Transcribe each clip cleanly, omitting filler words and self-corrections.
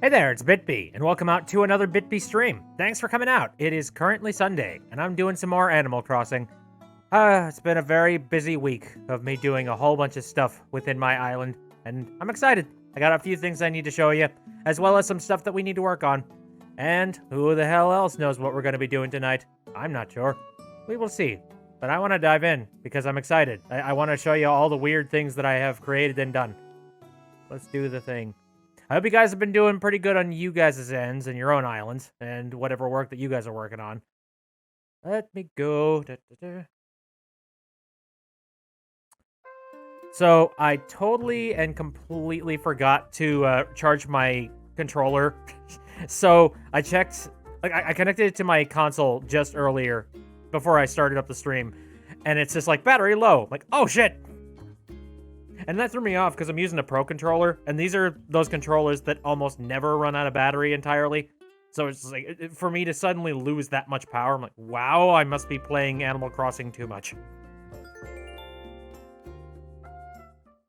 Hey there, it's BitB, and welcome out to another BitB stream. Thanks for coming out. It is currently Sunday, and I'm doing some more Animal Crossing. It's been a very busy week of me doing a whole bunch of stuff within my island, and I'm excited. I got a few things I need to show you, as well as some stuff that we need to work on. And who the hell else knows what we're going to be doing tonight? I'm not sure. We will see. But I want to dive in, because I'm excited. I want to show you all the weird things that I have created and done. Let's do the thing. I hope you guys have been doing pretty good on you guys' ends and your own islands, and whatever work that you guys are working on. Let me go. So, I totally and completely forgot to charge my controller. So, I checked, I connected it to my console just earlier, before I started up the stream, and it's just like, battery low. I'm like, oh shit! And that threw me off because I'm using a Pro controller, and these are those controllers that almost never run out of battery entirely. So it's like, for me to suddenly lose that much power, I'm like, wow, I must be playing Animal Crossing too much.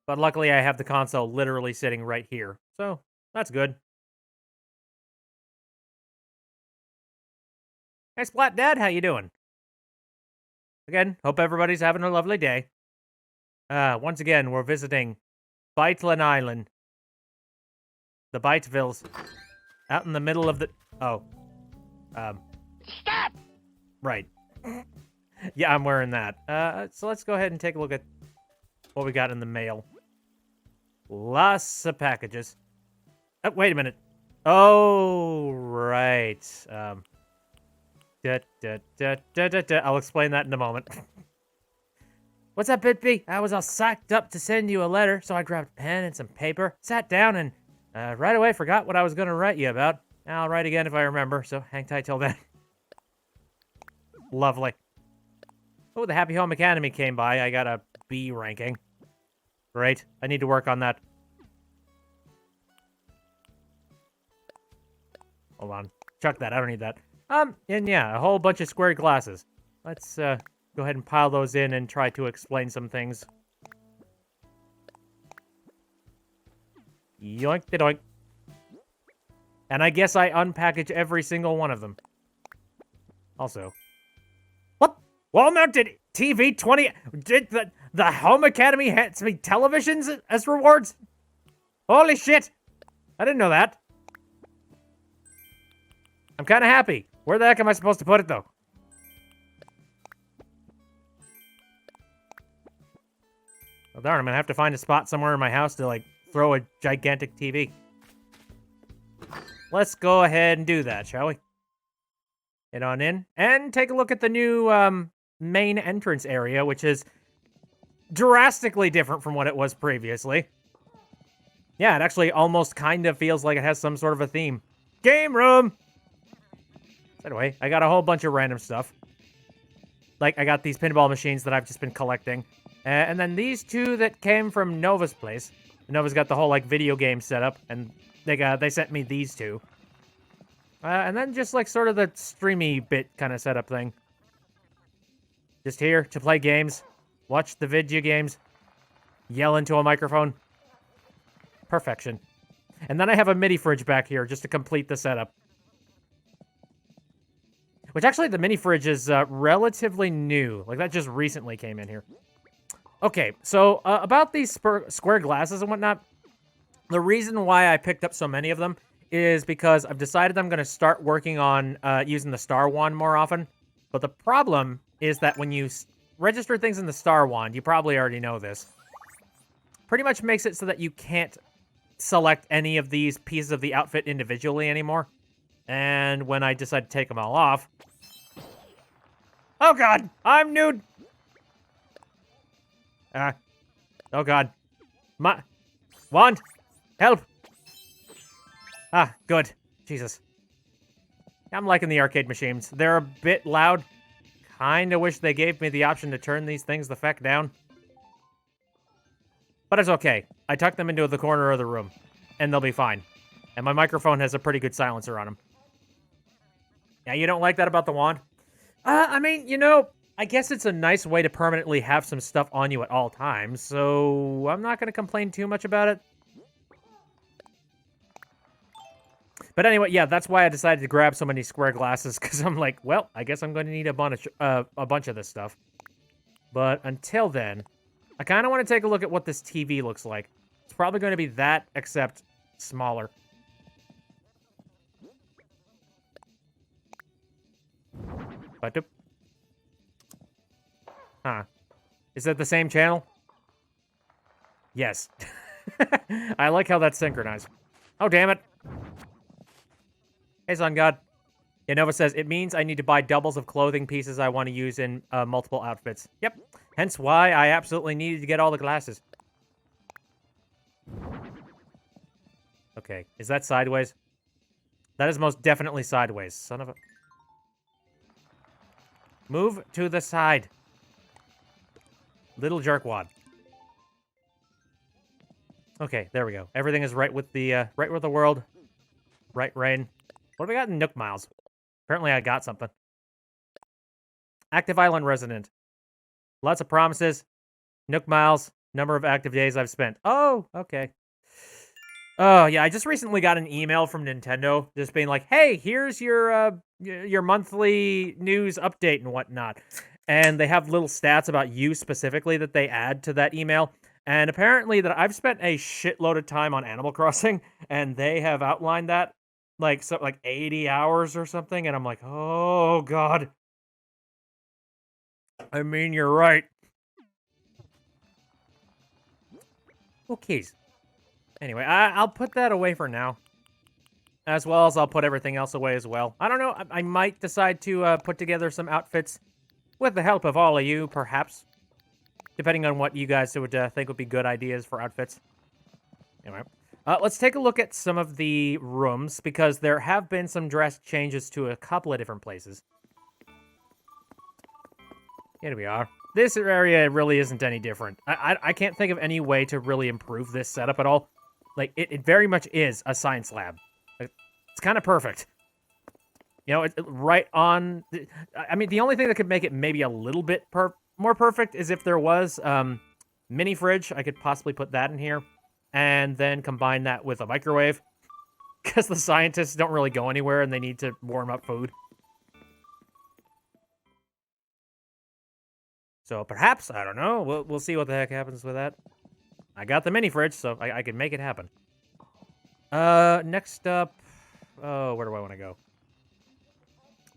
But luckily I have the console literally sitting right here, so that's good. Hey Splat Dad, how you doing? Again, hope everybody's having a lovely day. Once again, we're visiting Biteland Island. The Bitevilles. Out in the middle of the... Oh. Stop! Right. Yeah, I'm wearing that. So let's go ahead and take a look at what we got in the mail. Lots of packages. Oh, wait a minute. Oh, right. I'll explain that in a moment. What's up, BitB? I was all psyched up to send you a letter, so I grabbed a pen and some paper, sat down, and right away forgot what I was going to write you about. I'll write again if I remember, so hang tight till then. Lovely. Oh, the Happy Home Academy came by. I got a B ranking. Great. I need to work on that. Hold on. Chuck that. I don't need that. And yeah, a whole bunch of square glasses. Let's, go ahead and pile those in and try to explain some things. Yoink-de-doink. And I guess I unpackage every single one of them. Also. What? Wall-mounted TV 20... Did the Home Academy hands me televisions as rewards? Holy shit! I didn't know that. I'm kind of happy. Where the heck am I supposed to put it, though? Well, darn, I'm gonna have to find a spot somewhere in my house to, like, throw a gigantic TV. Let's go ahead and do that, shall we? Head on in, and take a look at the new, main entrance area, which is drastically different from what it was previously. Yeah, it actually almost kind of feels like it has some sort of a theme. Game room! Anyway, I got a whole bunch of random stuff. Like, I got these pinball machines that I've just been collecting. And then these two that came from Nova's place. Nova's got the whole, like, video game setup, and they sent me these two. And then just, like, sort of the streamy bit kind of setup thing. Just here to play games, watch the video games, yell into a microphone. Perfection. And then I have a mini fridge back here just to complete the setup. Which, actually, the mini fridge is relatively new. Like, that just recently came in here. Okay, so about these square glasses and whatnot, the reason why I picked up so many of them is because I've decided I'm going to start working on using the Star Wand more often. But the problem is that when you register things in the Star Wand, you probably already know this, pretty much makes it so that you can't select any of these pieces of the outfit individually anymore. And when I decide to take them all off... Oh god! I'm nude! Oh god. Wand! Help! Ah, good. Jesus. I'm liking the arcade machines. They're a bit loud. Kinda wish they gave me the option to turn these things the feck down. But it's okay. I tucked them into the corner of the room. And they'll be fine. And my microphone has a pretty good silencer on them. Yeah, you don't like that about the wand? I mean, you know, I guess it's a nice way to permanently have some stuff on you at all times, so I'm not going to complain too much about it. But anyway, yeah, that's why I decided to grab so many square glasses, because I'm like, well, I guess I'm going to need a bunch of this stuff. But until then, I kind of want to take a look at what this TV looks like. It's probably going to be that, except smaller. Huh. Is that the same channel? Yes. I like how that's synchronized. Oh, damn it. Hey, Sun God. Yeah, Nova says, it means I need to buy doubles of clothing pieces I want to use in multiple outfits. Yep. Hence why I absolutely needed to get all the glasses. Okay. Is that sideways? That is most definitely sideways. Son of a... Move to the side. Little jerkwad. Okay, there we go. Everything is right with the world. Right, Rain. What have we got in Nook Miles? Apparently I got something. Active Island resident. Lots of promises. Nook Miles. Number of active days I've spent. Oh, okay. Oh, yeah, I just recently got an email from Nintendo just being like, hey, here's your monthly news update and whatnot. And they have little stats about you specifically that they add to that email. And apparently that I've spent a shitload of time on Animal Crossing, and they have outlined that like 80 hours or something, and I'm like, oh god. I mean, you're right. Okay. Anyway, I'll put that away for now. As well as I'll put everything else away as well. I don't know, I might decide to put together some outfits with the help of all of you, perhaps. Depending on what you guys would think would be good ideas for outfits. Anyway. Let's take a look at some of the rooms, because there have been some drastic changes to a couple of different places. Here we are. This area really isn't any different. I can't think of any way to really improve this setup at all. Like, it very much is a science lab. It's kind of perfect. You know, it's right on... I mean, the only thing that could make it maybe a little bit more perfect is if there was mini fridge. I could possibly put that in here. And then combine that with a microwave. Because the scientists don't really go anywhere and they need to warm up food. So perhaps, I don't know, we'll see what the heck happens with that. I got the mini fridge, so I can make it happen. Next up... Oh, where do I want to go?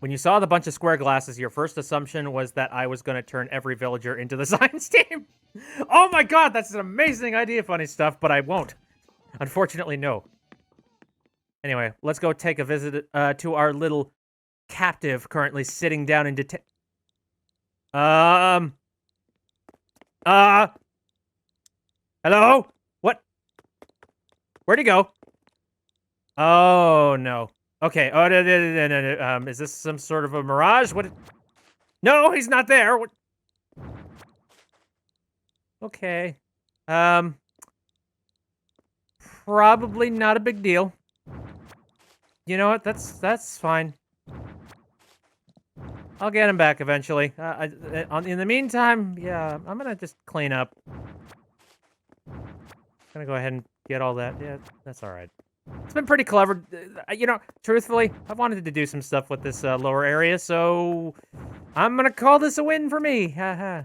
When you saw the bunch of square glasses, your first assumption was that I was going to turn every villager into the science team. Oh my god, that's an amazing idea, funny stuff, but I won't. Unfortunately, no. Anyway, let's go take a visit to our little captive currently sitting down in hello? What? Where'd he go? Oh, no. Okay, oh, no, is this some sort of a mirage? What? No, he's not there! What? Okay. Probably not a big deal. You know what? That's fine. I'll get him back eventually. In the meantime, yeah, I'm gonna just clean up. Gonna go ahead and get all that. Yeah, that's all right. It's been pretty clever. You know, truthfully, I've wanted to do some stuff with this lower area, so I'm gonna call this a win for me. Haha.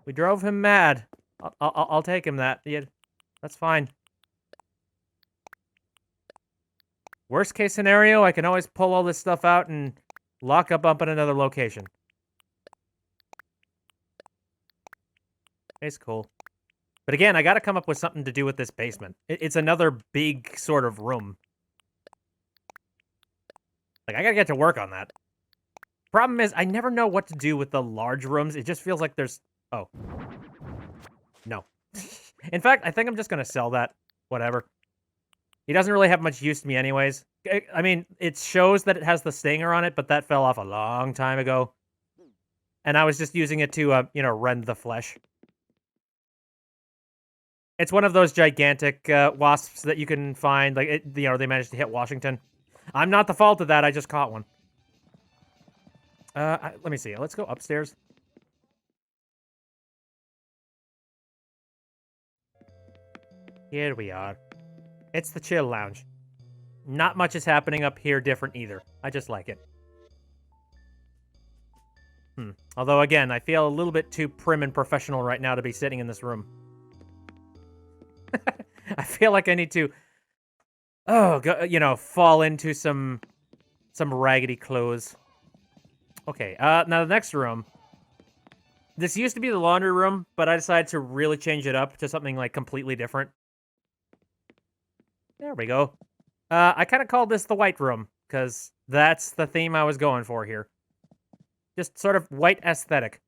We drove him mad. I'll take him that. Yeah, that's fine. Worst case scenario, I can always pull all this stuff out and lock up in another location. It's cool. But again, I gotta come up with something to do with this basement. It's another big sort of room. Like, I gotta get to work on that. Problem is, I never know what to do with the large rooms. It just feels like there's... Oh. No. In fact, I think I'm just gonna sell that. Whatever. He doesn't really have much use to me anyways. I mean, it shows that it has the stinger on it, but that fell off a long time ago. And I was just using it to, you know, rend the flesh. It's one of those gigantic wasps that you can find. Like, you know, they managed to hit Washington. I'm not the fault of that. I just caught one. Let me see. Let's go upstairs. Here we are. It's the chill lounge. Not much is happening up here different either. I just like it. Although, again, I feel a little bit too prim and professional right now to be sitting in this room. I feel like I need to, fall into some raggedy clothes. Okay, now the next room. This used to be the laundry room, but I decided to really change it up to something, like, completely different. There we go. I kind of called this the white room, because that's the theme I was going for here. Just sort of white aesthetic.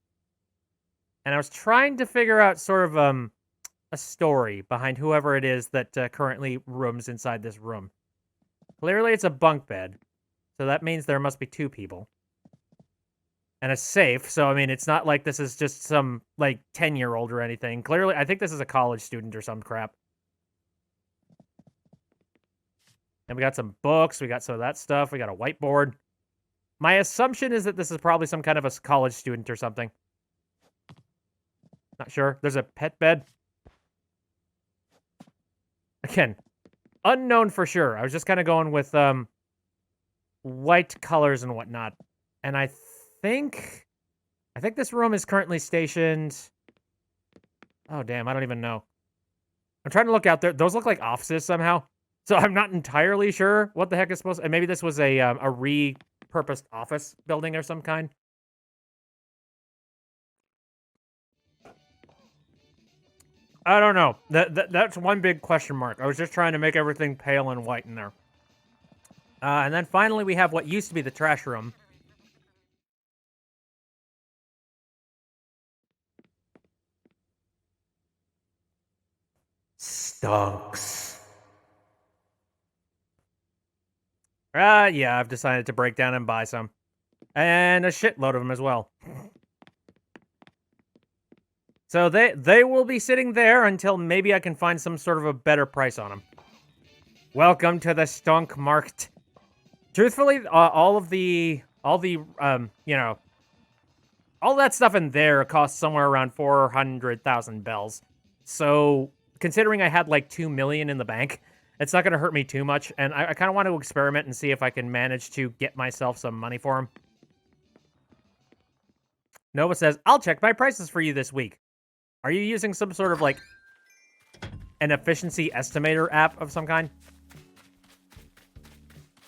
And I was trying to figure out sort of, a story behind whoever it is that currently rooms inside this room. Clearly it's a bunk bed, so that means there must be 2 people. And a safe, so I mean, it's not like this is just some, like, 10-year-old or anything. Clearly, I think this is a college student or some crap. And we got some books, we got some of that stuff, we got a whiteboard. My assumption is that this is probably some kind of a college student or something. Not sure. There's a pet bed. Again, unknown for sure. I was just kind of going with white colors and whatnot. And I think this room is currently stationed... Oh, damn, I don't even know. I'm trying to look out there. Those look like offices somehow. So I'm not entirely sure what the heck is supposed to... And maybe this was a repurposed office building or some kind. I don't know. That's one big question mark. I was just trying to make everything pale and white in there. And then finally we have what used to be the trash room. Stonks. Yeah, I've decided to break down and buy some. And a shitload of them as well. So they will be sitting there until maybe I can find some sort of a better price on them. Welcome to the stonk market. Truthfully, all that stuff in there costs somewhere around 400,000 bells. So, considering I had like 2 million in the bank, it's not going to hurt me too much. And I kind of want to experiment and see if I can manage to get myself some money for them. Nova says, I'll check my prices for you this week. Are you using some sort of, like, an efficiency estimator app of some kind?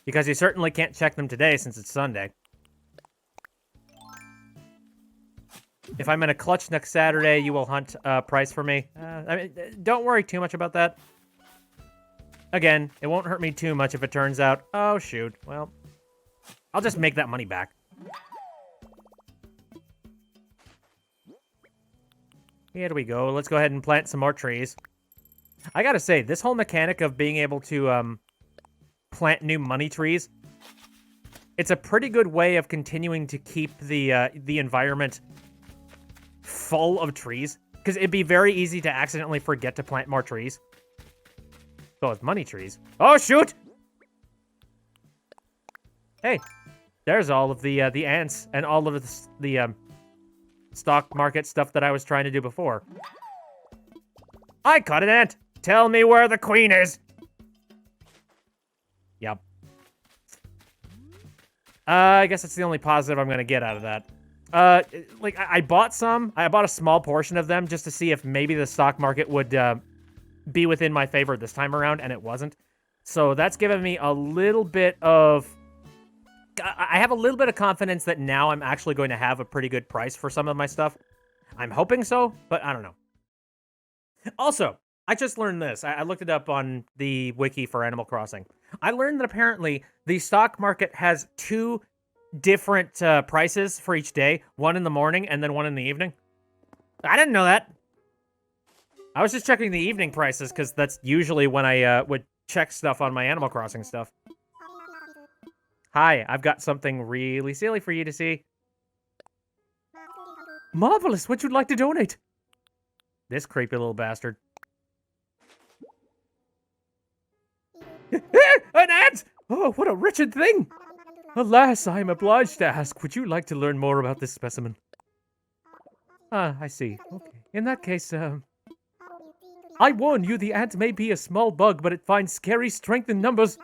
Because you certainly can't check them today since it's Sunday. If I'm in a clutch next Saturday, you will hunt a price for me. I mean, don't worry too much about that. Again, it won't hurt me too much if it turns out, oh, shoot, well, I'll just make that money back. Here we go. Let's go ahead and plant some more trees. I gotta say, this whole mechanic of being able to plant new money trees, it's a pretty good way of continuing to keep the environment full of trees. Because it'd be very easy to accidentally forget to plant more trees. Go with money trees. Oh, shoot! Hey, there's all of the ants and all of the stock market stuff that I was trying to do before. I caught an ant! Tell me where the queen is! Yep. I guess that's the only positive I'm gonna get out of that. I bought some. I bought a small portion of them just to see if maybe the stock market would be within my favor this time around, and it wasn't. So that's given me a little bit of... I have a little bit of confidence that now I'm actually going to have a pretty good price for some of my stuff. I'm hoping so, but I don't know. Also, I just learned this. I looked it up on the wiki for Animal Crossing. I learned that apparently the stock market has 2 different prices for each day. One in the morning and then one in the evening. I didn't know that. I was just checking the evening prices because that's usually when I would check stuff on my Animal Crossing stuff. Hi, I've got something really silly for you to see. Marvelous, would you like to donate? This creepy little bastard. An ant! Oh, what a wretched thing! Alas, I am obliged to ask, would you like to learn more about this specimen? Ah, I see. Okay. In that case, I warn you, the ant may be a small bug, but it finds scary strength in numbers.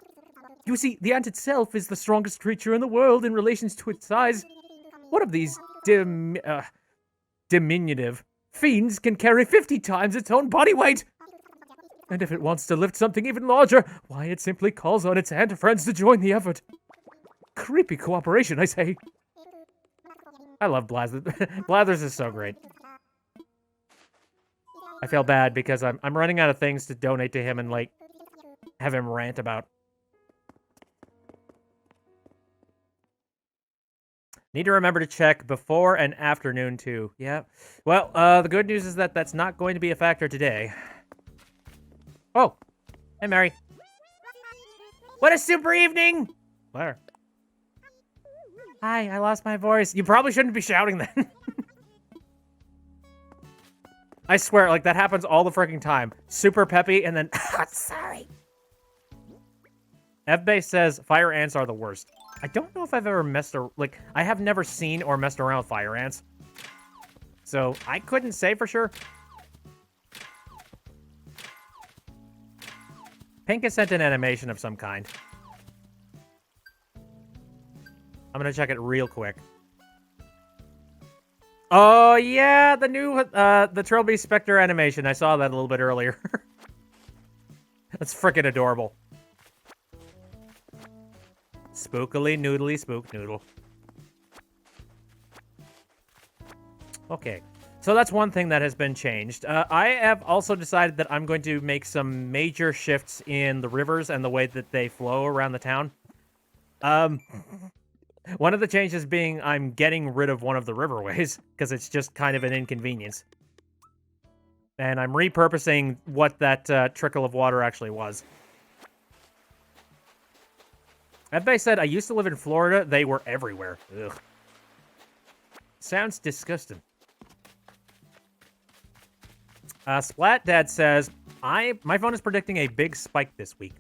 You see, the ant itself is the strongest creature in the world in relation to its size. One of these diminutive fiends can carry 50 times its own body weight. And if it wants to lift something even larger, why, it simply calls on its ant friends to join the effort. Creepy cooperation, I say. I love Blathers. Blathers is so great. I feel bad because I'm running out of things to donate to him and, like, have him rant about. Need to remember to check before and afternoon, too. Yeah. Well, the good news is that that's not going to be a factor today. Oh. Hey, Mary. What a super evening! Where? Hi, I lost my voice. You probably shouldn't be shouting then. I swear, like, that happens all the freaking time. Super peppy, and then, sorry. F-Base says, fire ants are the worst. I don't know if I've ever I have never seen or messed around with fire ants. So, I couldn't say for sure. Pink has sent an animation of some kind. I'm gonna check it real quick. Oh, yeah, the new, the Trilby Spectre animation. I saw that a little bit earlier. That's frickin' adorable. Spookily, noodly, spook noodle. Okay, so that's one thing that has been changed. I have also decided that I'm going to make some major shifts in the rivers and the way that they flow around the town. One of the changes being I'm getting rid of one of the riverways, because it's just kind of an inconvenience. And I'm repurposing what that trickle of water actually was. Everybody said, I used to live in Florida. They were everywhere. Ugh. Sounds disgusting. Splat Dad says, my phone is predicting a big spike this week.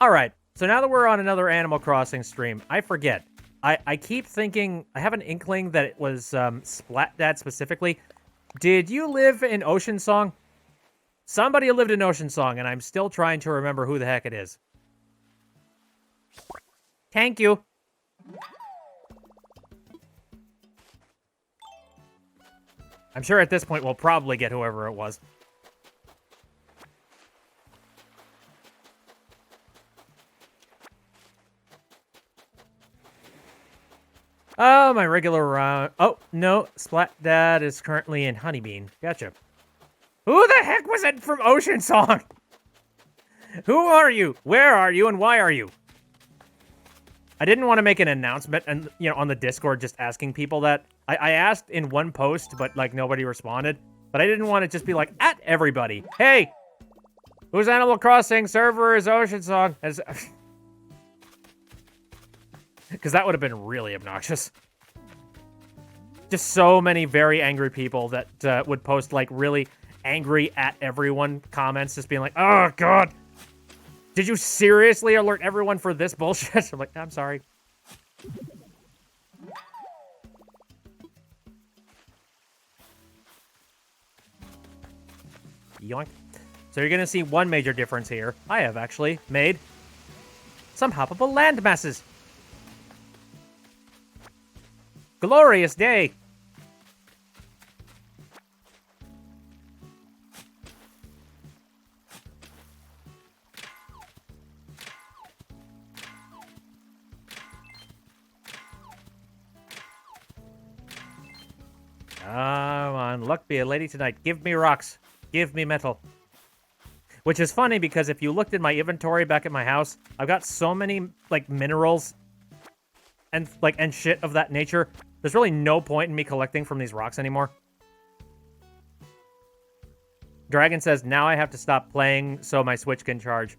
All right. So now that we're on another Animal Crossing stream, I forget. I keep thinking, I have an inkling that it was Splat Dad specifically. Did you live in Ocean Song? Somebody lived in Ocean Song, and I'm still trying to remember who the heck it is. Thank you. I'm sure at this point we'll probably get whoever it was. Oh, my regular round. Oh, no. Splat Dad is currently in Honeybean. Gotcha. Who the heck was it from Ocean Song? Who are you? Where are you? And why are you? I didn't want to make an announcement and, you know, on the Discord just asking people that. I asked in one post, but, like, nobody responded. But I didn't want to just be like, at everybody. Hey! Whose Animal Crossing server is Ocean Song? Because that would have been really obnoxious. Just so many very angry people that would post, like, really angry at everyone comments, just being like, oh, God! Did you seriously alert everyone for this bullshit? I'm like, I'm sorry. Yoink. So you're going to see one major difference here. I have actually made some hoppable land masses. Glorious day. Come on, luck be a lady tonight. Give me rocks. Give me metal. Which is funny because if you looked at my inventory back at my house, I've got so many, like, minerals and, like, and shit of that nature. There's really no point in me collecting from these rocks anymore. Dragon says, now I have to stop playing so my Switch can charge.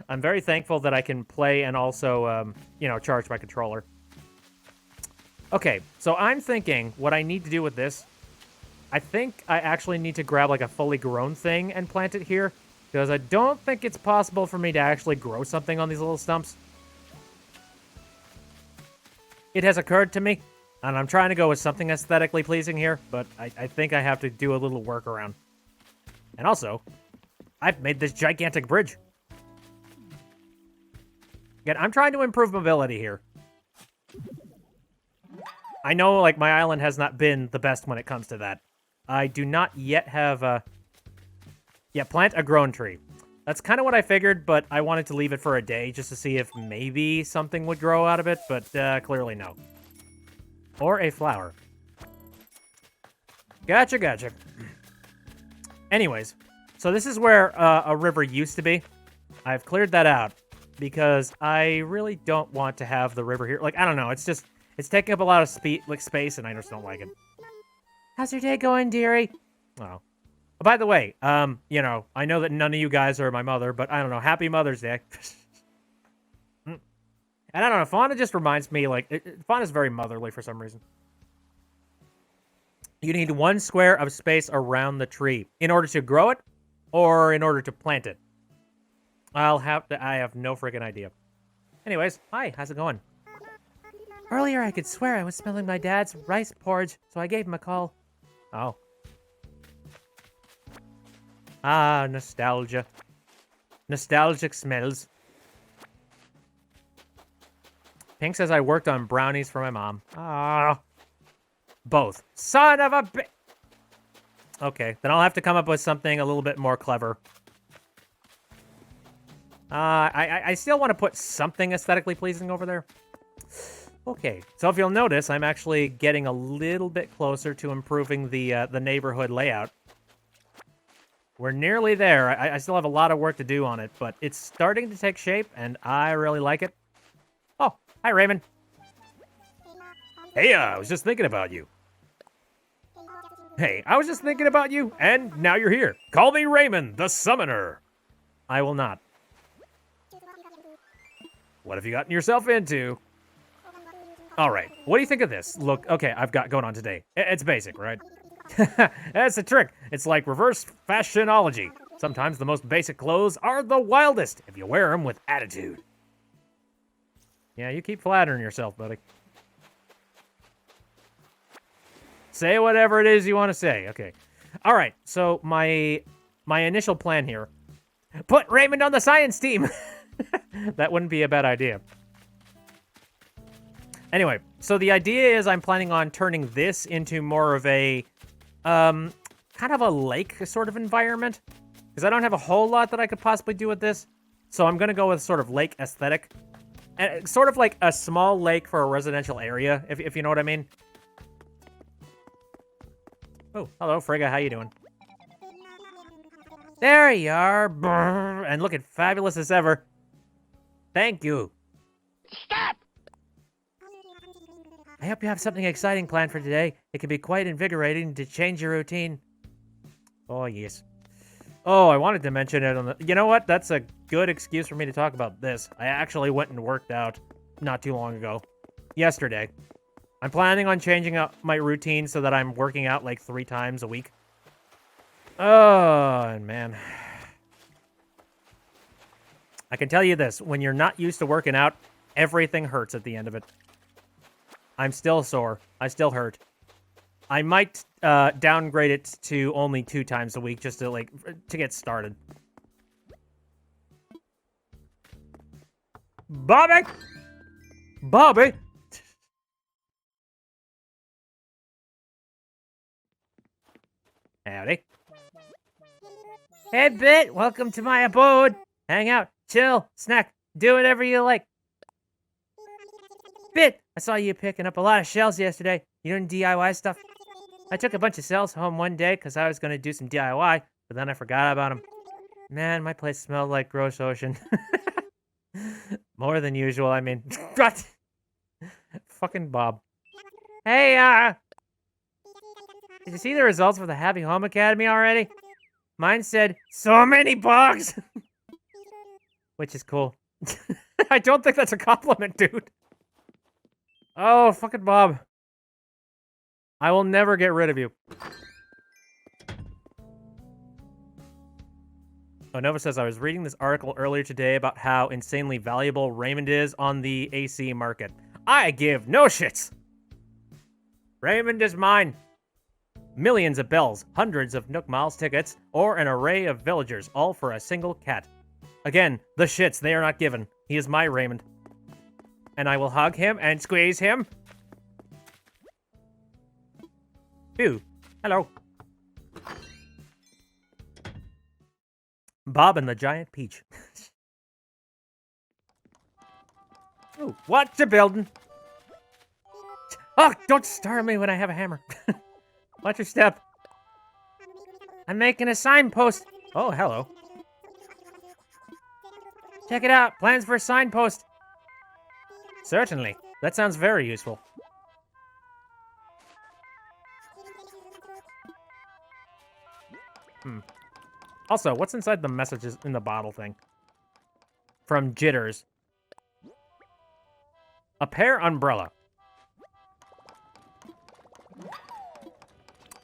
I'm very thankful that I can play and also, you know, charge my controller. Okay, so I'm thinking what I need to do with this, I think I actually need to grab, like, a fully grown thing and plant it here, because I don't think it's possible for me to actually grow something on these little stumps. It has occurred to me, and I'm trying to go with something aesthetically pleasing here, but I think I have to do a little workaround. And also, I've made this gigantic bridge. Again, I'm trying to improve mobility here. I know, like, my island has not been the best when it comes to that. I do not yet have, Yeah, plant a grown tree. That's kind of what I figured, but I wanted to leave it for a day just to see if maybe something would grow out of it, but clearly no. Or a flower. Gotcha, gotcha. Anyways, so this is where a river used to be. I've cleared that out because I really don't want to have the river here. Like, I don't know, it's taking up a lot of space, and I just don't like it. How's your day going, dearie? Oh. By the way, you know, I know that none of you guys are my mother, but I don't know. Happy Mother's Day. And I don't know, Fauna just reminds me, like, Fauna's very motherly for some reason. You need 1 square of space around the tree in order to grow it or in order to plant it. I have no freaking idea. Anyways, hi, how's it going? Earlier, I could swear I was smelling my dad's rice porridge, so I gave him a call. Oh. Ah, nostalgia. Nostalgic smells. Pink says I worked on brownies for my mom. Ah. Both. Son of a bi- Okay, then I'll have to come up with something a little bit more clever. I still want to put something aesthetically pleasing over there. Okay, so if you'll notice, I'm actually getting a little bit closer to improving the neighborhood layout. We're nearly there. I still have a lot of work to do on it, but it's starting to take shape, and I really like it. Oh, hi, Raymond. Hey, I was just thinking about you. Hey, I was just thinking about you, and now you're here. Call me Raymond, the Summoner. I will not. What have you gotten yourself into? All right, what do you think of this? Look, okay, I've got going on today. It's basic, right? That's a trick. It's like reverse fashionology. Sometimes the most basic clothes are the wildest if you wear them with attitude. Yeah, you keep flattering yourself, buddy. Say whatever it is you want to say. Okay. All right, so my initial plan here. Put Raymond on the science team! That wouldn't be a bad idea. Anyway, so the idea is I'm planning on turning this into more of a kind of a lake sort of environment, because I don't have a whole lot that I could possibly do with this. So I'm going to go with sort of lake aesthetic. And sort of like a small lake for a residential area, if you know what I mean. Oh, hello, Frigga. How you doing? There you are. Brrr, and looking fabulous as ever. Thank you. Stop! I hope you have something exciting planned for today. It can be quite invigorating to change your routine. Oh, yes. Oh, I wanted to mention it on the... You know what? That's a good excuse for me to talk about this. I actually went and worked out not too long ago. Yesterday. I'm planning on changing up my routine so that I'm working out like 3 times a week. Oh, man. I can tell you this. When you're not used to working out, everything hurts at the end of it. I'm still sore. I still hurt. I might downgrade it to only 2 times a week just to get started. Bobby! Bobby! Howdy. Hey, Bit! Welcome to my abode! Hang out, chill, snack, do whatever you like. Bit! I saw you picking up a lot of shells yesterday. You doing DIY stuff? I took a bunch of shells home one day because I was going to do some DIY, but then I forgot about them. Man, my place smelled like gross ocean. More than usual, I mean. What? Fucking Bob. Hey, did you see the results for the Happy Home Academy already? Mine said, so many bugs! Which is cool. I don't think that's a compliment, dude. Oh, fucking Bob. I will never get rid of you. Oh, Nova says, I was reading this article earlier today about how insanely valuable Raymond is on the AC market. I give no shits. Raymond is mine. Millions of bells, hundreds of Nook Miles tickets, or an array of villagers, all for a single cat. Again, the shits they are not given. He is my Raymond. and I will hug him and squeeze him. Phew. Hello. Bob and the Giant Peach. Ooh, what you building? Oh, don't startle me when I have a hammer. Watch your step. I'm making a signpost. Oh, hello. Check it out. Plans for a signpost. Certainly. That sounds very useful. Also, what's inside the messages in the bottle thing? From Jitters. A pear umbrella.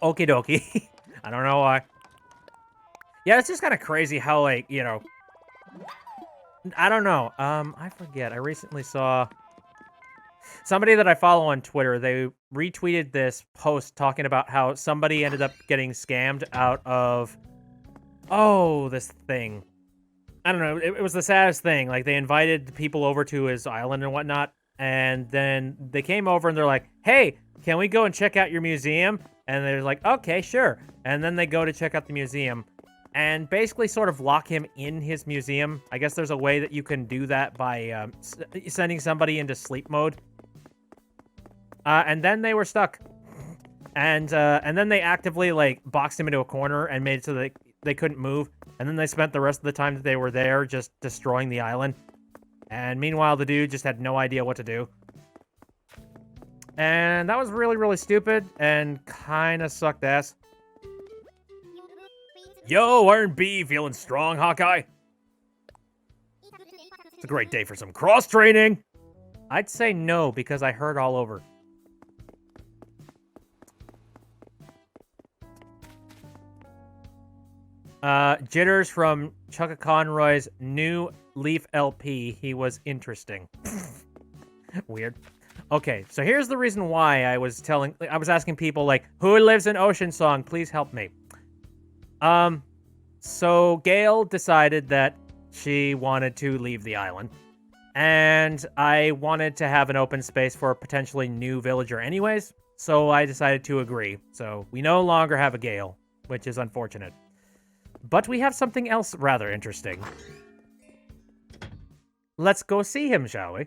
Okie dokie. I don't know why. Yeah, it's just kind of crazy how, like, you know... I don't know. I forget. I recently saw... Somebody that I follow on Twitter, they retweeted this post talking about how somebody ended up getting scammed out of... Oh, this thing. I don't know. It was the saddest thing. Like, they invited people over to his island and whatnot, and then they came over and they're like, hey, can we go and check out your museum? And they're like, okay, sure. And then they go to check out the museum and basically sort of lock him in his museum. I guess there's a way that you can do that by sending somebody into sleep mode. And then they were stuck. And then they actively, like, boxed him into a corner and made it so that they couldn't move. And then they spent the rest of the time that they were there just destroying the island. And meanwhile, the dude just had no idea what to do. And that was really, really stupid and kind of sucked ass. Yo, R&B, feeling strong, Hawkeye? It's a great day for some cross-training. I'd say no, because I heard all over. Jitters from Chukka Conroy's new Leaf LP. He was interesting. Weird. Okay, so here's the reason why I was asking people, like, who lives in Ocean Song? Please help me. So Gail decided that she wanted to leave the island. And I wanted to have an open space for a potentially new villager anyways, so I decided to agree. So we no longer have a Gail, which is unfortunate. But we have something else rather interesting. Let's go see him, shall we?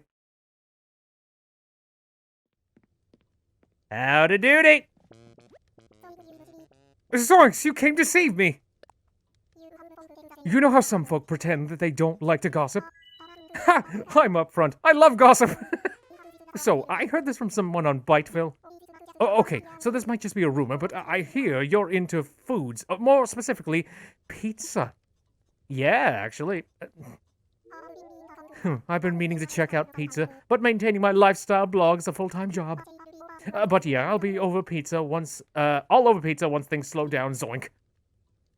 Howdy doody! Zoinks, you came to save me! You know how some folk pretend that they don't like to gossip? Ha! I'm up front. I love gossip! So, I heard this from someone on Biteville. Oh, okay, so this might just be a rumor, but I hear you're into foods. More specifically, pizza. Yeah, actually. I've been meaning to check out pizza, but maintaining my lifestyle blog's a full-time job. But yeah, I'll be over pizza once, all over pizza once things slow down, zoink.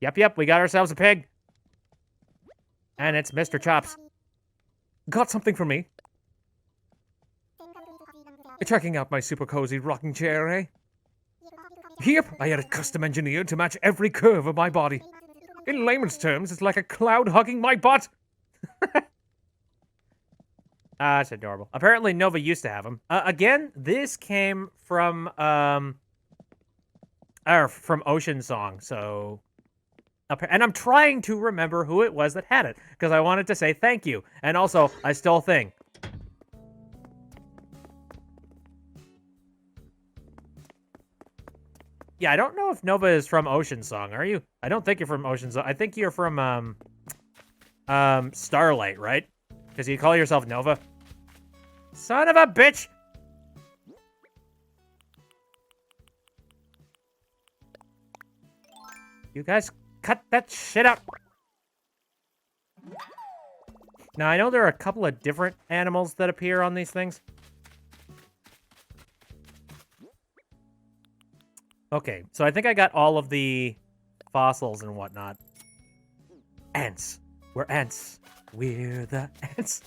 Yep, we got ourselves a pig. And it's Mr. Chops. Got something for me? Checking out my super cozy rocking chair, eh? Yep, I had it custom engineered to match every curve of my body. In layman's terms, it's like a cloud hugging my butt. That's adorable. Apparently Nova used to have them. Again, this came from Ocean Song, so... And I'm trying to remember who it was that had it, because I wanted to say thank you. And also, I stole a thing. Yeah, I don't know if Nova is from Ocean Song, are you? I don't think you're from Ocean Song. I think you're from, Starlight, right? Because you call yourself Nova. Son of a bitch! You guys cut that shit out. Now, I know there are a couple of different animals that appear on these things. Okay, so I think I got all of the fossils and whatnot. Ants. We're ants. We're the ants.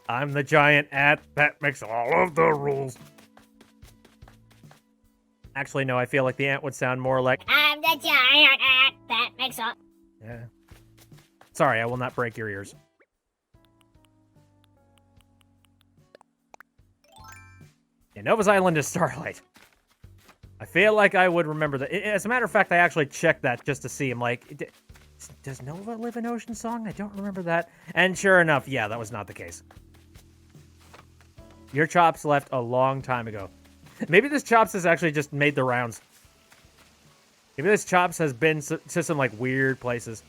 I'm the giant ant that makes all of the rules. Actually, no, I feel like the ant would sound more like... I'm the giant ant that makes all... Yeah. Sorry, I will not break your ears. Yeah, Nova's Island is Starlight. I feel like I would remember that. As a matter of fact, I actually checked that just to see. I'm like, does Nova live in Ocean Song? I don't remember that. And sure enough, yeah, that was not the case. Your Chops left a long time ago. Maybe this Chops has actually just made the rounds. Maybe this Chops has been to some, like, weird places.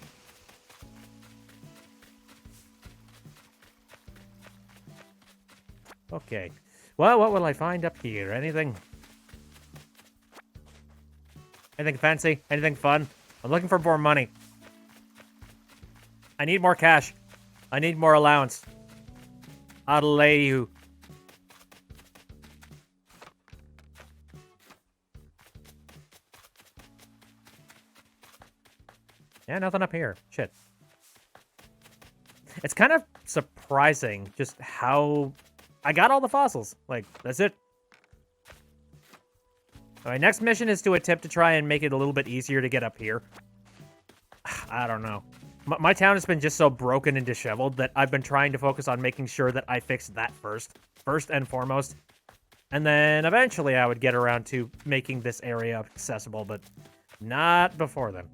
Okay. Well, what will I find up here? Anything? Anything fancy? Anything fun? I'm looking for more money. I need more cash. I need more allowance. I'll lay you. Yeah, nothing up here. Shit. It's kind of surprising just how... I got all the fossils. Like, that's it. Alright, next mission is to attempt to try and make it a little bit easier to get up here. I don't know. My town has been just so broken and disheveled that I've been trying to focus on making sure that I fix that first and foremost. And then eventually I would get around to making this area accessible, but not before then.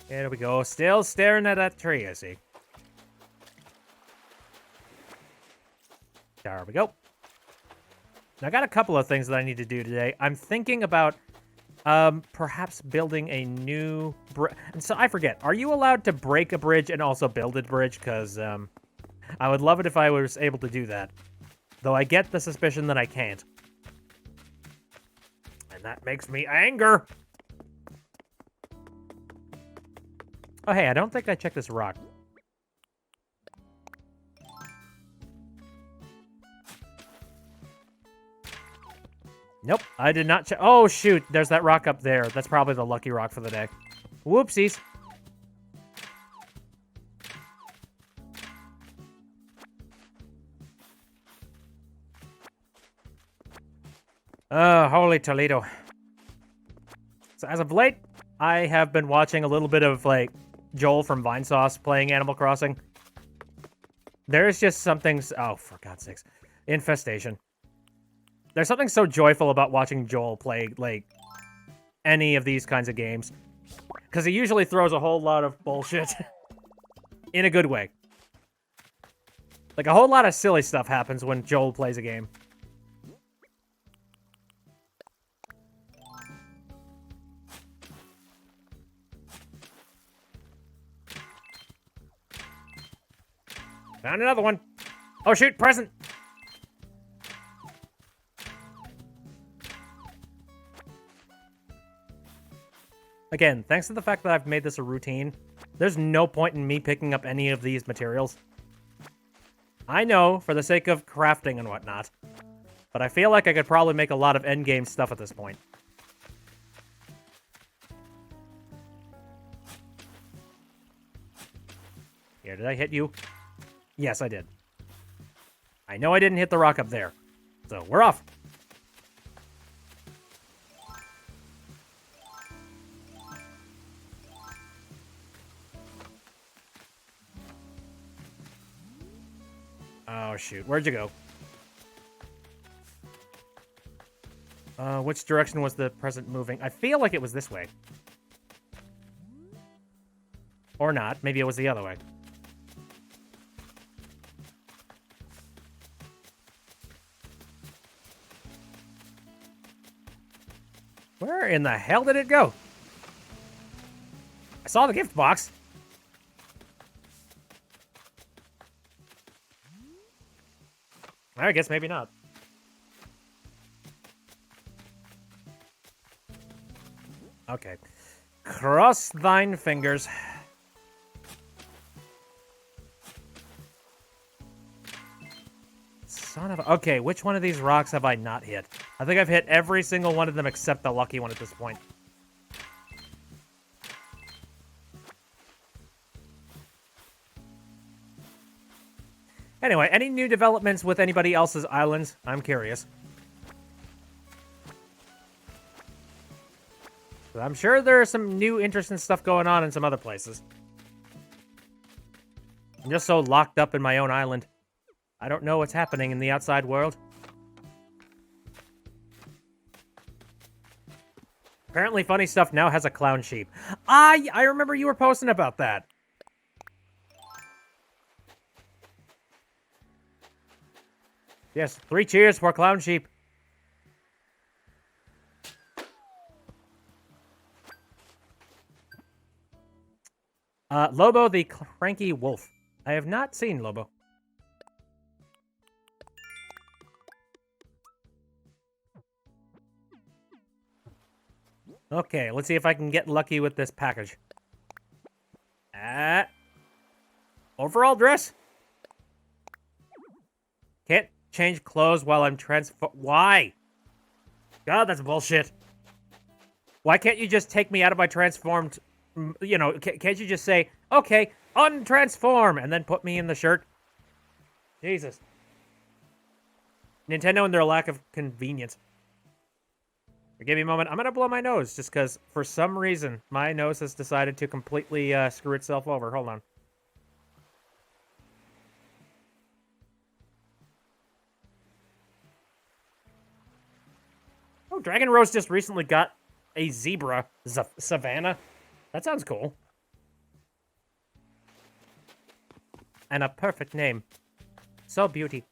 There we go. Still staring at that tree, I see. There we go. Now, I got a couple of things that I need to do today. I'm thinking about perhaps building a new bridge. And so I forget, are you allowed to break a bridge and also build a bridge? Because I would love it if I was able to do that. Though I get the suspicion that I can't. And that makes me anger. Oh, hey, I don't think I checked this rock. Nope, I did not check. Oh, shoot, there's that rock up there. That's probably the lucky rock for the day. Whoopsies. Holy Toledo. So as of late, I have been watching a little bit of, like, Joel from Vinesauce playing Animal Crossing. There's just something... Oh, for God's sakes. Infestation. There's something so joyful about watching Joel play, like, any of these kinds of games. Because he usually throws a whole lot of bullshit. In a good way. Like, a whole lot of silly stuff happens when Joel plays a game. Found another one. Oh, shoot, present. Again, thanks to the fact that I've made this a routine, there's no point in me picking up any of these materials. I know, for the sake of crafting and whatnot, but I feel like I could probably make a lot of endgame stuff at this point. Here, did I hit you? Yes, I did. I know I didn't hit the rock up there. So, we're off. Oh, shoot. Where'd you go? Which direction was the present moving? I feel like it was this way. Or not. Maybe it was the other way. Where in the hell did it go? I saw the gift box. I guess maybe not. Okay. Cross thine fingers. Son of a... Okay, which one of these rocks have I not hit? I think I've hit every single one of them except the lucky one at this point. Anyway, any new developments with anybody else's islands? I'm curious. I'm sure there's some new interesting stuff going on in some other places. I'm just so locked up in my own island. I don't know what's happening in the outside world. Apparently Funny Stuff now has a clown sheep. I remember you were posting about that. Yes, 3 cheers for clown sheep. Lobo the Cranky Wolf. I have not seen Lobo. Okay, let's see if I can get lucky with this package. Overall dress? Can't change clothes while I'm Why? God, that's bullshit. Why can't you just take me out of my transformed... You know, can't you just say, okay, untransform, and then put me in the shirt? Jesus. Nintendo and their lack of convenience. Give me a moment. I'm going to blow my nose just because, for some reason, my nose has decided to completely screw itself over. Hold on. Oh, Dragon Rose just recently got a zebra savannah. That sounds cool. And a perfect name. So beauty.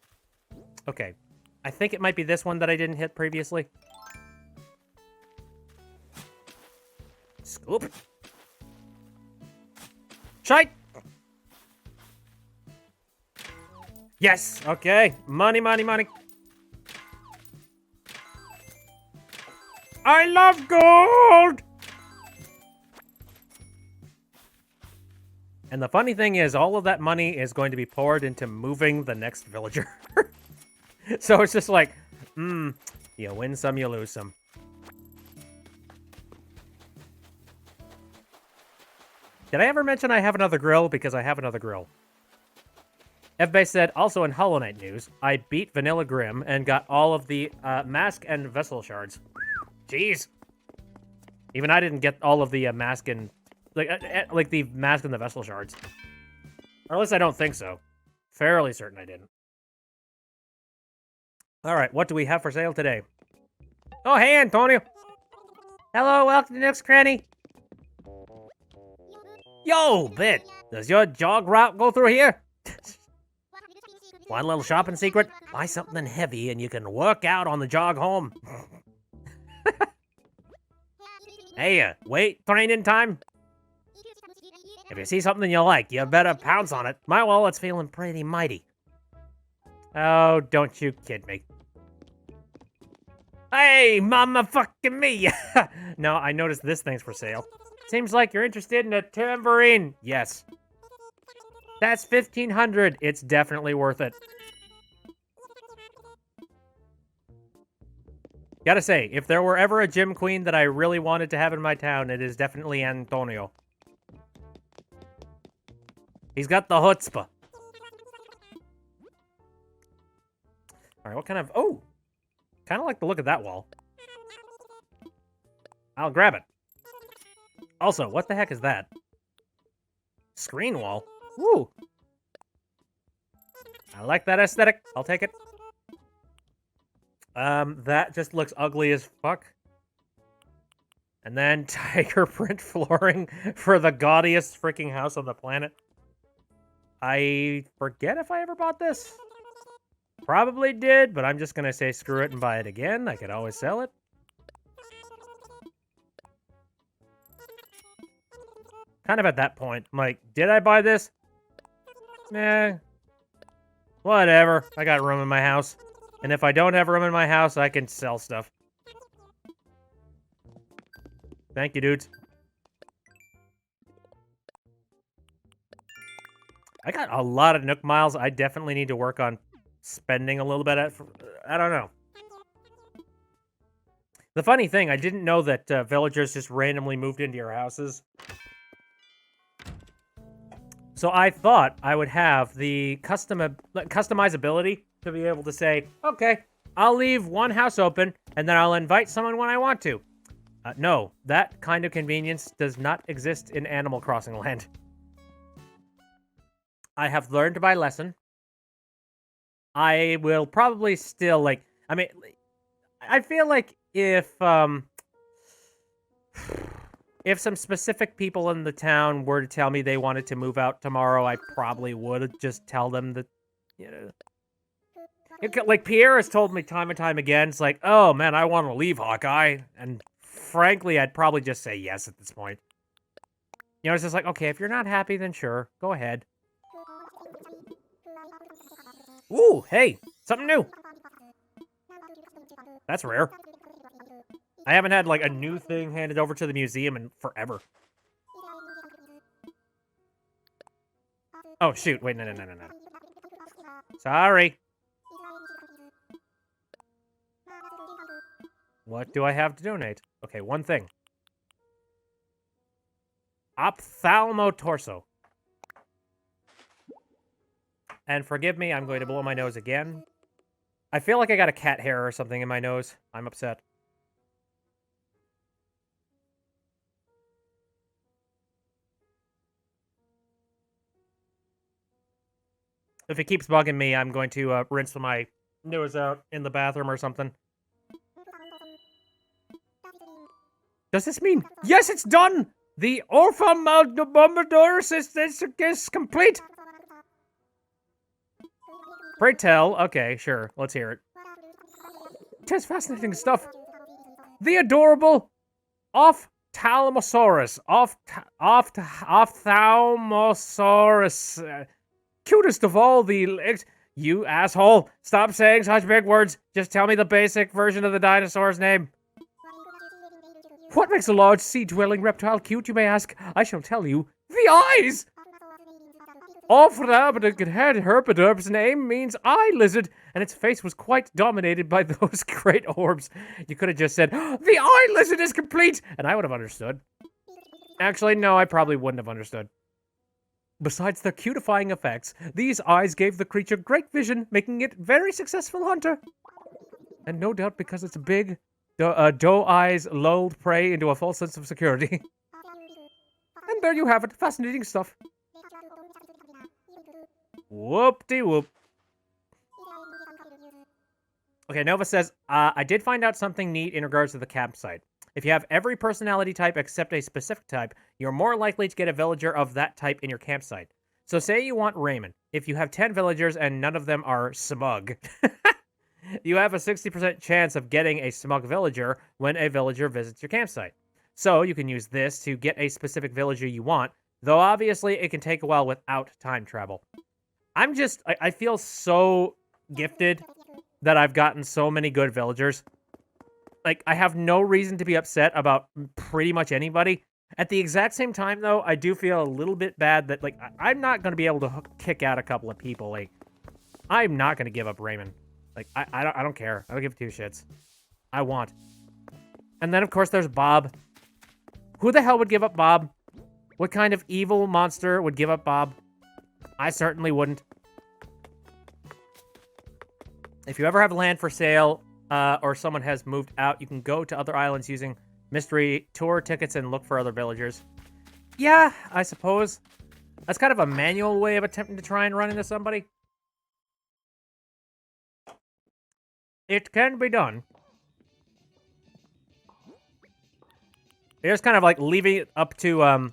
Okay. I think it might be this one that I didn't hit previously. Scoop. Shite! Yes! Okay. Money, money, money. I love gold! And the funny thing is, all of that money is going to be poured into moving the next villager. So it's just like, you win some, you lose some. Did I ever mention I have another grill? Because I have another grill. FBay said, also in Hollow Knight news, I beat Vanilla Grimm and got all of the mask and vessel shards. Jeez. Even I didn't get all of the mask and... Like the mask and the vessel shards. Or at least I don't think so. Fairly certain I didn't. Alright, what do we have for sale today? Oh, hey, Antonio! Hello, welcome to Nook's Cranny. Yo, Bit, does your jog route go through here? One little shopping secret? Buy something heavy and you can work out on the jog home. Hey, wait, training time? If you see something you like, you better pounce on it. My wallet's feeling pretty mighty. Oh, don't you kid me. Hey, mama fucking me! No, I noticed this thing's for sale. Seems like you're interested in a tambourine. Yes. That's 1,500. It's definitely worth it. Gotta say, if there were ever a gym queen that I really wanted to have in my town, it is definitely Antonio. He's got the chutzpah. Alright, what kind of... Oh! Kind of like the look of that wall. I'll grab it. Also, what the heck is that? Screen wall? Woo! I like that aesthetic. I'll take it. That just looks ugly as fuck. And then tiger print flooring for the gaudiest freaking house on the planet. I forget if I ever bought this. Probably did, but I'm just gonna say screw it and buy it again. I could always sell it. Kind of at that point, I'm like, did I buy this? Nah. Whatever. I got room in my house. And if I don't have room in my house, I can sell stuff. Thank you, dudes. I got a lot of Nook miles. I definitely need to work on spending a little bit. I don't know. The funny thing, I didn't know that villagers just randomly moved into your houses. So I thought I would have the customizability to be able to say, okay, I'll leave one house open, and then I'll invite someone when I want to. No, that kind of convenience does not exist in Animal Crossing land. I have learned my lesson. I will probably still, like, I mean, I feel like if some specific people in the town were to tell me they wanted to move out tomorrow, I probably would just tell them that, you know. Like, Pierre has told me time and time again, it's like, oh, man, I want to leave Hawkeye. And frankly, I'd probably just say yes at this point. You know, it's just like, okay, if you're not happy, then sure, go ahead. Ooh, hey, something new. That's rare. I haven't had, like, a new thing handed over to the museum in forever. Oh, shoot, wait, no. Sorry. What do I have to donate? Okay, one thing. Ophthalmotorso. And forgive me, I'm going to blow my nose again. I feel like I got a cat hair or something in my nose. I'm upset. If it keeps bugging me, I'm going to rinse my nose out in the bathroom or something. Does this mean? Yes, it's done! The Orphamaldobomodorus is complete! Pray tell. Okay, sure. Let's hear it. Tis fascinating stuff. The adorable Ophthalmosaurus. Ophthalmosaurus. Cutest of all the... You asshole. Stop saying such big words. Just tell me the basic version of the dinosaur's name. What makes a large sea-dwelling reptile cute, you may ask? I shall tell you. The eyes! Herpidurp's name means eye lizard, and its face was quite dominated by those great orbs. You could have just said, the eye lizard is complete, and I would have understood. Actually, no, I probably wouldn't have understood. Besides their cutifying effects, these eyes gave the creature great vision, making it a very successful hunter. And no doubt because it's big, doe eyes lulled prey into a false sense of security. And there you have it, fascinating stuff. Whoop-de-whoop. Okay, Nova says, I did find out something neat in regards to the campsite. If you have every personality type except a specific type, you're more likely to get a villager of that type in your campsite. So say you want Raymond. If you have 10 villagers and none of them are smug, you have a 60% chance of getting a smug villager when a villager visits your campsite. So you can use this to get a specific villager you want, though obviously it can take a while without time travel. I feel so gifted that I've gotten so many good villagers. Like, I have no reason to be upset about pretty much anybody. At the exact same time, though, I do feel a little bit bad that, like, I'm not going to be able to kick out a couple of people. Like, I'm not going to give up Raymond. Like, I don't care. I don't give two shits. I want. And then, of course, there's Bob. Who the hell would give up Bob? What kind of evil monster would give up Bob? I certainly wouldn't. If you ever have land for sale, or someone has moved out, you can go to other islands using mystery tour tickets and look for other villagers. Yeah, I suppose. That's kind of a manual way of attempting to try and run into somebody. It can be done. You're just kind of like leaving it up to,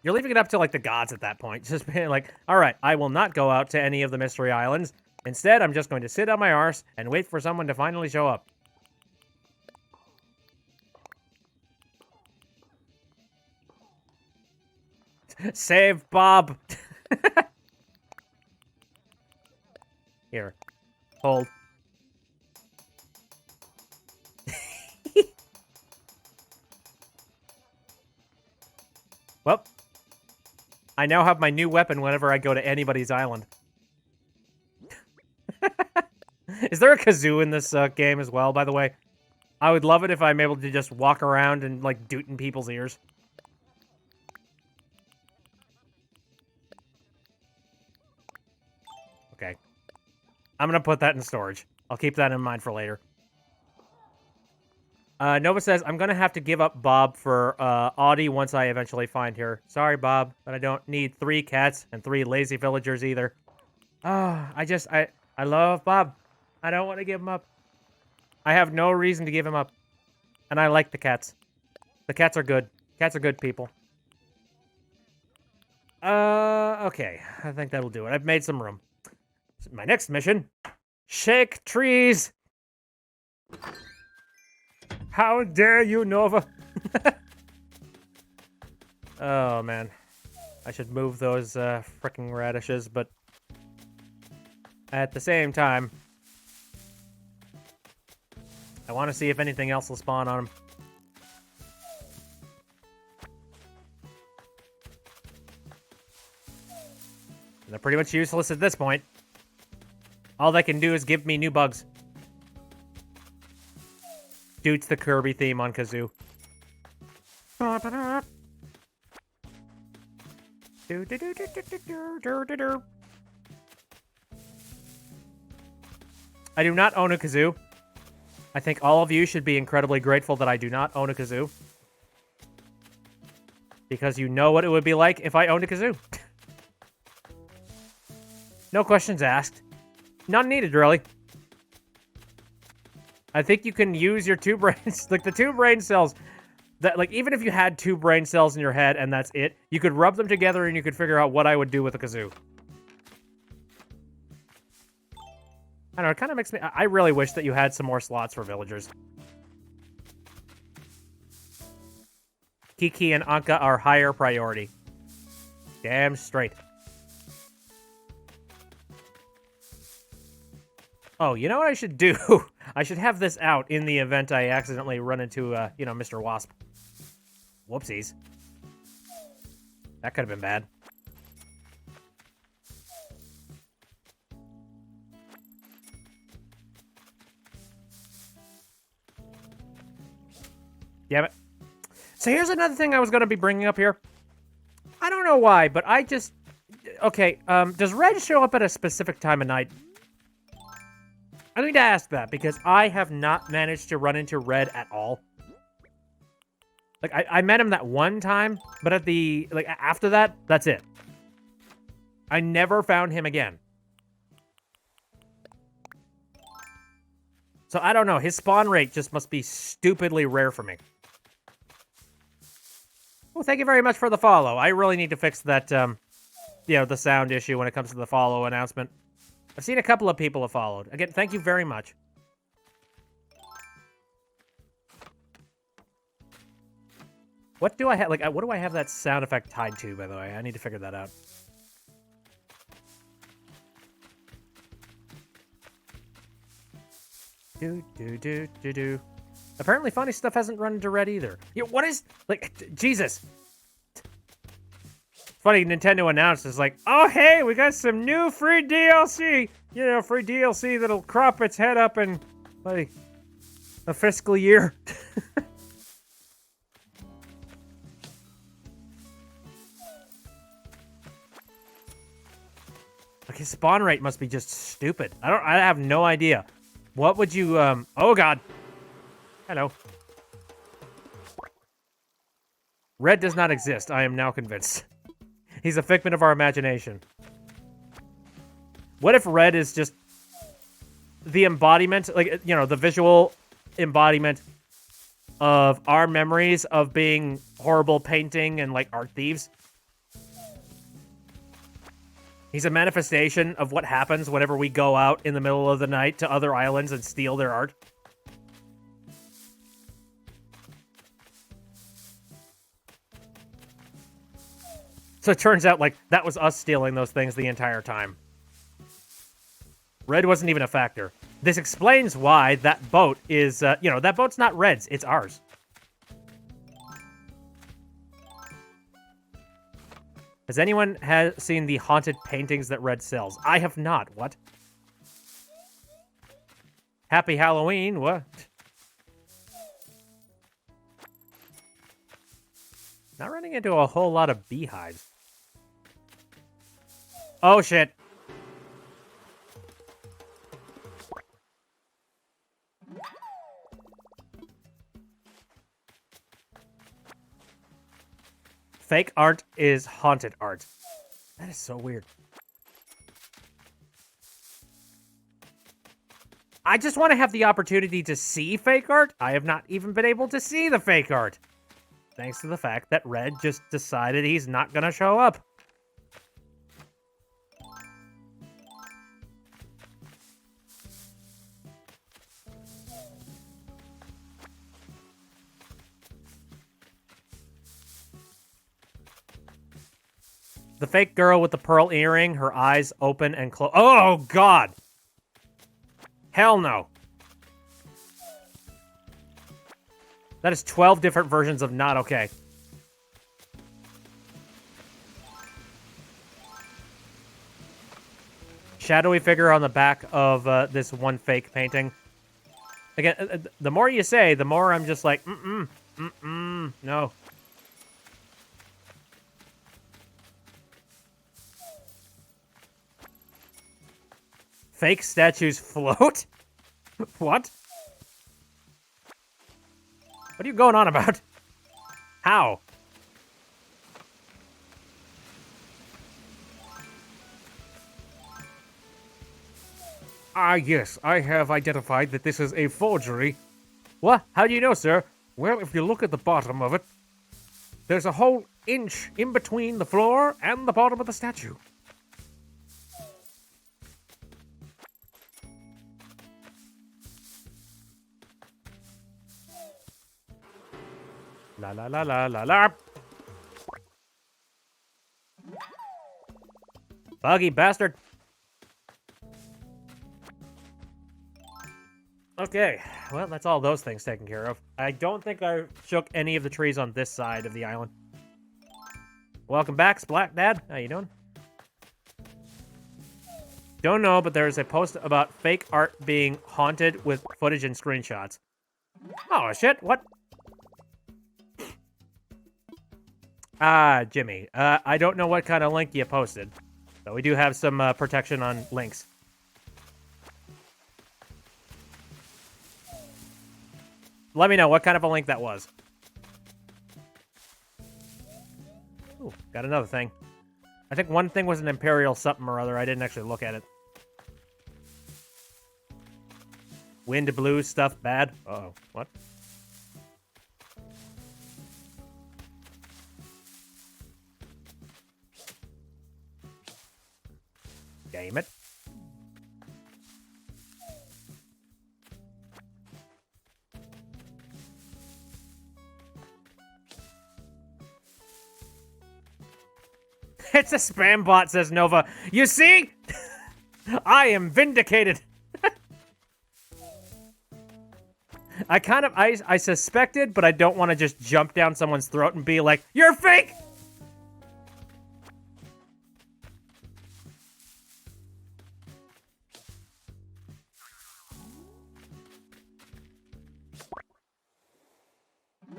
you're leaving it up to like the gods at that point. Just being like, all right, I will not go out to any of the mystery islands. Instead, I'm just going to sit on my arse and wait for someone to finally show up. Save Bob. Here. Hold. Well, I now have my new weapon whenever I go to anybody's island. Is there a kazoo in this game as well, by the way? I would love it if I'm able to just walk around and, like, doot in people's ears. Okay. I'm gonna put that in storage. I'll keep that in mind for later. Nova says, I'm gonna have to give up Bob for Audie once I eventually find her. Sorry, Bob, but I don't need 3 cats and 3 lazy villagers either. I love Bob. I don't want to give him up. I have no reason to give him up. And I like the cats. The cats are good. Cats are good people. Okay. I think that'll do it. I've made some room. My next mission. Shake trees. How dare you, Nova? Oh, man. I should move those frickin' radishes, but at the same time, I want to see if anything else will spawn on them. They're pretty much useless at this point. All they can do is give me new bugs. Dude's the Kirby theme on Kazoo. I do not own a kazoo. I think all of you should be incredibly grateful that I do not own a kazoo. Because you know what it would be like if I owned a kazoo. No questions asked. None needed, really. I think you can use your two brains, like the two brain cells, that, like, even if you had two brain cells in your head and that's it, you could rub them together and you could figure out what I would do with a kazoo. I don't know, it kind of makes me... I really wish that you had some more slots for villagers. Kiki and Anka are higher priority. Damn straight. Oh, you know what I should do? I should have this out in the event I accidentally run into, you know, Mr. Wasp. Whoopsies. That could have been bad. Damn it. So here's another thing I was going to be bringing up here. I don't know why, but I just... Okay, does Red show up at a specific time of night? I need to ask that, because I have not managed to run into Red at all. Like, I met him that one time, but at the... Like, after that, that's it. I never found him again. So, I don't know. His spawn rate just must be stupidly rare for me. Well, thank you very much for the follow. I really need to fix that, you know, the sound issue when it comes to the follow announcement. I've seen a couple of people have followed. Again, thank you very much. What do I have? Like, what do I have that sound effect tied to, by the way? I need to figure that out. Do. Apparently, funny stuff hasn't run into Red either. Yeah, what is... Like, Jesus. Funny, Nintendo announced, it's like, oh, hey, we got some new free DLC. You know, free DLC that'll crop its head up in, like, a fiscal year. Okay, spawn rate must be just stupid. I have no idea. What would you, oh, God. Hello. Red does not exist. I am now convinced. He's a figment of our imagination. What if Red is just the embodiment, like, you know, the visual embodiment of our memories of being horrible painting and, like, art thieves? He's a manifestation of what happens whenever we go out in the middle of the night to other islands and steal their art. So it turns out, like, that was us stealing those things the entire time. Red wasn't even a factor. This explains why that boat is, you know, that boat's not Red's, it's ours. Has anyone seen the haunted paintings that Red sells? I have not. What? Happy Halloween? What? Not running into a whole lot of beehives. Oh, shit. Fake art is haunted art. That is so weird. I just want to have the opportunity to see fake art. I have not even been able to see the fake art. Thanks to the fact that Red just decided he's not gonna show up. The fake girl with the pearl earring, her eyes open and close. Oh, God! Hell no. That is 12 different versions of not okay. Shadowy figure on the back of this one fake painting. Again, the more you say, the more I'm just like, no. Fake statues float? What? What are you going on about? How? Ah, yes, I have identified that this is a forgery. What? How do you know, sir? Well, if you look at the bottom of it, there's a whole inch in between the floor and the bottom of the statue. La la la la la la. Buggy bastard. Okay, well, that's all those things taken care of. I don't think I shook any of the trees on this side of the island. Welcome back, Splat Dad. How you doing? Don't know, but there's a post about fake art being haunted with footage and screenshots. Oh, shit, what? Jimmy, I don't know what kind of link you posted, but we do have some protection on links. Let me know what kind of a link that was. Ooh, got another thing. I think one thing was an Imperial something or other. I didn't actually look at it. Wind blue stuff bad? Uh-oh. What? Damn it. It's a spam bot, says Nova. You see? I am vindicated. I suspected, but I don't want to just jump down someone's throat and be like, you're fake!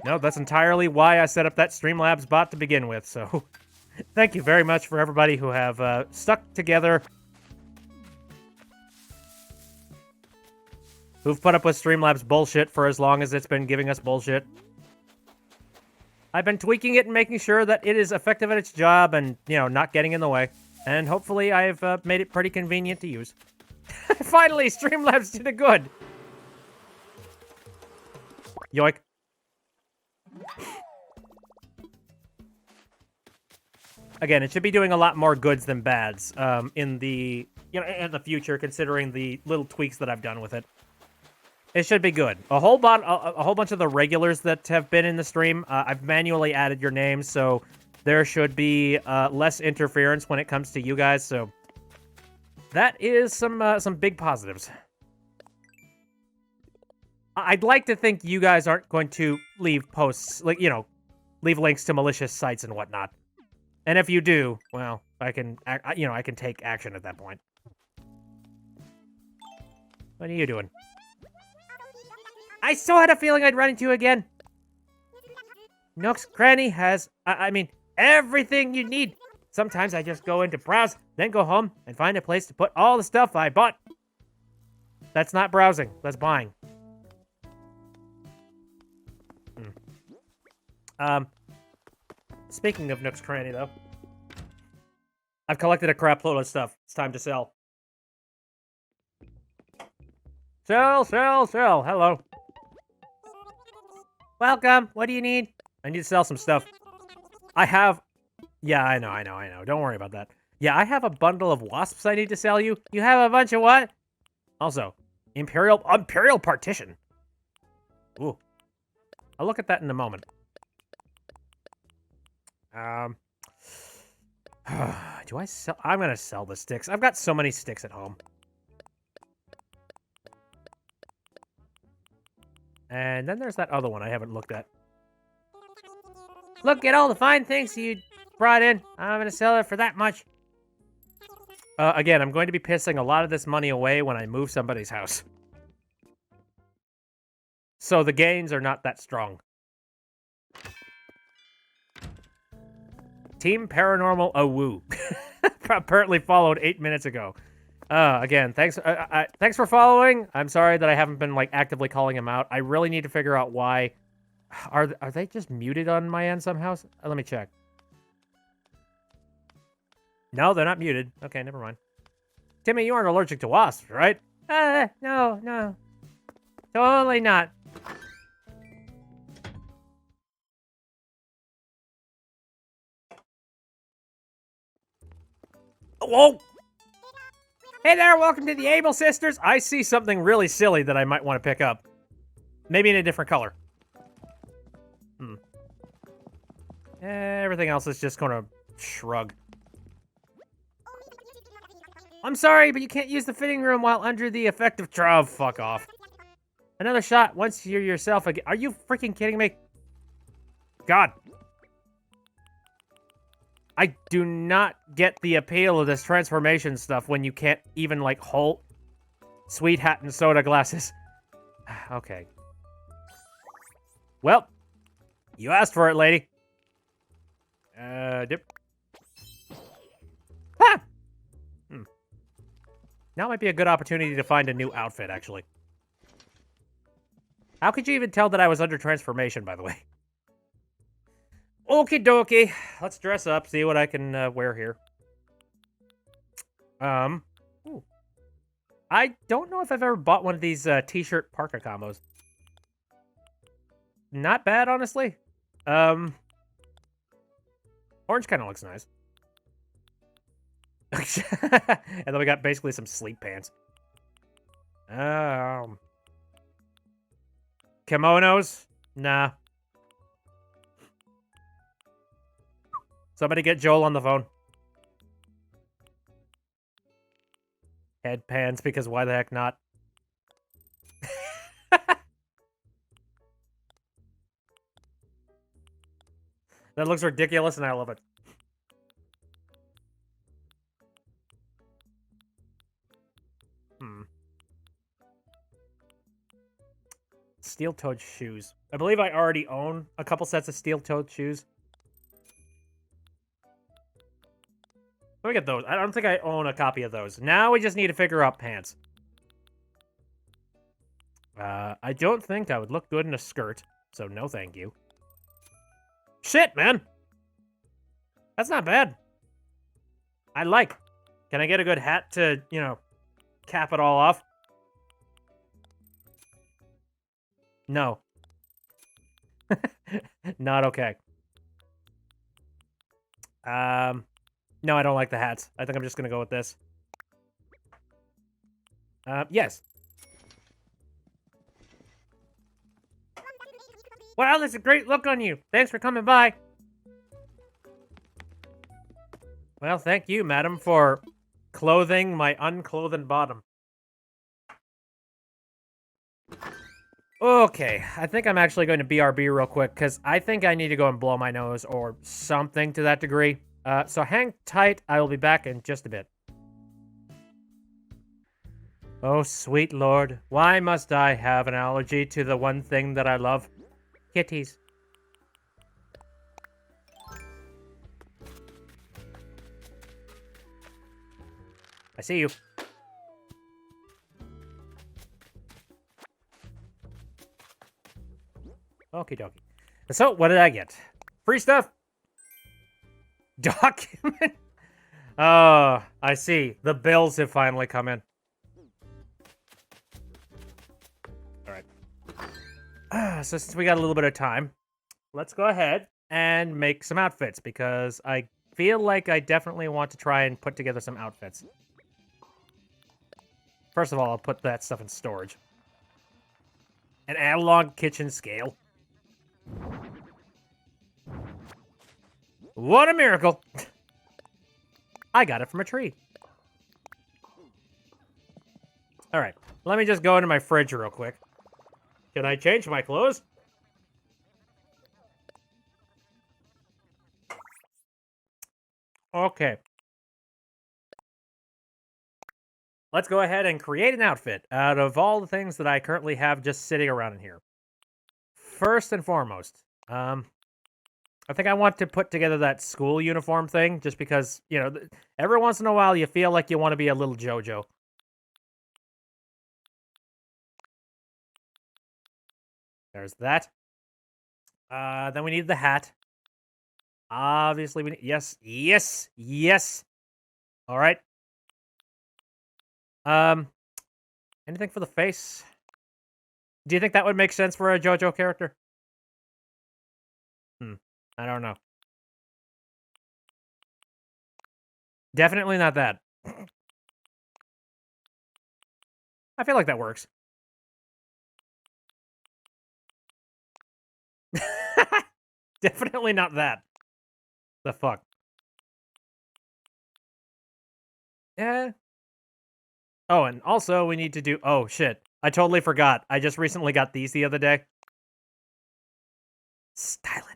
No, that's entirely why I set up that Streamlabs bot to begin with, so thank you very much for everybody who have stuck together, who've put up with Streamlabs bullshit for as long as it's been giving us bullshit. I've been tweaking it and making sure that it is effective at its job and, you know, not getting in the way. And hopefully I've made it pretty convenient to use. Finally, Streamlabs did it good! Yoink. Again, it should be doing a lot more goods than bads in the future, considering the little tweaks that I've done with it. It should be good. A whole bunch of the regulars that have been in the stream, I've manually added your names, so there should be less interference when it comes to you guys. So that is some big positives. I'd like to think you guys aren't going to leave posts, like, you know, leave links to malicious sites and whatnot. And if you do, well, I can take action at that point. What are you doing? I so had a feeling I'd run into you again. Nook's Cranny has, I mean, everything you need. Sometimes I just go into browse, then go home and find a place to put all the stuff I bought. That's not browsing, that's buying. Speaking of Nook's Cranny, though, I've collected a crap load of stuff. It's time to sell. Sell, sell, sell. Hello. Welcome. What do you need? I need to sell some stuff. I have... Yeah, I know. Don't worry about that. Yeah, I have a bundle of wasps I need to sell you. You have a bunch of what? Also, Imperial Partition. Ooh. I'll look at that in a moment. Do I sell? I'm gonna sell the sticks. I've got so many sticks at home. And then there's that other one I haven't looked at. Look at all the fine things you brought in. I'm gonna sell it for that much. Again, I'm going to be pissing a lot of this money away when I move somebody's house. So the gains are not that strong. Team Paranormal Awoo. Apparently followed 8 minutes ago. Again, thanks for following. I'm sorry that I haven't been, like, actively calling him out. I really need to figure out why. Are they just muted on my end somehow? Let me check. No, they're not muted. Okay, never mind. Timmy, you aren't allergic to wasps, right? No. Totally not. Whoa! Hey there, welcome to the Able Sisters. I see something really silly that I might want to pick up. Maybe in a different color. Everything else is just gonna shrug. I'm sorry, but you can't use the fitting room while under the effect of fuck off. Another shot once you're yourself again. Are you freaking kidding me? God. I do not get the appeal of this transformation stuff when you can't even, like, hold sweet hat and soda glasses. Okay. Well, you asked for it, lady. Dip. Ha! Now might be a good opportunity to find a new outfit, actually. How could you even tell that I was under transformation, by the way? Okie dokie. Let's dress up, see what I can wear here. Ooh. I don't know if I've ever bought one of these t-shirt parka combos. Not bad, honestly. Orange kind of looks nice. And then we got basically some sleep pants. Kimonos? Nah. Somebody get Joel on the phone. Headpans, because why the heck not? That looks ridiculous, and I love it. Steel-toed shoes. I believe I already own a couple sets of steel-toed shoes. Let me get those. I don't think I own a copy of those. Now we just need to figure out pants. I don't think I would look good in a skirt, so no thank you. Shit, man! That's not bad. I like. Can I get a good hat to, you know, cap it all off? No. Not okay. No, I don't like the hats. I think I'm just gonna go with this. Yes. Wow, that's a great look on you. Thanks for coming by. Well, thank you, madam, for clothing my unclothed bottom. Okay, I think I'm actually going to BRB real quick, because I think I need to go and blow my nose or something to that degree. So hang tight, I will be back in just a bit. Oh, sweet lord, why must I have an allergy to the one thing that I love? Kitties. I see you. Okie dokie. So, what did I get? Free stuff? Document? Oh, I see. The bills have finally come in. So since we got a little bit of time, let's go ahead and make some outfits because I feel like I definitely want to try and put together some outfits. First of all, I'll put that stuff in storage. An analog kitchen scale. What a miracle! I got it from a tree. All right, let me just go into my fridge real quick. Can I change my clothes? Okay. Let's go ahead and create an outfit out of all the things that I currently have just sitting around in here. First and foremost, I think I want to put together that school uniform thing just because, you know, every once in a while you feel like you want to be a little JoJo. There's that. Then we need the hat. Obviously, we need... Yes, yes, yes. All right. Anything for the face? Do you think that would make sense for a JoJo character? I don't know. Definitely not that. I feel like that works. Definitely not that. The fuck? Yeah. Oh, and also we need to do... Oh, shit. I totally forgot. I just recently got these the other day. Styling.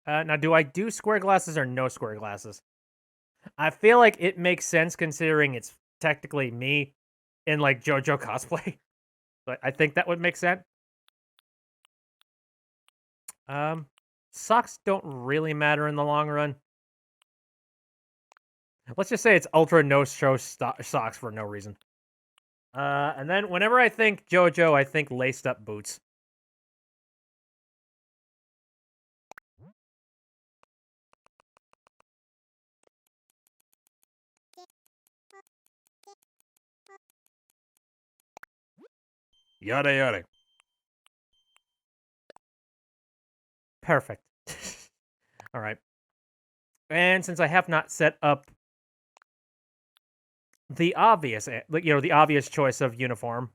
Now, do I do square glasses or no square glasses? I feel like it makes sense considering it's technically me in, like, JoJo cosplay. But I think that would make sense. Socks don't really matter in the long run. Let's just say it's ultra no-show socks for no reason. And then whenever I think JoJo, I think laced-up boots. Yada yada. Perfect. All right. And since I have not set up the obvious, the obvious choice of uniform,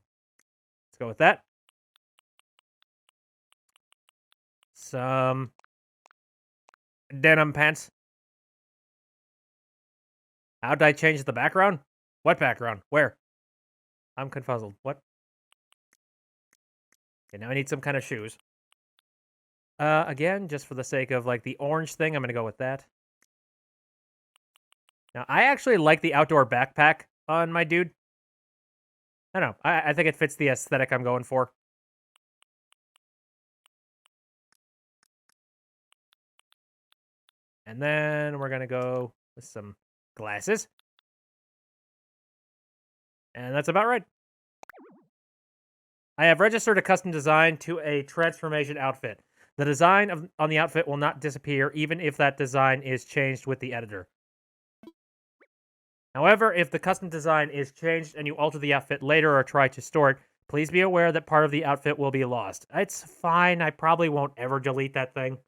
let's go with that. Some denim pants. How'd I change the background? What background? Where? I'm confuzzled. What? Okay, now I need some kind of shoes. Again, just for the sake of, like, the orange thing, I'm gonna go with that. Now, I actually like the outdoor backpack on my dude. I don't know. I think it fits the aesthetic I'm going for. And then we're gonna go with some glasses. And that's about right. I have registered a custom design to a transformation outfit. The design on the outfit will not disappear even if that design is changed with the editor. However, if the custom design is changed and you alter the outfit later or try to store it, please be aware that part of the outfit will be lost. It's fine. I probably won't ever delete that thing.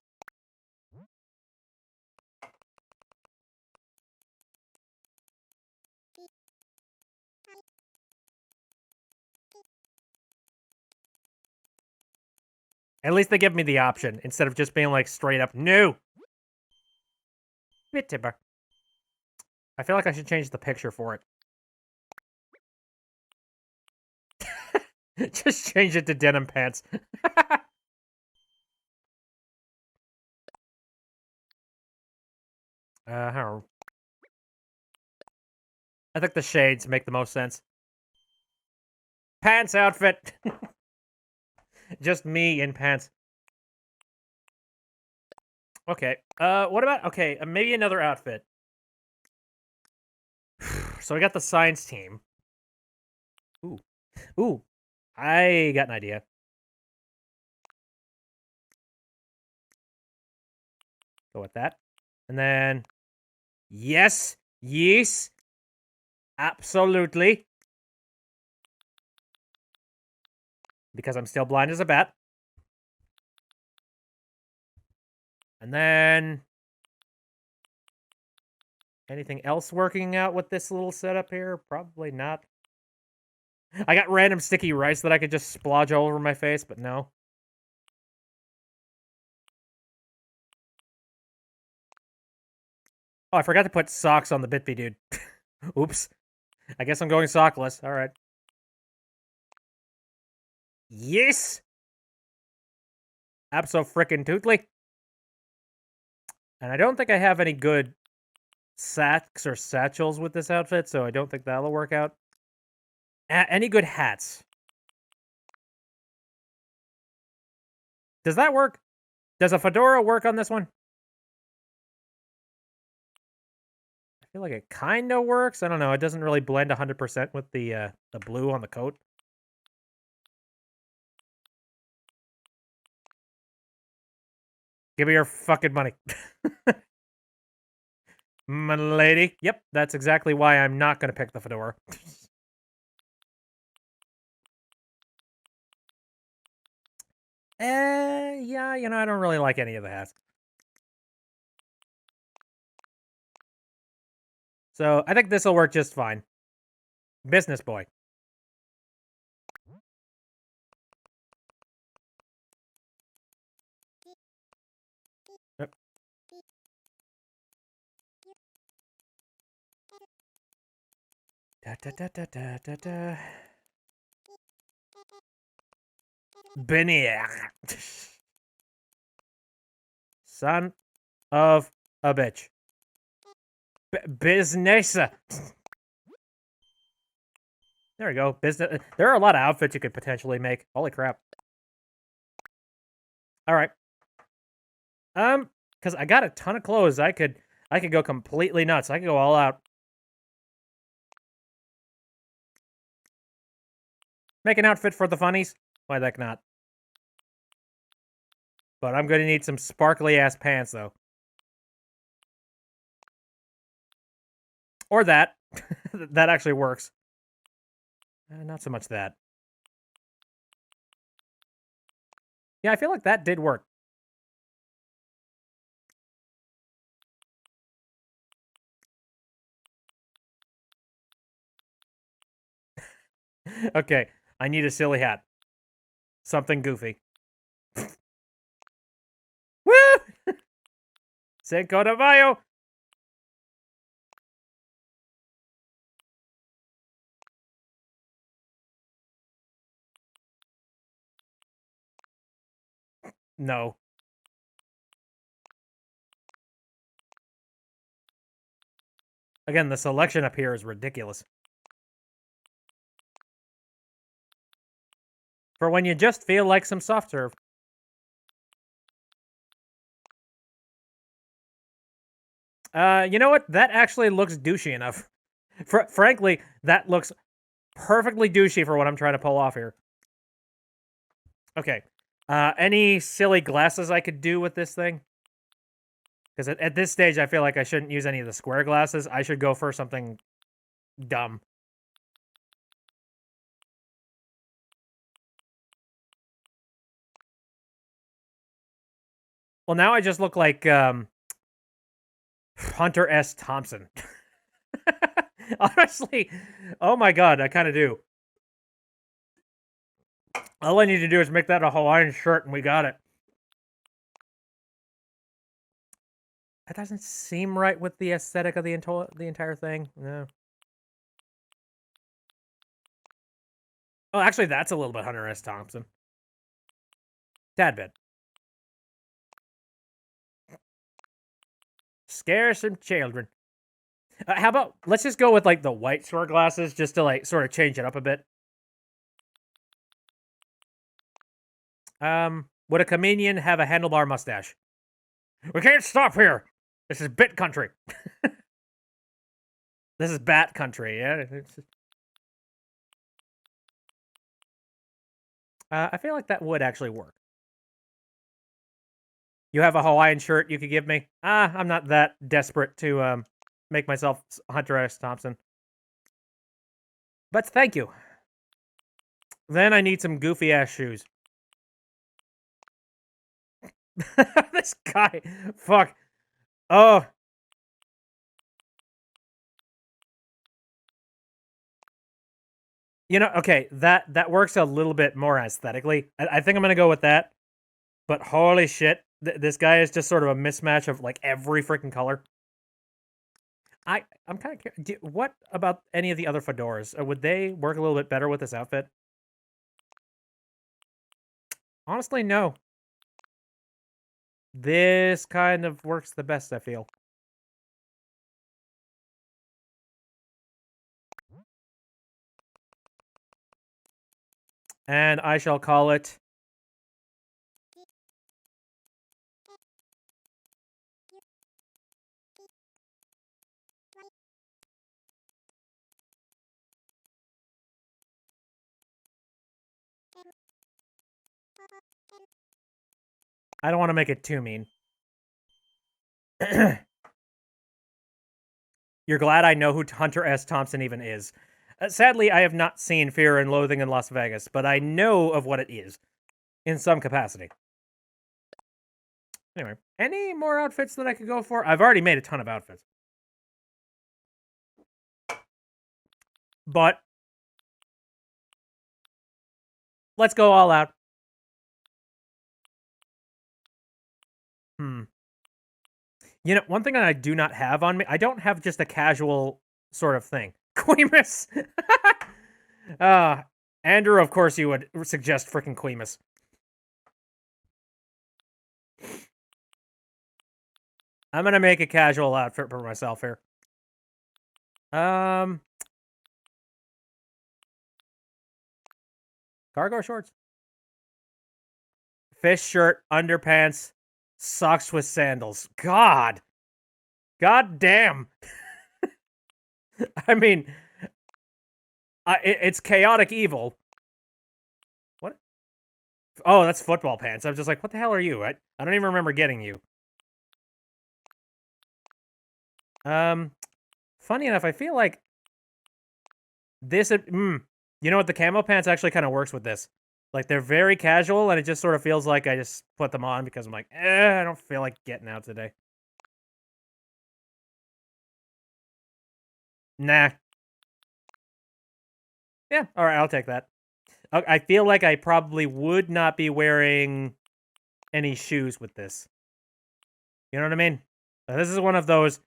At least they give me the option instead of just being like straight up, no. Bit tipper. I feel like I should change the picture for it. Just change it to denim pants. I think the shades make the most sense. Pants outfit. Just me in pants. Okay. What about... Okay, maybe another outfit. So I got the science team. Ooh. Ooh. I got an idea. Go with that. And then... Yes. Yes. Absolutely. because I'm still blind as a bat. And then anything else working out with this little setup here? Probably not. I got random sticky rice that I could just splodge all over my face, but no. Oh, I forgot to put socks on the Bitby dude. Oops. I guess I'm going sockless. All right. Yes! Abso-frickin-tootly. And I don't think I have any good sacks or satchels with this outfit, so I don't think that'll work out. Any good hats? Does that work? Does a fedora work on this one? I feel like it kind of works. I don't know. It doesn't really blend 100% with the blue on the coat. Give me your fucking money. My lady. Yep, that's exactly why I'm not going to pick the fedora. Yeah, you know, I don't really like any of the hats. So, I think this will work just fine. Business boy. Yep. Da da da da da da da. Benier. Son of a bitch. Business. There we go. Business. There are a lot of outfits you could potentially make. Holy crap. All right. Because I got a ton of clothes. I could go completely nuts. I could go all out. Make an outfit for the funnies? Why the heck not? But I'm going to need some sparkly ass pants though. Or that. That actually works. Not so much that. Yeah, I feel like that did work. Okay, I need a silly hat. Something goofy. Woo! Cinco de Mayo! No. Again, the selection up here is ridiculous. For when you just feel like some soft serve. You know what? That actually looks douchey enough. Frankly, that looks perfectly douchey for what I'm trying to pull off here. Okay. Any silly glasses I could do with this thing? Because at this stage, I feel like I shouldn't use any of the square glasses. I should go for something dumb. Well, now I just look like Hunter S. Thompson. Honestly, oh my god, I kind of do. All I need to do is make that a Hawaiian shirt and we got it. That doesn't seem right with the aesthetic of the entire thing. No. Oh, actually, that's a little bit Hunter S. Thompson. Tad bit. Scare some children. How about, let's just go with, like, the white square glasses just to, like, sort of change it up a bit. Would a comedian have a handlebar mustache? We can't stop here. This is bit country. This is bat country, yeah. I feel like that would actually work. You have a Hawaiian shirt you could give me? I'm not that desperate to make myself Hunter S. Thompson. But thank you. Then I need some goofy ass shoes. This guy, fuck. Oh. You know, okay, that works a little bit more aesthetically. I think I'm gonna go with that. But holy shit, this guy is just sort of a mismatch of like every freaking color. I'm kind of curious. What about any of the other fedoras? Would they work a little bit better with this outfit? Honestly, no. This kind of works the best, I feel. And I shall call it... I don't want to make it too mean. You're glad I know who Hunter S. Thompson even is. Sadly, I have not seen Fear and Loathing in Las Vegas, but I know of what it is in some capacity. Anyway, any more outfits that I could go for? I've already made a ton of outfits. But let's go all out. You know, one thing that I do not have on me, I don't have just a casual sort of thing. Queemus! Andrew, of course you would suggest freaking Queemus. I'm gonna make a casual outfit for myself here. Cargo shorts. Fish shirt, underpants, socks with sandals. God. God damn. I mean, it's chaotic evil. What? Oh, that's football pants. I was just like, what the hell are you? I don't even remember getting you. Funny enough, I feel like this... you know what? The camo pants actually kind of works with this. Like, they're very casual, and it just sort of feels like I just put them on because I'm like, I don't feel like getting out today. Nah. Yeah, alright, I'll take that. I feel like I probably would not be wearing any shoes with this. You know what I mean? This is one of those...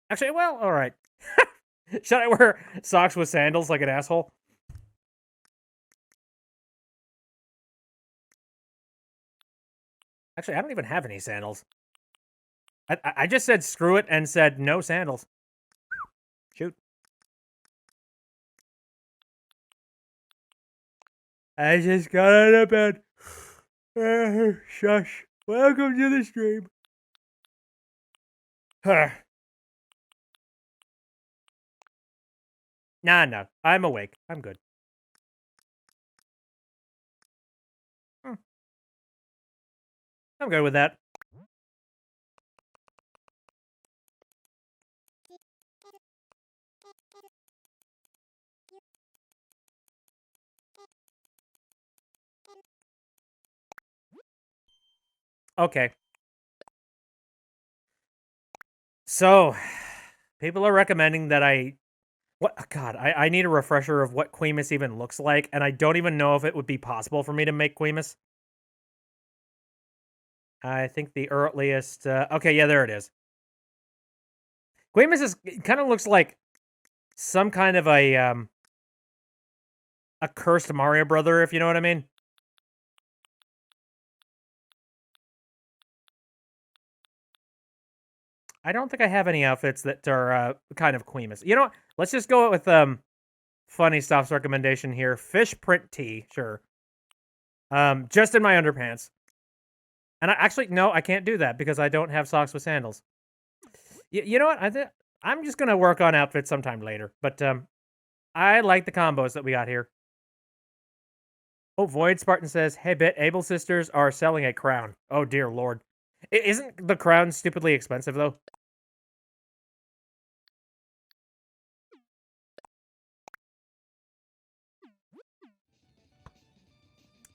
Actually, well, alright. Should I wear socks with sandals like an asshole? Actually, I don't even have any sandals. I just said screw it and said no sandals. Shoot. I just got out of bed. Shush. Welcome to the stream. Nah. I'm awake. I'm good. I'm good with that. Okay. So, people are recommending that what? God, I need a refresher of what Queemus even looks like, and I don't even know if it would be possible for me to make Queemus. I think the earliest... okay, yeah, there it is. Queemus kind of looks like some kind of a cursed Mario brother, if you know what I mean. I don't think I have any outfits that are kind of Queemus. You know what? Let's just go with funny stuff's recommendation here. Fish print tee, sure. Just in my underpants. And no, I can't do that because I don't have socks with sandals. You know what? I'm just gonna work on outfits sometime later. But I like the combos that we got here. Oh, Void Spartan says, "Hey, Bit, Able Sisters are selling a crown." Oh dear lord, isn't the crown stupidly expensive though?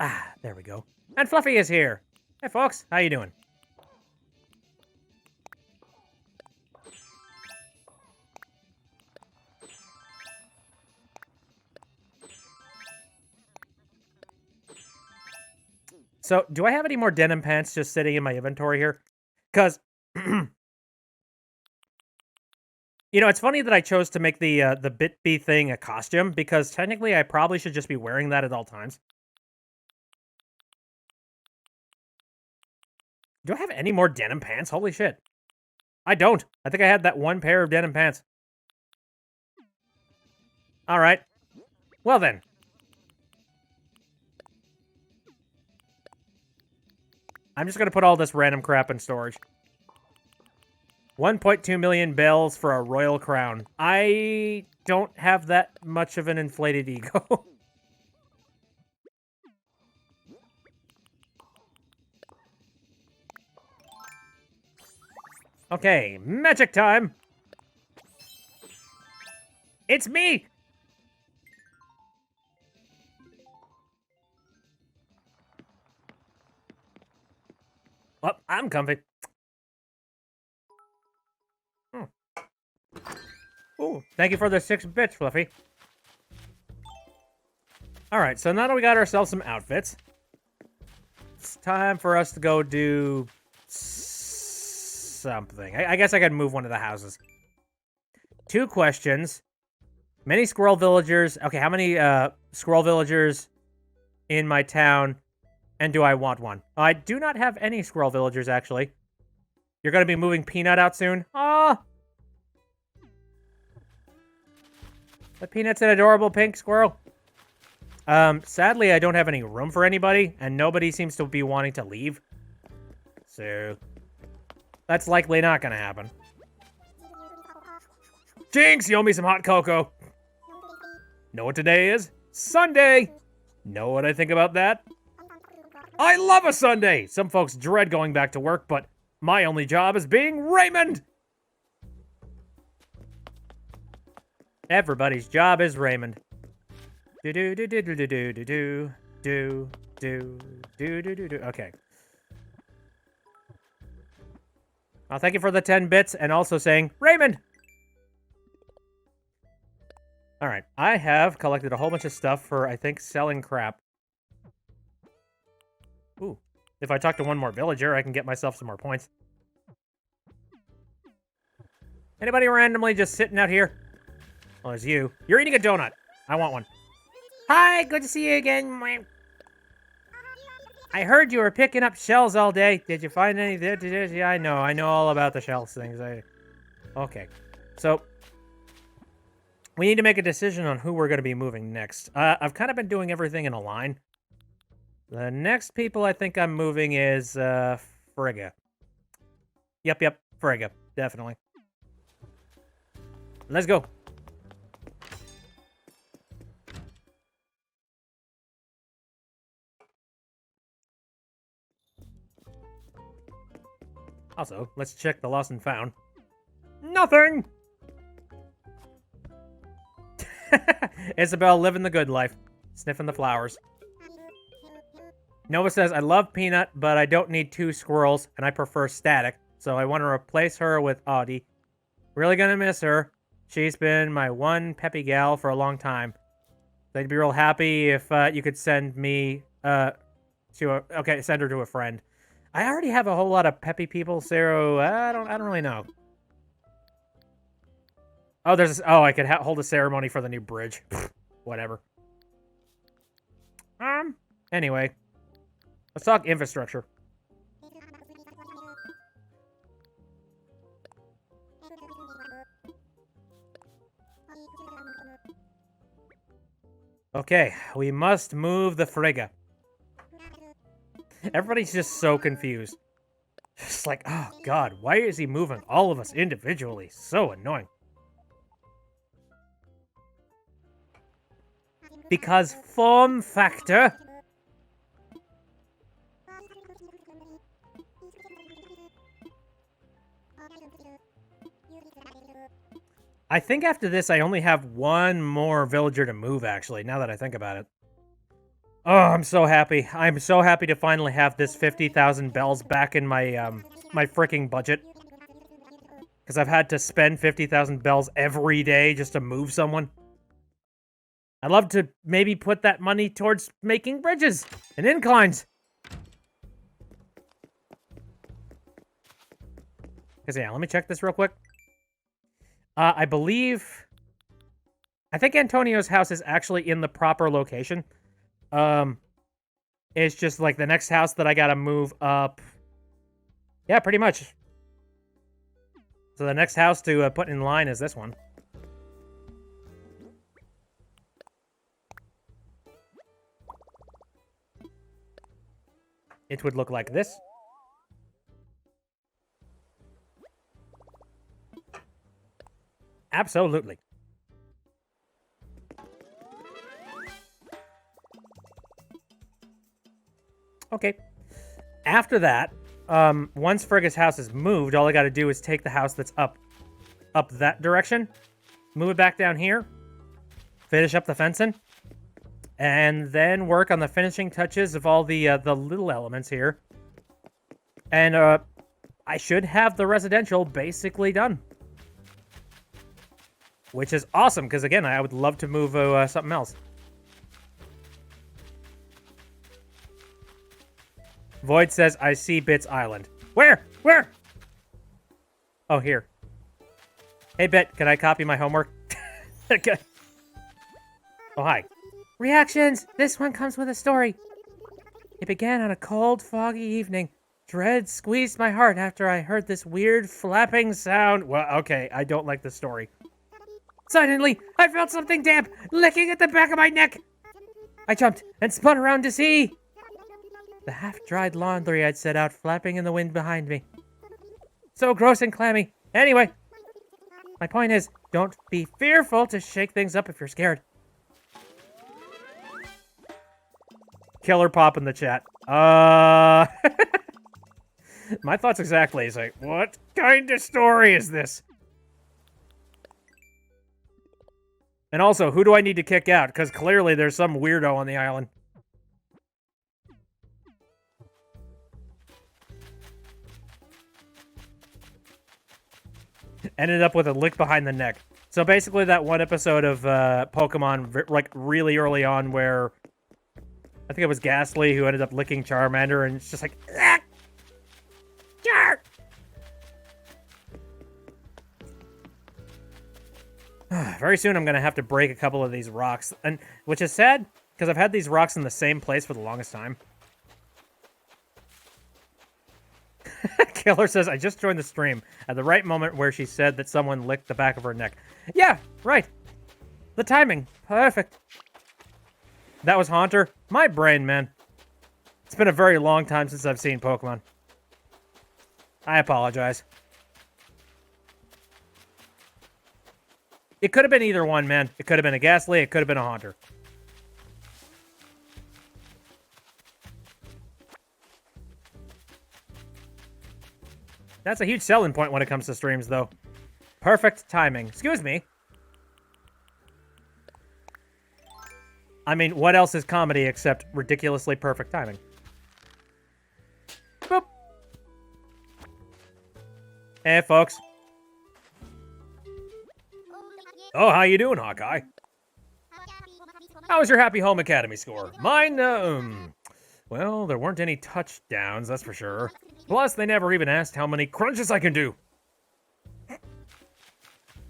Ah, there we go. And Fluffy is here. Hey, folks. How you doing? So, do I have any more denim pants just sitting in my inventory here? Because, you know, it's funny that I chose to make the Bit-Bee thing a costume, because technically I probably should just be wearing that at all times. Do I have any more denim pants? Holy shit. I don't. I think I had that one pair of denim pants. Alright. Well then. I'm just gonna put all this random crap in storage. 1.2 million bells for a royal crown. I don't have that much of an inflated ego. Okay, magic time! It's me! Well, I'm comfy. Ooh, thank you for the 6 bits, Fluffy. Alright, so now that we got ourselves some outfits, it's time for us to go do something. I guess I could move one of the houses. 2 questions. Many squirrel villagers. Okay, how many squirrel villagers in my town, and do I want one? I do not have any squirrel villagers, actually. You're going to be moving Peanut out soon? Aw! The Peanut's an adorable pink squirrel. Sadly, I don't have any room for anybody, and nobody seems to be wanting to leave. So, that's likely not going to happen. Jinx, you owe me some hot cocoa. Know what today is? Sunday! Know what I think about that? I love a Sunday! Some folks dread going back to work, but my only job is being Raymond! Everybody's job is Raymond. Do do do do do do do do do do do do do do. Okay. Well, thank you for the 10 bits and also saying Raymond. All right, I have collected a whole bunch of stuff for, I think, selling crap. Ooh, if I talk to one more villager, I can get myself some more points. Anybody randomly just sitting out here? Oh, there's you. You're eating a donut. I want one. Hi, good to see you again. I heard you were picking up shells all day. Did you find any? Yeah, I know all about the shells things. Okay, so we need to make a decision on who we're going to be moving next. I've kind of been doing everything in a line. The next people I think I'm moving is Frigga. Yep, Frigga, definitely. Let's go. Also, let's check the lost and found. Nothing! Isabel living the good life. Sniffing the flowers. Nova says, I love Peanut, but I don't need 2 squirrels, and I prefer static, so I want to replace her with Audie. Really gonna miss her. She's been my one peppy gal for a long time. I'd be real happy if you could send me send her to a friend. I already have a whole lot of peppy people, so I don't really know. Oh, I could hold a ceremony for the new bridge. Whatever. Anyway, let's talk infrastructure. Okay, we must move the Frigga. Everybody's just so confused. Just like, oh god, why is he moving all of us individually? So annoying. Because form factor. I think after this, I only have one more villager to move, actually, now that I think about it. Oh, I'm so happy. I'm so happy to finally have this 50,000 bells back in my, my freaking budget. Because I've had to spend 50,000 bells every day just to move someone. I'd love to maybe put that money towards making bridges and inclines. Because, yeah, let me check this real quick. I think Antonio's house is actually in the proper location. It's just like the next house that I gotta move up. Yeah, pretty much. So the next house to put in line is this one. It would look like this. Absolutely. Okay. After that, once Frigga's house is moved, all I gotta do is take the house that's up that direction, move it back down here, finish up the fencing, and then work on the finishing touches of all the little elements here. And I should have the residential basically done. Which is awesome, because again, I would love to move something else. Void says, I see Bit's Island. Where? Where? Oh, here. Hey, Bit, can I copy my homework? Okay. Oh, hi. Reactions! This one comes with a story. It began on a cold, foggy evening. Dread squeezed my heart after I heard this weird flapping sound. Well, okay, I don't like this story. Suddenly, I felt something damp licking at the back of my neck. I jumped and spun around to see. The half-dried laundry I'd set out flapping in the wind behind me. So gross and clammy. Anyway, my point is, don't be fearful to shake things up if you're scared. Killer pop in the chat. My thoughts exactly. It's like, what kind of story is this? And also, who do I need to kick out? Because clearly there's some weirdo on the island. Ended up with a lick behind the neck. So basically that one episode of Pokemon, like, really early on where I think it was Ghastly who ended up licking Charmander, and it's just like, ah! Char! Very soon I'm going to have to break a couple of these rocks, and which is sad, because I've had these rocks in the same place for the longest time. Killer says, I just joined the stream at the right moment where she said that someone licked the back of her neck. Yeah, right. The timing. Perfect. That was Haunter. My brain, man. It's been a very long time since I've seen Pokemon. I apologize. It could have been either one, man. It could have been a Ghastly. It could have been a Haunter. That's a huge selling point when it comes to streams, though. Perfect timing. Excuse me. I mean, what else is comedy except ridiculously perfect timing? Boop. Hey, folks. Oh, how you doing, Hawkeye? How was your Happy Home Academy score? Mine, well, there weren't any touchdowns, that's for sure. Plus, they never even asked how many crunches I can do.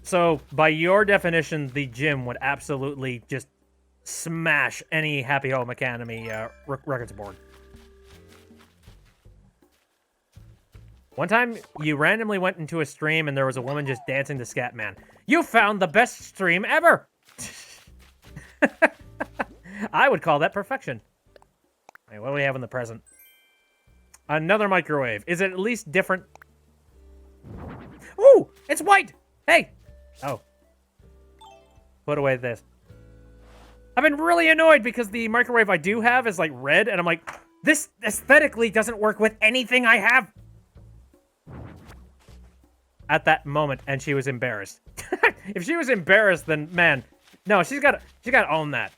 So, by your definition, the gym would absolutely just smash any Happy Home Academy records board. One time, you randomly went into a stream and there was a woman just dancing to Scatman. You found the best stream ever! I would call that perfection. Hey, what do we have in the present? Another microwave. Is it at least different? Ooh! It's white! Hey! Oh. Put away this. I've been really annoyed because the microwave I do have is like red, and I'm like, this aesthetically doesn't work with anything I have! At that moment, and she was embarrassed. If she was embarrassed, then man, no, she's got to own that.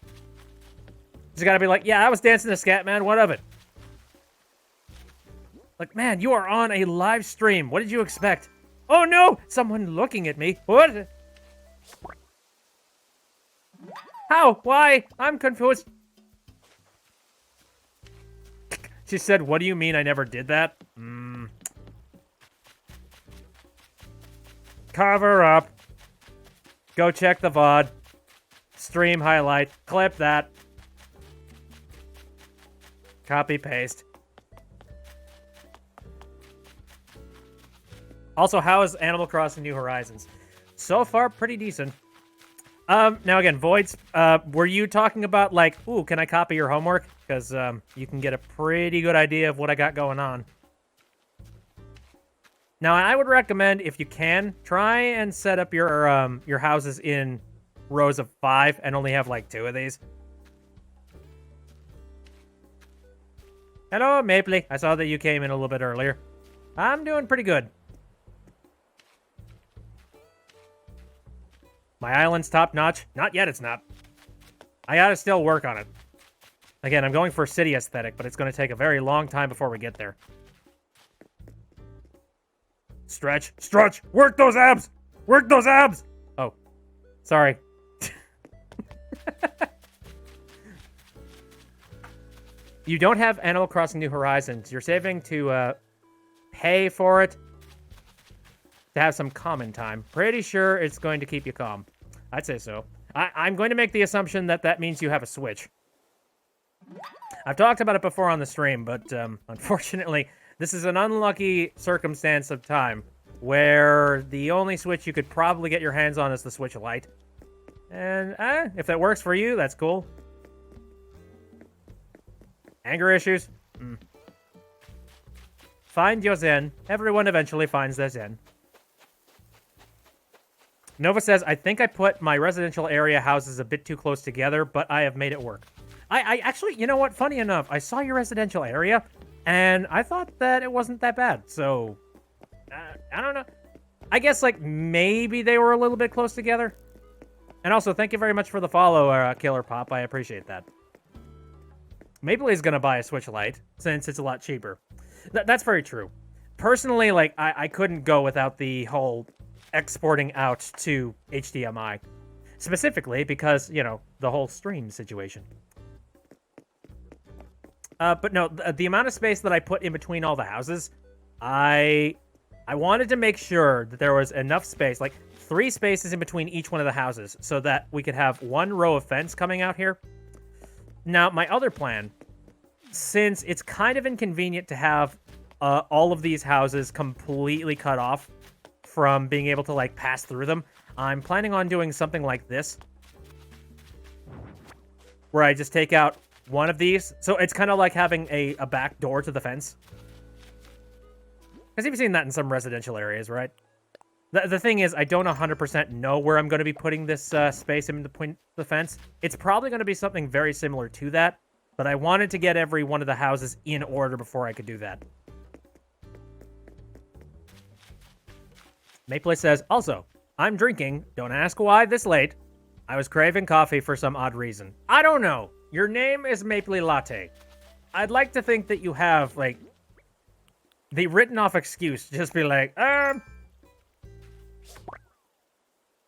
Just gotta be like, yeah, I was dancing to scat, man. What of it? Like, man, you are on a live stream. What did you expect? Oh no! Someone looking at me. What? How? Why? I'm confused. She said, what do you mean I never did that? Cover up. Go check the VOD. Stream highlight. Clip that. Copy, paste. Also, how is Animal Crossing New Horizons? So far, pretty decent. Now again, Voids, were you talking about, like, ooh, can I copy your homework? Because, you can get a pretty good idea of what I got going on. Now, I would recommend, if you can, try and set up your houses in rows of 5 and only have, like, 2 of these. Hello, Mapley. I saw that you came in a little bit earlier. I'm doing pretty good. My island's top-notch? Not yet, it's not. I gotta still work on it. Again, I'm going for city aesthetic, but it's gonna take a very long time before we get there. Stretch, stretch, work those abs! Work those abs! Oh, sorry. You don't have Animal Crossing New Horizons. You're saving to pay for it to have some common time. Pretty sure it's going to keep you calm. I'd say so. I'm going to make the assumption that that means you have a Switch. I've talked about it before on the stream, but unfortunately, this is an unlucky circumstance of time where the only Switch you could probably get your hands on is the Switch Lite. And if that works for you, that's cool. Anger issues? Find your zen. Everyone eventually finds their zen. Nova says, I think I put my residential area houses a bit too close together, but I have made it work. I actually, you know what? Funny enough, I saw your residential area, and I thought that it wasn't that bad. So, I don't know. I guess, like, maybe they were a little bit close together. And also, thank you very much for the follow, Killer Pop. I appreciate that. Maple is going to buy a Switch Lite, since it's a lot cheaper. That's very true. Personally, like, I couldn't go without the whole exporting out to HDMI. Specifically because, you know, the whole stream situation. But no, the amount of space that I put in between all the houses, I wanted to make sure that there was enough space, like 3 spaces in between each one of the houses, so that we could have 1 row of fence coming out here. Now, my other plan, since it's kind of inconvenient to have all of these houses completely cut off from being able to, like, pass through them, I'm planning on doing something like this, where I just take out one of these. So it's kind of like having a back door to the fence. Because you've seen that in some residential areas, right? The thing is, I don't 100% know where I'm going to be putting this space in between the fence. It's probably going to be something very similar to that, but I wanted to get every one of the houses in order before I could do that. Maple says, also, I'm drinking, don't ask why this late. I was craving coffee for some odd reason. I don't know. Your name is Maple Latte. I'd like to think that you have, like, the written off excuse. Just be like, I'm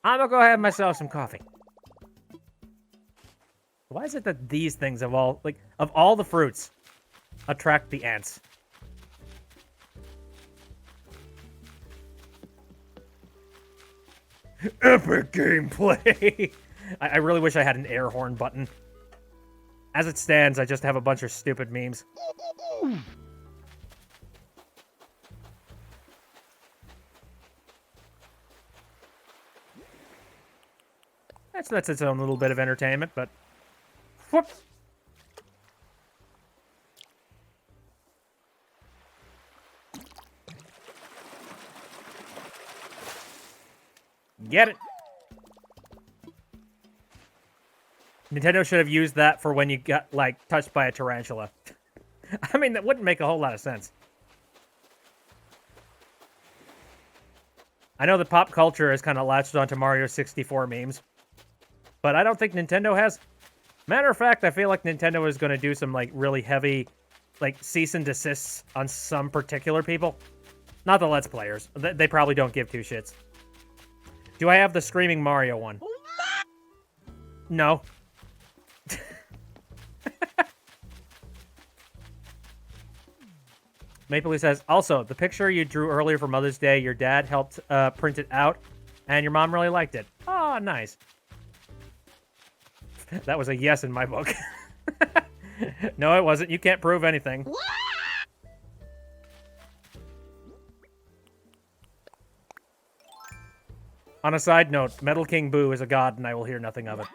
gonna go have myself some coffee. Why is it that these things of all the fruits attract the ants? Epic gameplay! I really wish I had an air horn button. As it stands, I just have a bunch of stupid memes. That's its own little bit of entertainment, but... Whoop! Get it! Nintendo should have used that for when you got, like, touched by a tarantula. I mean, that wouldn't make a whole lot of sense. I know that pop culture has kind of latched onto Mario 64 memes, but I don't think Nintendo has. Matter of fact, I feel like Nintendo is going to do some, like, really heavy, like, cease and desists on some particular people. Not the Let's Players. They probably don't give two shits. Do I have the Screaming Mario one? No. Maple Leaf says, also, the picture you drew earlier for Mother's Day, your dad helped print it out, and your mom really liked it. Oh, nice. That was a yes in my book. No, it wasn't. You can't prove anything. On a side note, Metal King Boo is a god, and I will hear nothing of it.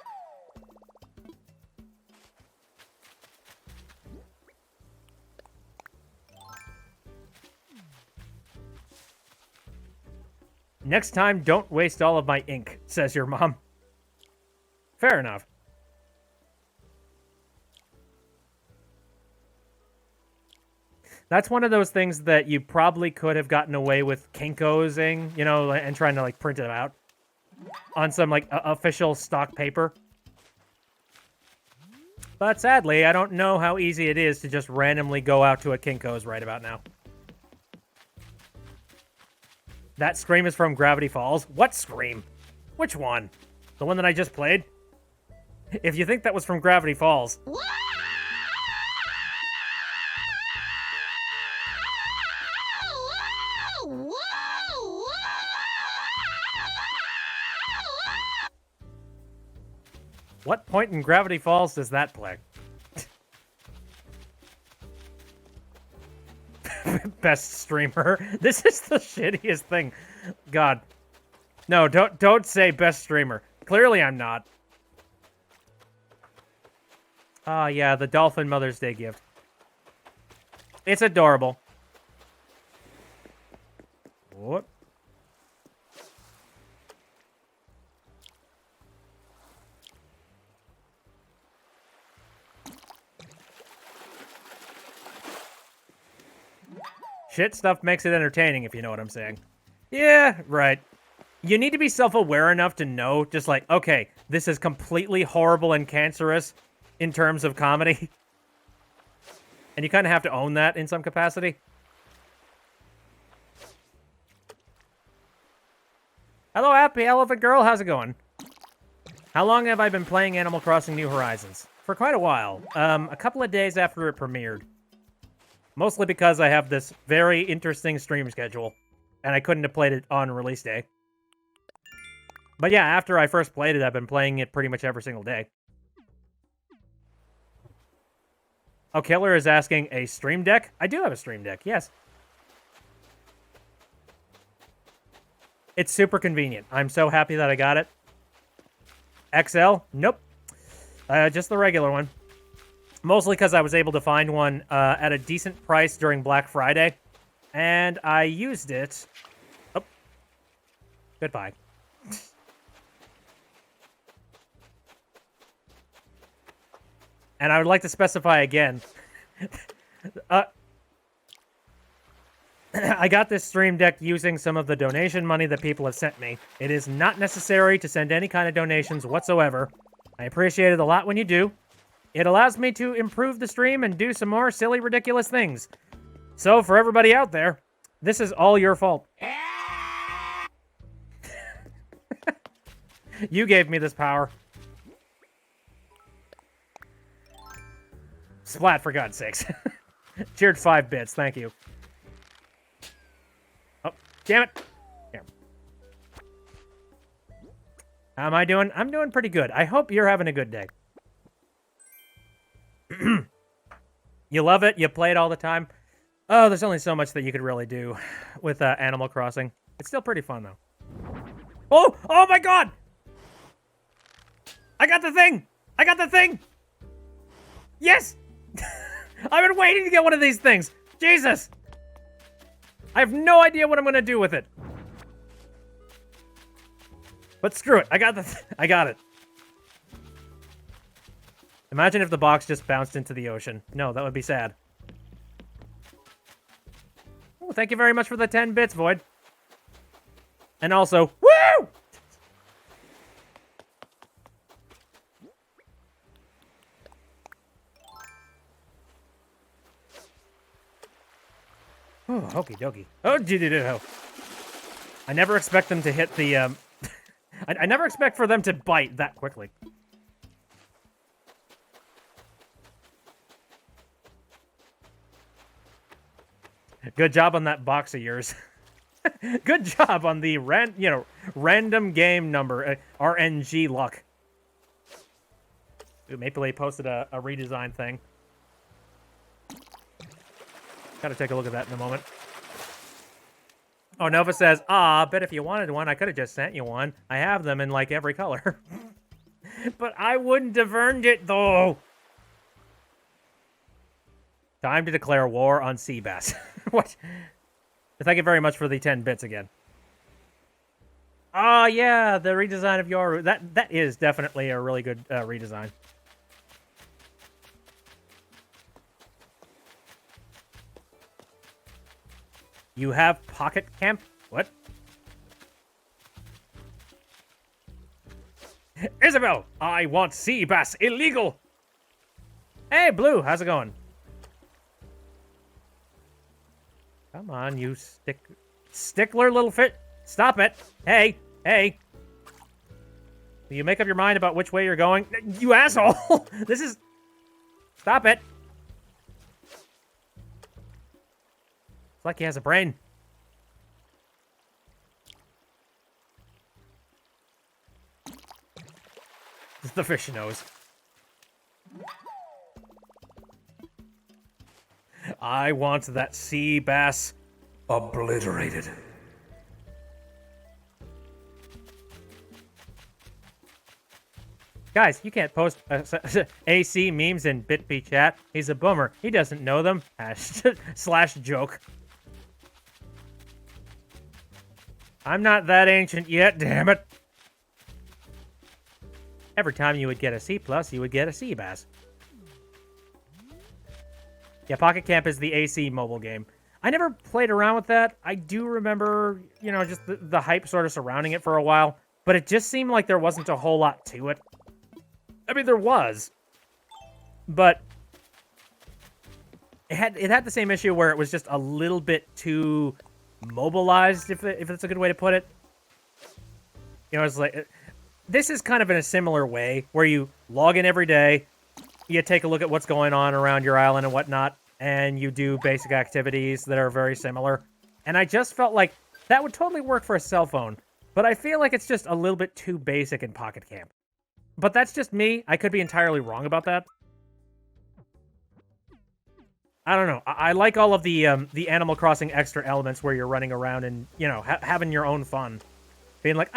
Next time, don't waste all of my ink, says your mom. Fair enough. That's one of those things that you probably could have gotten away with Kinko'ing, you know, and trying to, like, print it out on some, like, official stock paper. But sadly, I don't know how easy it is to just randomly go out to a Kinko's right about now. That scream is from Gravity Falls. What scream? Which one? The one that I just played? If you think that was from Gravity Falls... What point in Gravity Falls does that play? Best streamer. This is the shittiest thing. God. No, don't say best streamer. Clearly I'm not. Ah, yeah, the Dolphin Mother's Day gift. It's adorable. What? Shit stuff makes it entertaining, if you know what I'm saying. Yeah, right. You need to be self-aware enough to know, just like, okay, this is completely horrible and cancerous in terms of comedy. And you kind of have to own that in some capacity. Hello, Happy Elephant Girl. How's it going? How long have I been playing Animal Crossing New Horizons? For quite a while. A couple of days after it premiered. Mostly because I have this very interesting stream schedule, and I couldn't have played it on release day. But yeah, after I first played it, I've been playing it pretty much every single day. Oh, Killer is asking, a Stream Deck? I do have a Stream Deck, yes. It's super convenient. I'm so happy that I got it. XL? Nope. Just the regular one. Mostly because I was able to find one at a decent price during Black Friday. And I used it... Oh. Goodbye. And I would like to specify again. I got this Stream Deck using some of the donation money that people have sent me. It is not necessary to send any kind of donations whatsoever. I appreciate it a lot when you do. It allows me to improve the stream and do some more silly, ridiculous things. So, for everybody out there, this is all your fault. You gave me this power. Splat, for God's sakes. Cheered 5 bits, thank you. Oh, damn it. Here. How am I doing? I'm doing pretty good. I hope you're having a good day. You love it? You play it all the time? Oh, there's only so much that you could really do with Animal Crossing. It's still pretty fun, though. Oh! Oh my god! I got the thing! I got the thing! Yes! I've been waiting to get one of these things! Jesus! I have no idea what I'm gonna do with it. But screw it. I got it. Imagine if the box just bounced into the ocean. No, that would be sad. Oh, thank you very much for the 10 bits, Void. And also, woo! okie dokie. Oh, do. I never expect them to hit the, I never expect for them to bite that quickly. Good job on that box of yours. Good job on the random game number, RNG luck. Ooh, Maple Leaf posted a redesign thing. Gotta take a look at that in a moment. Oh, Nova says, bet if you wanted one, I could have just sent you one. I have them in, like, every color. But I wouldn't have earned it, though. Time to declare war on sea bass. What? Thank you very much for the 10 bits again. Oh, yeah, the redesign of your... That is definitely a really good redesign. You have Pocket Camp? What? Isabel, I want sea bass illegal. Hey, Blue, how's it going? Come on, you stickler little fit. Stop it. Hey. Do you make up your mind about which way you're going? You asshole. This is... Stop it. It's like he has a brain. The fish knows. I want that sea bass obliterated. Guys, you can't post AC memes in BitB chat. He's a boomer. He doesn't know them. / joke. I'm not that ancient yet, damn it. Every time you would get a C+, you would get a sea bass. Yeah, Pocket Camp is the AC mobile game. I never played around with that. I do remember, just the hype sort of surrounding it for a while, but it just seemed like there wasn't a whole lot to it. I mean, there was, but it had the same issue where it was just a little bit too mobilized, if that's a good way to put it. It's like, this is kind of in a similar way, where you log in every day, you take a look at what's going on around your island and whatnot, and you do basic activities that are very similar. And I just felt like that would totally work for a cell phone, but I feel like it's just a little bit too basic in Pocket Camp. But that's just me. I could be entirely wrong about that. I don't know. I like all of the Animal Crossing extra elements where you're running around and, having your own fun. Being like,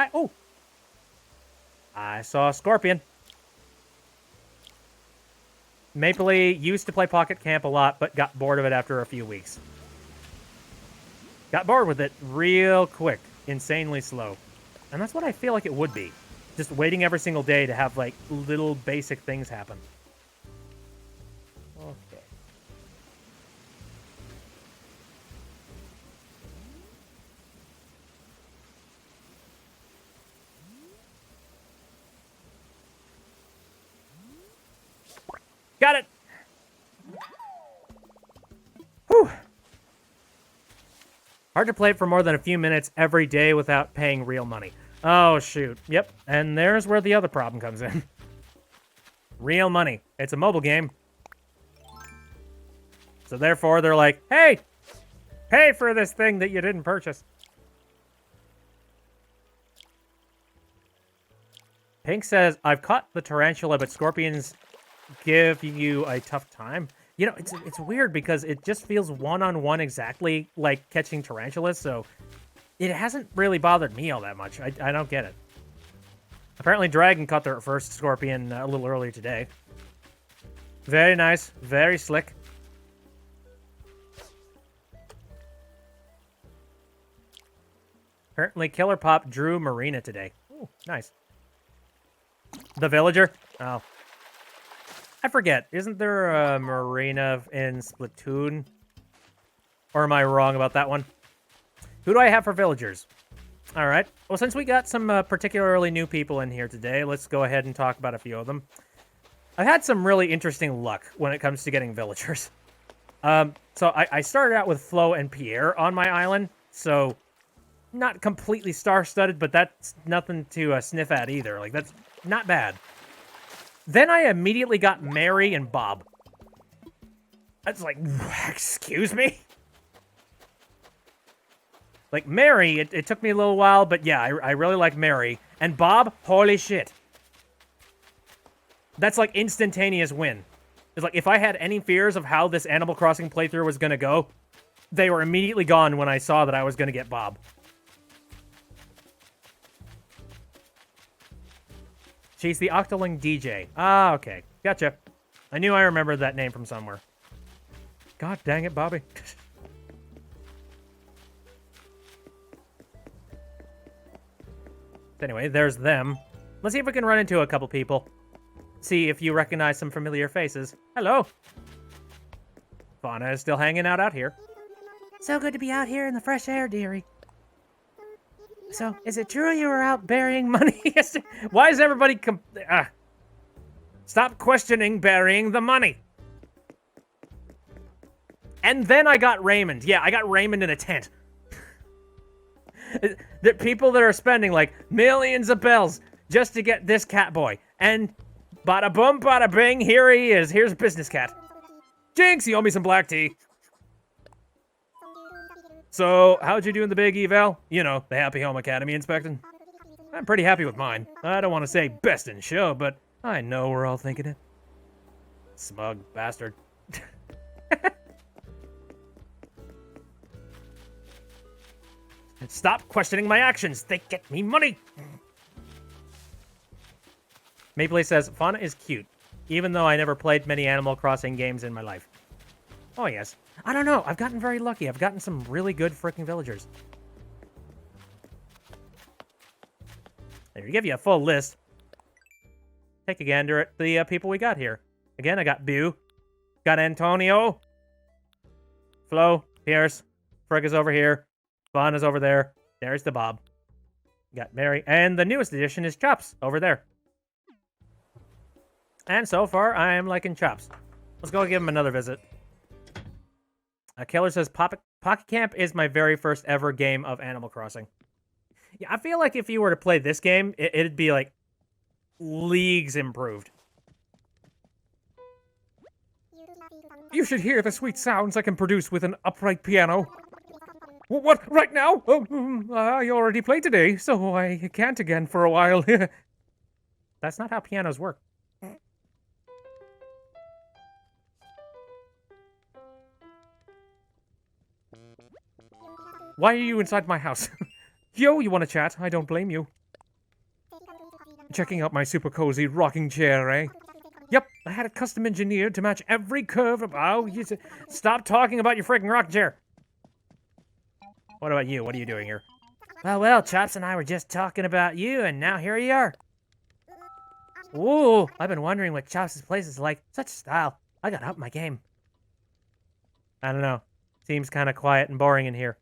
I saw a scorpion. Mapley used to play Pocket Camp a lot, but got bored of it after a few weeks. Got bored with it real quick. Insanely slow. And that's what I feel like it would be. Just waiting every single day to have, like, little basic things happen. Okay. Got it! Whew. Hard to play it for more than a few minutes every day without paying real money. Oh, shoot. Yep. And there's where the other problem comes in. Real money. It's a mobile game. So therefore, they're like, hey, pay for this thing that you didn't purchase. Pink says, I've caught the tarantula, but scorpions give you a tough time. It's weird because it just feels one-on-one exactly like catching tarantulas, so it hasn't really bothered me all that much. I don't get it. Apparently Dragon caught their first scorpion a little earlier today. Very nice. Very slick. Apparently Killer Pop drew Marina today. Ooh, nice. The Villager? Oh. I forget. Isn't there a Marina in Splatoon? Or am I wrong about that one? Who do I have for villagers? All right. Well, since we got some particularly new people in here today, let's go ahead and talk about a few of them. I've had some really interesting luck when it comes to getting villagers. So I started out with Flo and Pierre on my island, so not completely star-studded, but that's nothing to sniff at either. Like, that's not bad. Then I immediately got Mary and Bob. That's like, excuse me? Like, Mary, it took me a little while, but yeah, I really like Mary. And Bob, holy shit. That's like instantaneous win. It's like, if I had any fears of how this Animal Crossing playthrough was gonna go, they were immediately gone when I saw that I was gonna get Bob. She's the Octoling DJ. Ah, okay. Gotcha. I knew I remembered that name from somewhere. God dang it, Bobby. Anyway, there's them. Let's see if we can run into a couple people. See if you recognize some familiar faces. Hello. Fauna is still hanging out here. So good to be out here in the fresh air, dearie. So, is it true you were out burying money yesterday? Why is everybody Stop questioning burying the money. And then I got Raymond. Yeah, I got Raymond in a tent. The people that are spending like millions of bells just to get this cat boy. And bada boom, bada bing, here he is. Here's Business Cat. Jinx, you owe me some black tea. So, how'd you do in the big eval? You know, the Happy Home Academy inspection. I'm pretty happy with mine. I don't want to say best in show, but I know we're all thinking it. Smug bastard. Stop questioning my actions. They get me money. Mapley says, Fauna is cute, even though I never played many Animal Crossing games in my life. Oh, yes. I don't know. I've gotten very lucky. I've gotten some really good freaking villagers. There, to give you a full list. Take a gander at the people we got here. Again, I got Bew. Got Antonio. Flo. Pierce. Frigg is over here. Vaughn is over there. There's the Bob. Got Mary. And the newest addition is Chops over there. And so far, I am liking Chops. Let's go give him another visit. Keller says, Pocket Camp is my very first ever game of Animal Crossing. Yeah, I feel like if you were to play this game, it'd be like leagues improved. You should hear the sweet sounds I can produce with an upright piano. What? Right now? Oh, I already played today, so I can't again for a while. That's not how pianos work. Why are you inside my house? Yo, you want to chat? I don't blame you. Checking out my super cozy rocking chair, eh? Yep, I had it custom engineered to match every curve of... Oh, stop talking about your freaking rocking chair. What about you? What are you doing here? Well, Chops and I were just talking about you, and now here you are. Ooh, I've been wondering what Chops' place is like. Such style. I gotta up my game. I don't know. Seems kind of quiet and boring in here.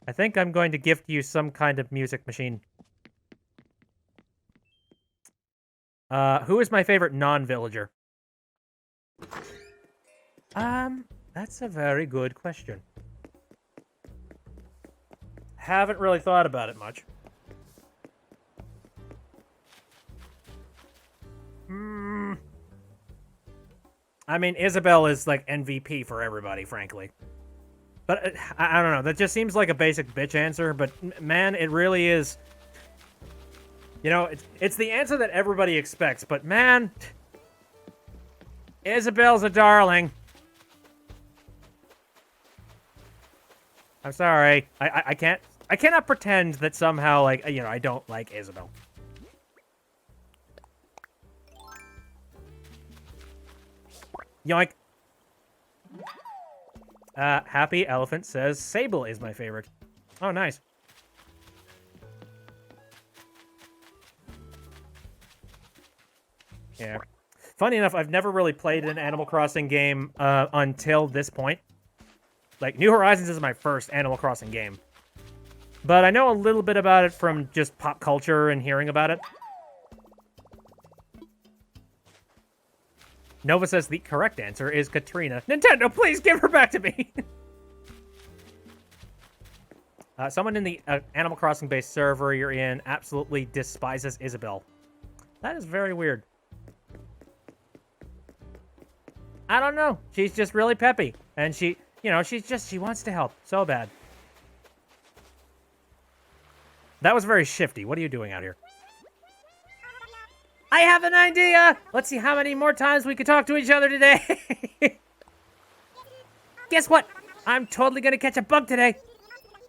I think I'm going to gift you some kind of music machine. Who is my favorite non-villager? That's a very good question. Haven't really thought about it much. I mean, Isabelle is like MVP for everybody, frankly. But I don't know. That just seems like a basic bitch answer. But man, it really is. You know, it's the answer that everybody expects. But man, Isabelle's a darling. I'm sorry. I cannot pretend that somehow, like, you know, I don't like Isabelle. Yoink. Happy Elephant says Sable is my favorite. Oh, nice. Yeah. Funny enough, I've never really played an Animal Crossing game until this point. Like, New Horizons is my first Animal Crossing game. But I know a little bit about it from just pop culture and hearing about it. Nova says the correct answer is Katrina. Nintendo, please give her back to me! Someone in the Animal Crossing-based server you're in absolutely despises Isabelle. That is very weird. I don't know. She's just really peppy. And she, you know, she wants to help so bad. That was very shifty. What are you doing out here? I have an idea! Let's see how many more times we could talk to each other today. Guess what? I'm totally gonna catch a bug today.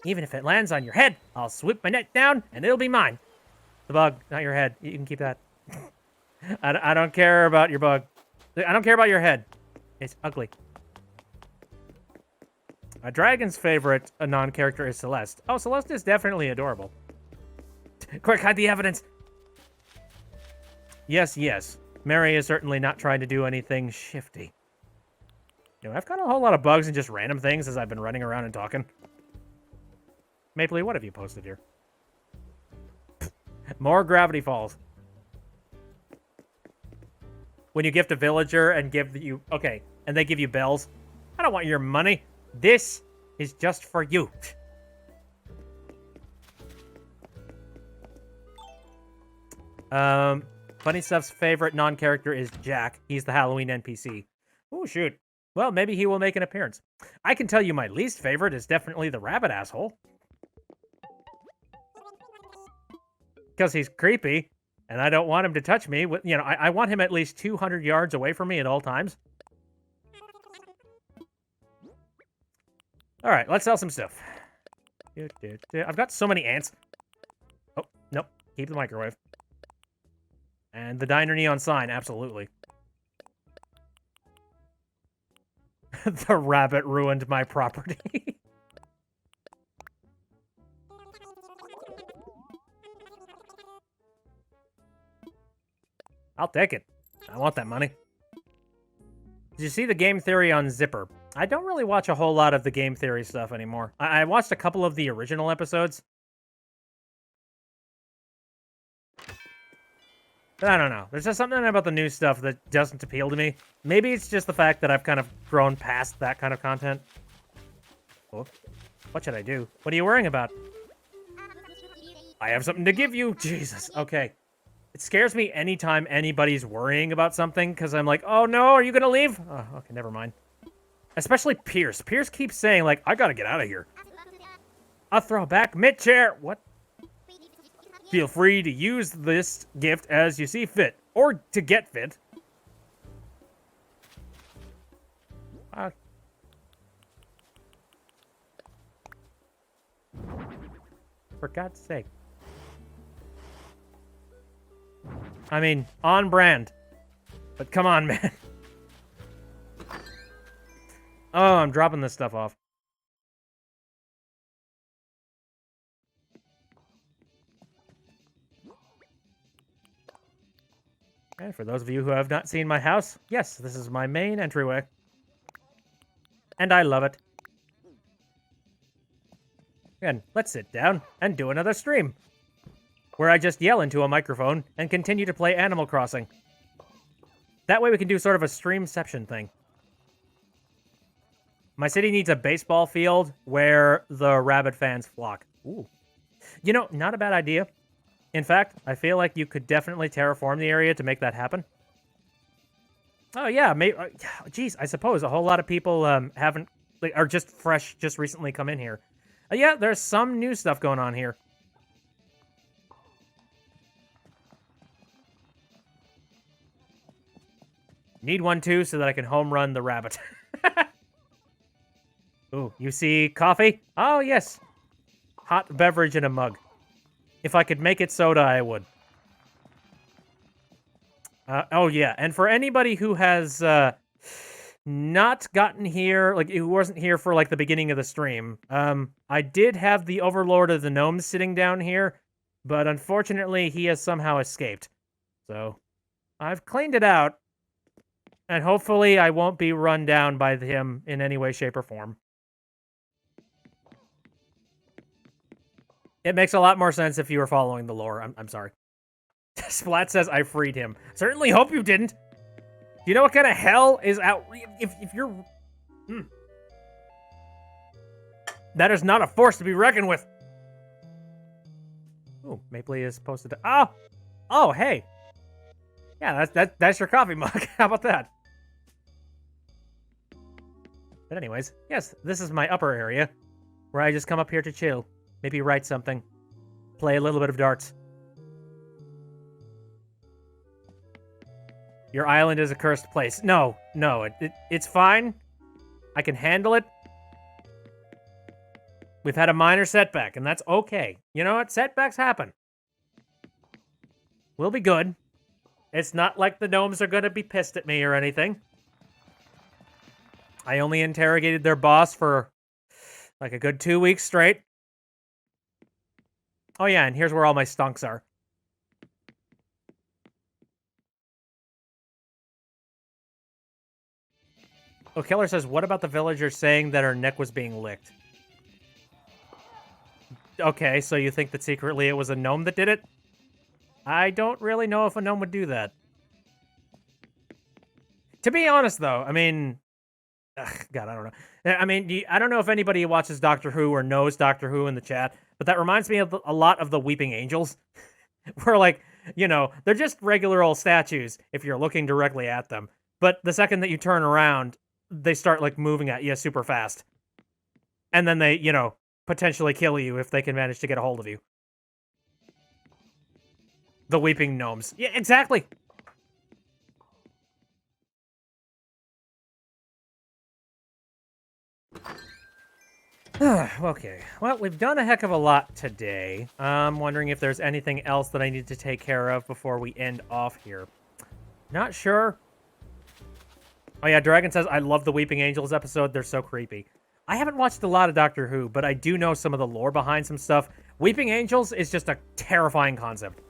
Even if it lands on your head, I'll swoop my net down and it'll be mine. The bug, not your head. You can keep that. I don't care about your bug. I don't care about your head. It's ugly. A dragon's favorite non-character is Celeste. Oh, Celeste is definitely adorable. Quick, hide the evidence. Yes, yes. Mary is certainly not trying to do anything shifty. You know, I've got a whole lot of bugs and just random things as I've been running around and talking. Mapley, what have you posted here? More Gravity Falls. When you gift a villager and give you... Okay, and they give you bells. I don't want your money. This is just for you. Funny Stuff's favorite non-character is Jack. He's the Halloween NPC. Oh, shoot. Well, maybe he will make an appearance. I can tell you my least favorite is definitely the rabbit asshole. Because he's creepy, and I don't want him to touch me. You know, I want him at least 200 yards away from me at all times. All right, let's sell some stuff. I've got so many ants. Oh, nope. Keep the microwave. And the diner neon sign, absolutely. The rabbit ruined my property. I'll take it. I want that money. Did you see the game theory on Zipper? I don't really watch a whole lot of the game theory stuff anymore. I watched a couple of the original episodes. But I don't know. There's just something about the new stuff that doesn't appeal to me. Maybe it's just the fact that I've kind of grown past that kind of content. Oh, what should I do? What are you worrying about? I have something to give you. Jesus. Okay. It scares me anytime anybody's worrying about something, because I'm like, oh no, are you going to leave? Oh, okay, never mind. Especially Pierce. Pierce keeps saying, like, I gotta get out of here. I'll throw back mid-chair. What? Feel free to use this gift as you see fit, or to get fit. For God's sake. I mean, on brand. But come on, man. Oh, I'm dropping this stuff off. And for those of you who have not seen my house, yes, this is my main entryway. And I love it. And let's sit down and do another stream, where I just yell into a microphone and continue to play Animal Crossing. That way we can do sort of a streamception thing. My city needs a baseball field where the rabbit fans flock. Ooh. You know, not a bad idea. In fact, I feel like you could definitely terraform the area to make that happen. Oh yeah, geez, I suppose a whole lot of people haven't, like, are just fresh, just recently come in here. Yeah, there's some new stuff going on here. Need one too, so that I can home run the rabbit. Ooh, you see coffee? Oh yes, hot beverage in a mug. If I could make it soda, I would. Oh yeah, and for anybody who has not gotten here, like who wasn't here for like the beginning of the stream, I did have the Overlord of the Gnomes sitting down here, but unfortunately he has somehow escaped. So I've cleaned it out, and hopefully I won't be run down by him in any way, shape, or form. It makes a lot more sense if you were following the lore. I'm sorry. Splat says I freed him. Certainly hope you didn't. Do you know what kind of hell is out? If you're... That is not a force to be reckoned with. Ooh, Mapley is posted to... Oh! Oh, hey! Yeah, that's your coffee mug. How about that? But anyways, yes, this is my upper area, where I just come up here to chill. Maybe write something. Play a little bit of darts. Your island is a cursed place. No, it's fine. I can handle it. We've had a minor setback, and that's okay. You know what? Setbacks happen. We'll be good. It's not like the gnomes are going to be pissed at me or anything. I only interrogated their boss for like a good 2 weeks straight. Oh yeah, and here's where all my stunks are. Oh, Keller says, what about the villager saying that her neck was being licked? Okay, so you think that secretly it was a gnome that did it? I don't really know if a gnome would do that. To be honest, though, I mean... God, I don't know. I mean, I don't know if anybody watches Doctor Who or knows Doctor Who in the chat, but that reminds me of a lot of the Weeping Angels. Where, like, you know, they're just regular old statues if you're looking directly at them. But the second that you turn around, they start, like, moving at you super fast. And then they, you know, potentially kill you if they can manage to get a hold of you. The Weeping Gnomes. Yeah, exactly! Okay, well, we've done a heck of a lot today. I'm wondering if there's anything else that I need to take care of before we end off here. Not sure. Oh yeah, Dragon says, I love the Weeping Angels episode. They're so creepy. I haven't watched a lot of Doctor Who, but I do know some of the lore behind some stuff. Weeping Angels is just a terrifying concept.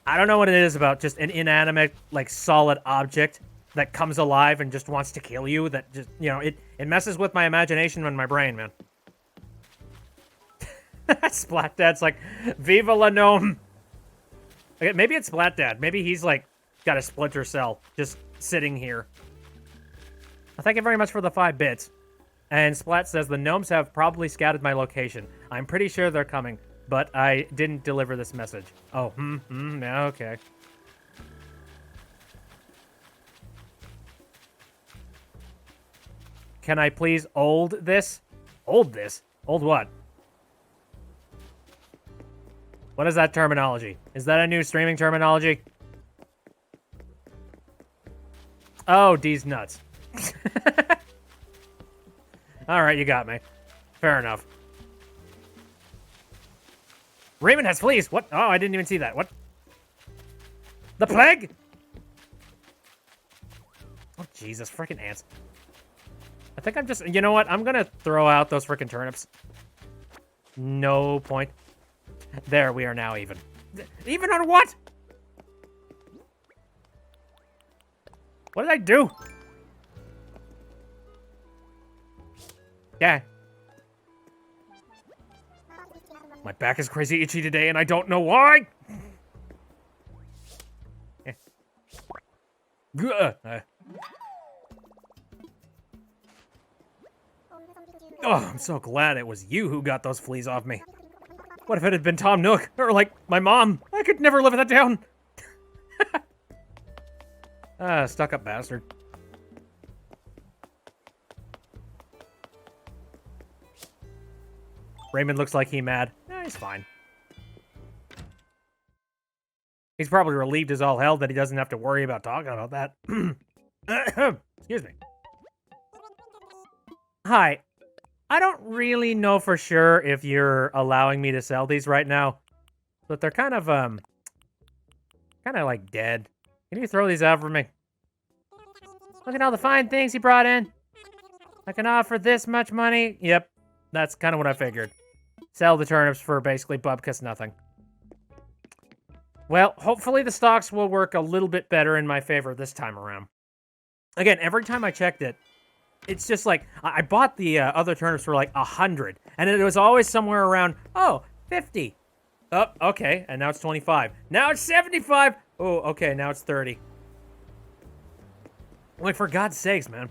I don't know what it is about just an inanimate, like, solid object that comes alive and just wants to kill you. That just, you know, it messes with my imagination and my brain, man. Splat Dad's like, Viva la Gnome! Okay, maybe it's Splat Dad. Maybe he's, like, got a splinter cell just sitting here. Well, thank you very much for the 5 bits. And Splat says, the gnomes have probably scouted my location. I'm pretty sure they're coming, but I didn't deliver this message. Oh, yeah, okay. Can I please old this? Old this? Old what? What is that terminology? Is that a new streaming terminology? Oh, D's nuts. Alright, you got me. Fair enough. Raymond has fleas! What? Oh, I didn't even see that. What? The plague? Oh, Jesus, freaking ants. I think I'm just... You know what? I'm gonna throw out those freaking turnips. No point. There, we are now even. Even on what? What did I do? Yeah. My back is crazy itchy today, and I don't know why. Oh, I'm so glad it was you who got those fleas off me. What if it had been Tom Nook? Or, like, my mom? I could never live that down. Stuck-up bastard. Raymond looks like he's mad. He's fine. He's probably relieved as all hell that he doesn't have to worry about talking about that. Excuse me. Hi. I don't really know for sure if you're allowing me to sell these right now, but they're kind of like dead. Can you throw these out for me? Look at all the fine things he brought in. I can offer this much money. Yep, that's kind of what I figured. Sell the turnips for basically bupkis nothing. Well, hopefully the stocks will work a little bit better in my favor this time around. Again, every time I checked it, it's just like, I bought the other turnips for like 100, and it was always somewhere around, oh, 50. Oh, okay, and now it's 25. Now it's 75. Oh, okay, now it's 30. Like, for God's sakes, man.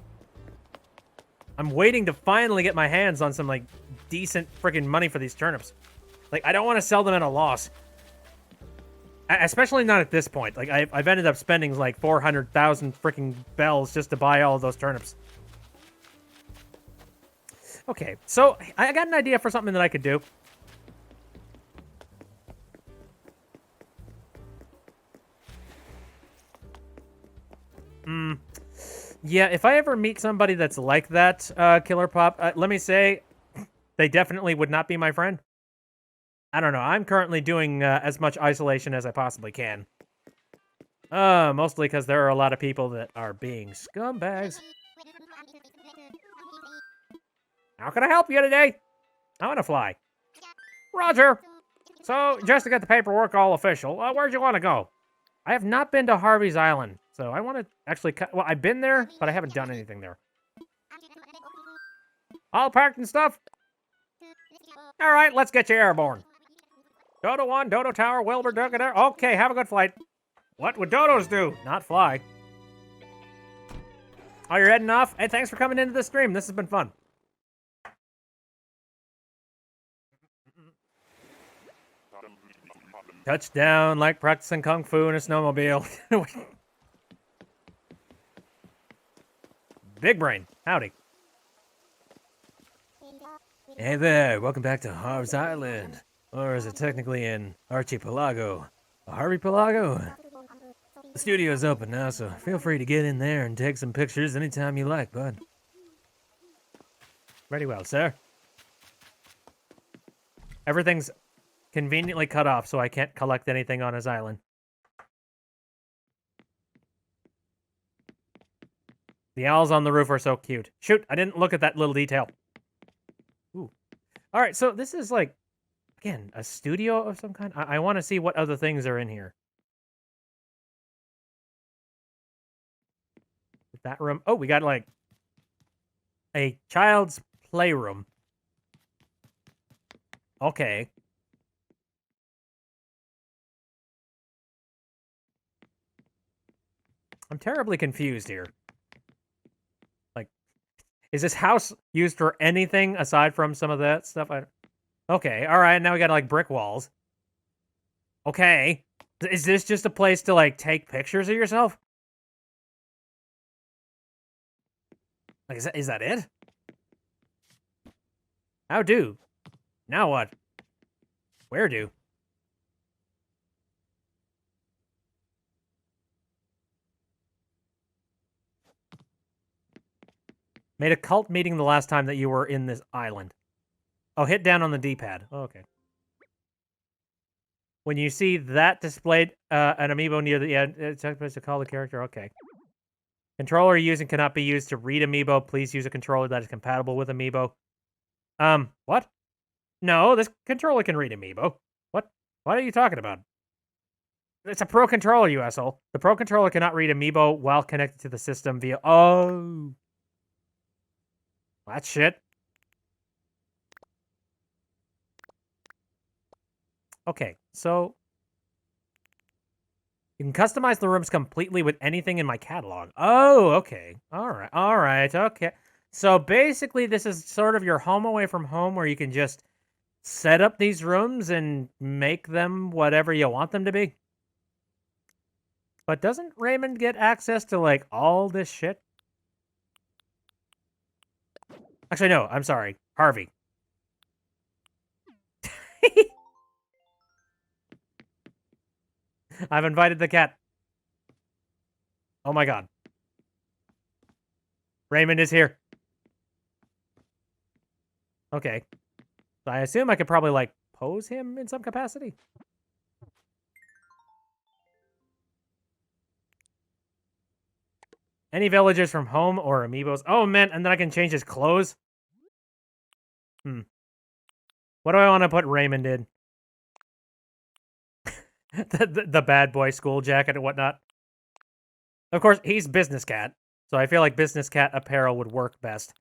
I'm waiting to finally get my hands on some, like, decent freaking money for these turnips. Like, I don't want to sell them at a loss. Especially not at this point. Like, I've ended up spending, like, 400,000 freaking bells just to buy all of those turnips. Okay, so I got an idea for something that I could do. Yeah, if I ever meet somebody that's like that, Killer Pop, let me say, they definitely would not be my friend. I don't know. I'm currently doing as much isolation as I possibly can. Mostly because there are a lot of people that are being scumbags. How can I help you today? I want to fly. Roger. So, just to get the paperwork all official, where'd you want to go? I have not been to Harvey's Island, so I want to actually well, I've been there, but I haven't done anything there. All packed and stuff? All right, let's get you airborne. Dodo 1, Dodo Tower, Wilbur, Duggar. Okay, have a good flight. What would dodos do? Not fly. Oh, you're heading off? Hey, thanks for coming into the stream. This has been fun. Touchdown, like practicing kung fu in a snowmobile. Big brain. Howdy. Hey there, welcome back to Harv's Island. Or is it technically in Archipelago? Harvey-pelago? The studio's open now, so feel free to get in there and take some pictures anytime you like, bud. Very well, sir. Everything's conveniently cut off, so I can't collect anything on his island. The owls on the roof are so cute. Shoot, I didn't look at that little detail. Ooh. All right, so this is like, again, a studio of some kind. I want to see what other things are in here. That room. Oh, we got like a child's playroom. Okay. I'm terribly confused here. Like, is this house used for anything aside from some of that stuff? Okay, all right. Now we got like brick walls. Okay. Is this just a place to like take pictures of yourself? Like, is that it? How do? Now what? Where do? Made a cult meeting the last time that you were in this island. Oh, hit down on the D-pad. Oh, okay. When you see that displayed, an amiibo near the end, it's supposed to call the character. Okay. Controller you're using cannot be used to read amiibo. Please use a controller that is compatible with amiibo. What? No, this controller can read amiibo. What? What are you talking about? It's a Pro Controller, you asshole. The Pro Controller cannot read amiibo while connected to the system via... Oh. That shit. Okay, so... You can customize the rooms completely with anything in my catalog. Oh, okay. Alright, okay. So basically this is sort of your home away from home where you can just set up these rooms and make them whatever you want them to be. But doesn't Raymond get access to, like, all this shit? Actually, no, I'm sorry. Harvey. I've invited the cat. Oh my god. Raymond is here. Okay. So I assume I could probably, like, pose him in some capacity? Any villagers from home or amiibos? Oh, man, and then I can change his clothes? What do I want to put Raymond in? the bad boy school jacket and whatnot. Of course, he's Business Cat, so I feel like Business Cat apparel would work best.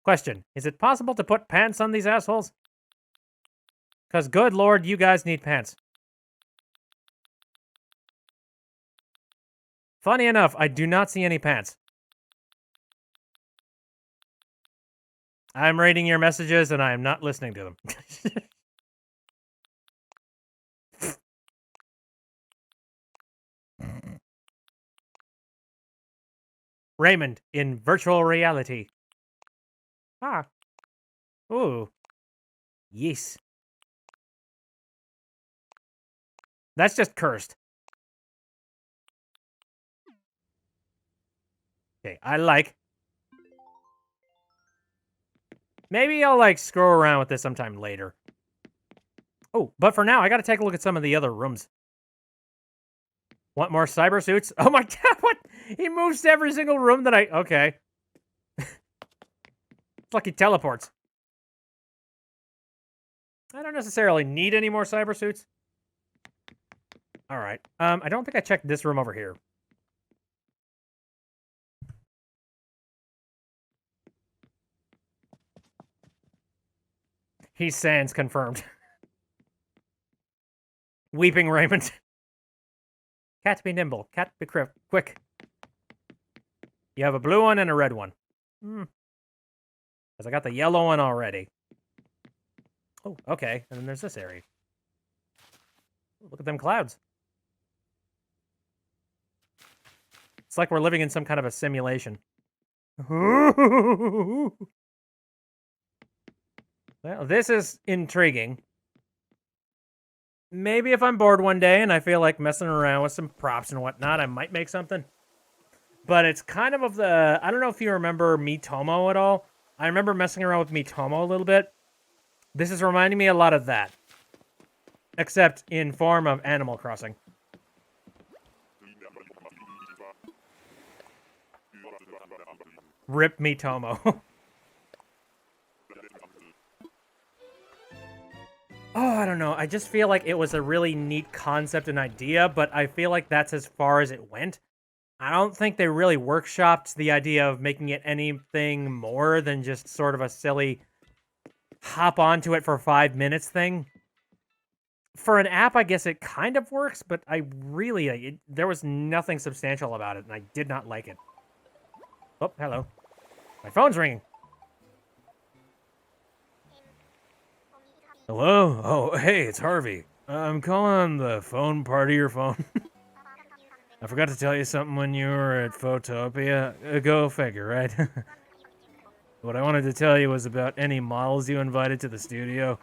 Question, is it possible to put pants on these assholes? Because good lord, you guys need pants. Funny enough, I do not see any pants. I'm reading your messages and I am not listening to them. Raymond in virtual reality. Ah. Ooh. Yes. That's just cursed. Okay, I like. Maybe I'll, like, scroll around with this sometime later. Oh, but for now, I gotta take a look at some of the other rooms. Want more cyber suits? Oh my god, what? He moves to every single room that I... Okay. It's like he teleports. I don't necessarily need any more cyber suits. Alright. I don't think I checked this room over here. He's sans confirmed. Weeping Raymond. Cat be nimble. Cat be quick. You have a blue one and a red one. Because I got the yellow one already. Oh, okay. And then there's this area. Look at them clouds. It's like we're living in some kind of a simulation. Well, this is intriguing. Maybe if I'm bored one day and I feel like messing around with some props and whatnot, I might make something. But it's kind of the... I don't know if you remember Miitomo at all. I remember messing around with Miitomo a little bit. This is reminding me a lot of that. Except in form of Animal Crossing. Rip Miitomo. Oh, I don't know. I just feel like it was a really neat concept and idea, but I feel like that's as far as it went. I don't think they really workshopped the idea of making it anything more than just sort of a silly hop onto it for 5 minutes thing. For an app, I guess it kind of works, but I really... there was nothing substantial about it, and I did not like it. Oh, hello. My phone's ringing. Hello? Oh, hey, it's Harvey. I'm calling on the phone part of your phone. I forgot to tell you something when you were at Photopia. Go figure, right? What I wanted to tell you was about any models you invited to the studio.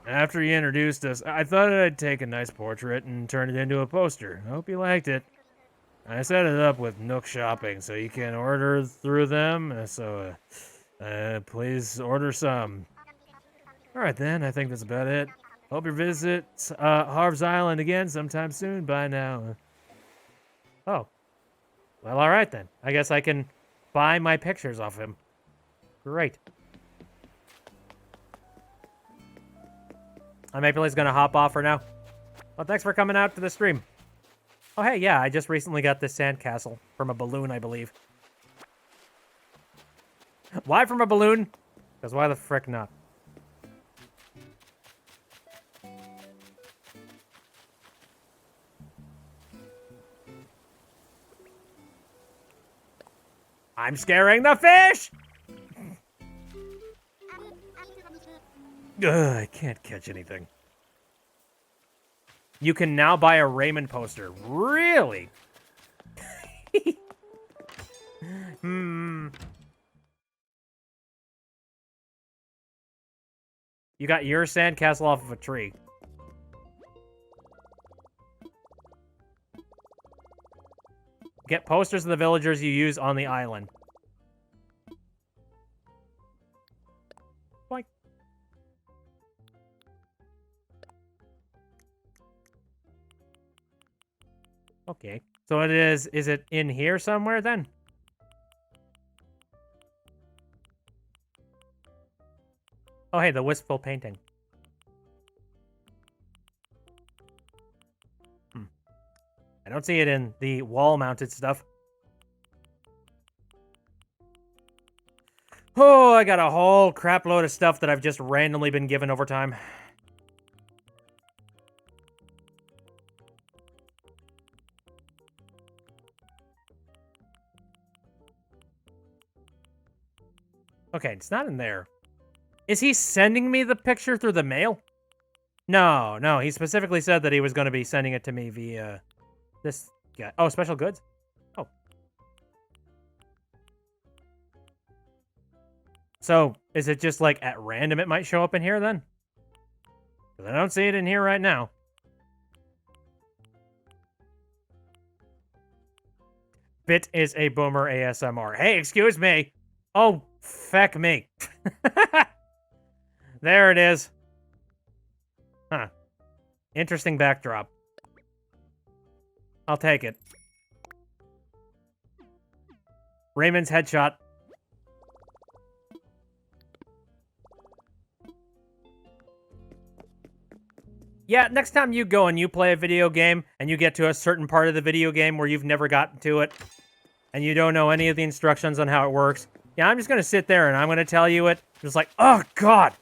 After you introduced us, I thought I'd take a nice portrait and turn it into a poster. I hope you liked it. I set it up with Nook Shopping, so you can order through them, so please order some. Alright then, I think that's about it. Hope you visit Harv's Island again sometime soon. Bye now. Oh. Well, alright then. I guess I can buy my pictures off him. Great. Maple is gonna hop off for now. Well, thanks for coming out to the stream. Oh, hey, yeah, I just recently got this sandcastle from a balloon, I believe. Why from a balloon? Because why the frick not? I'm scaring the fish! Ugh, I can't catch anything. You can now buy a Raymond poster. Really? You got your sandcastle off of a tree. Get posters of the villagers you use on the island. Boink. Okay. So it is it in here somewhere then? Oh, hey, the wistful painting. I don't see it in the wall-mounted stuff. Oh, I got a whole crap load of stuff that I've just randomly been given over time. Okay, it's not in there. Is he sending me the picture through the mail? No, no. He specifically said that he was going to be sending it to me via this guy. Oh, special goods? Oh. So, is it just like at random it might show up in here then? Because I don't see it in here right now. Bit is a boomer ASMR. Hey, excuse me. Oh, feck me. There it is. Huh. Interesting backdrop. I'll take it. Raymond's headshot. Yeah, next time you go and you play a video game and you get to a certain part of the video game where you've never gotten to it and you don't know any of the instructions on how it works, yeah, I'm just going to sit there and I'm going to tell you it. Just like, oh, God.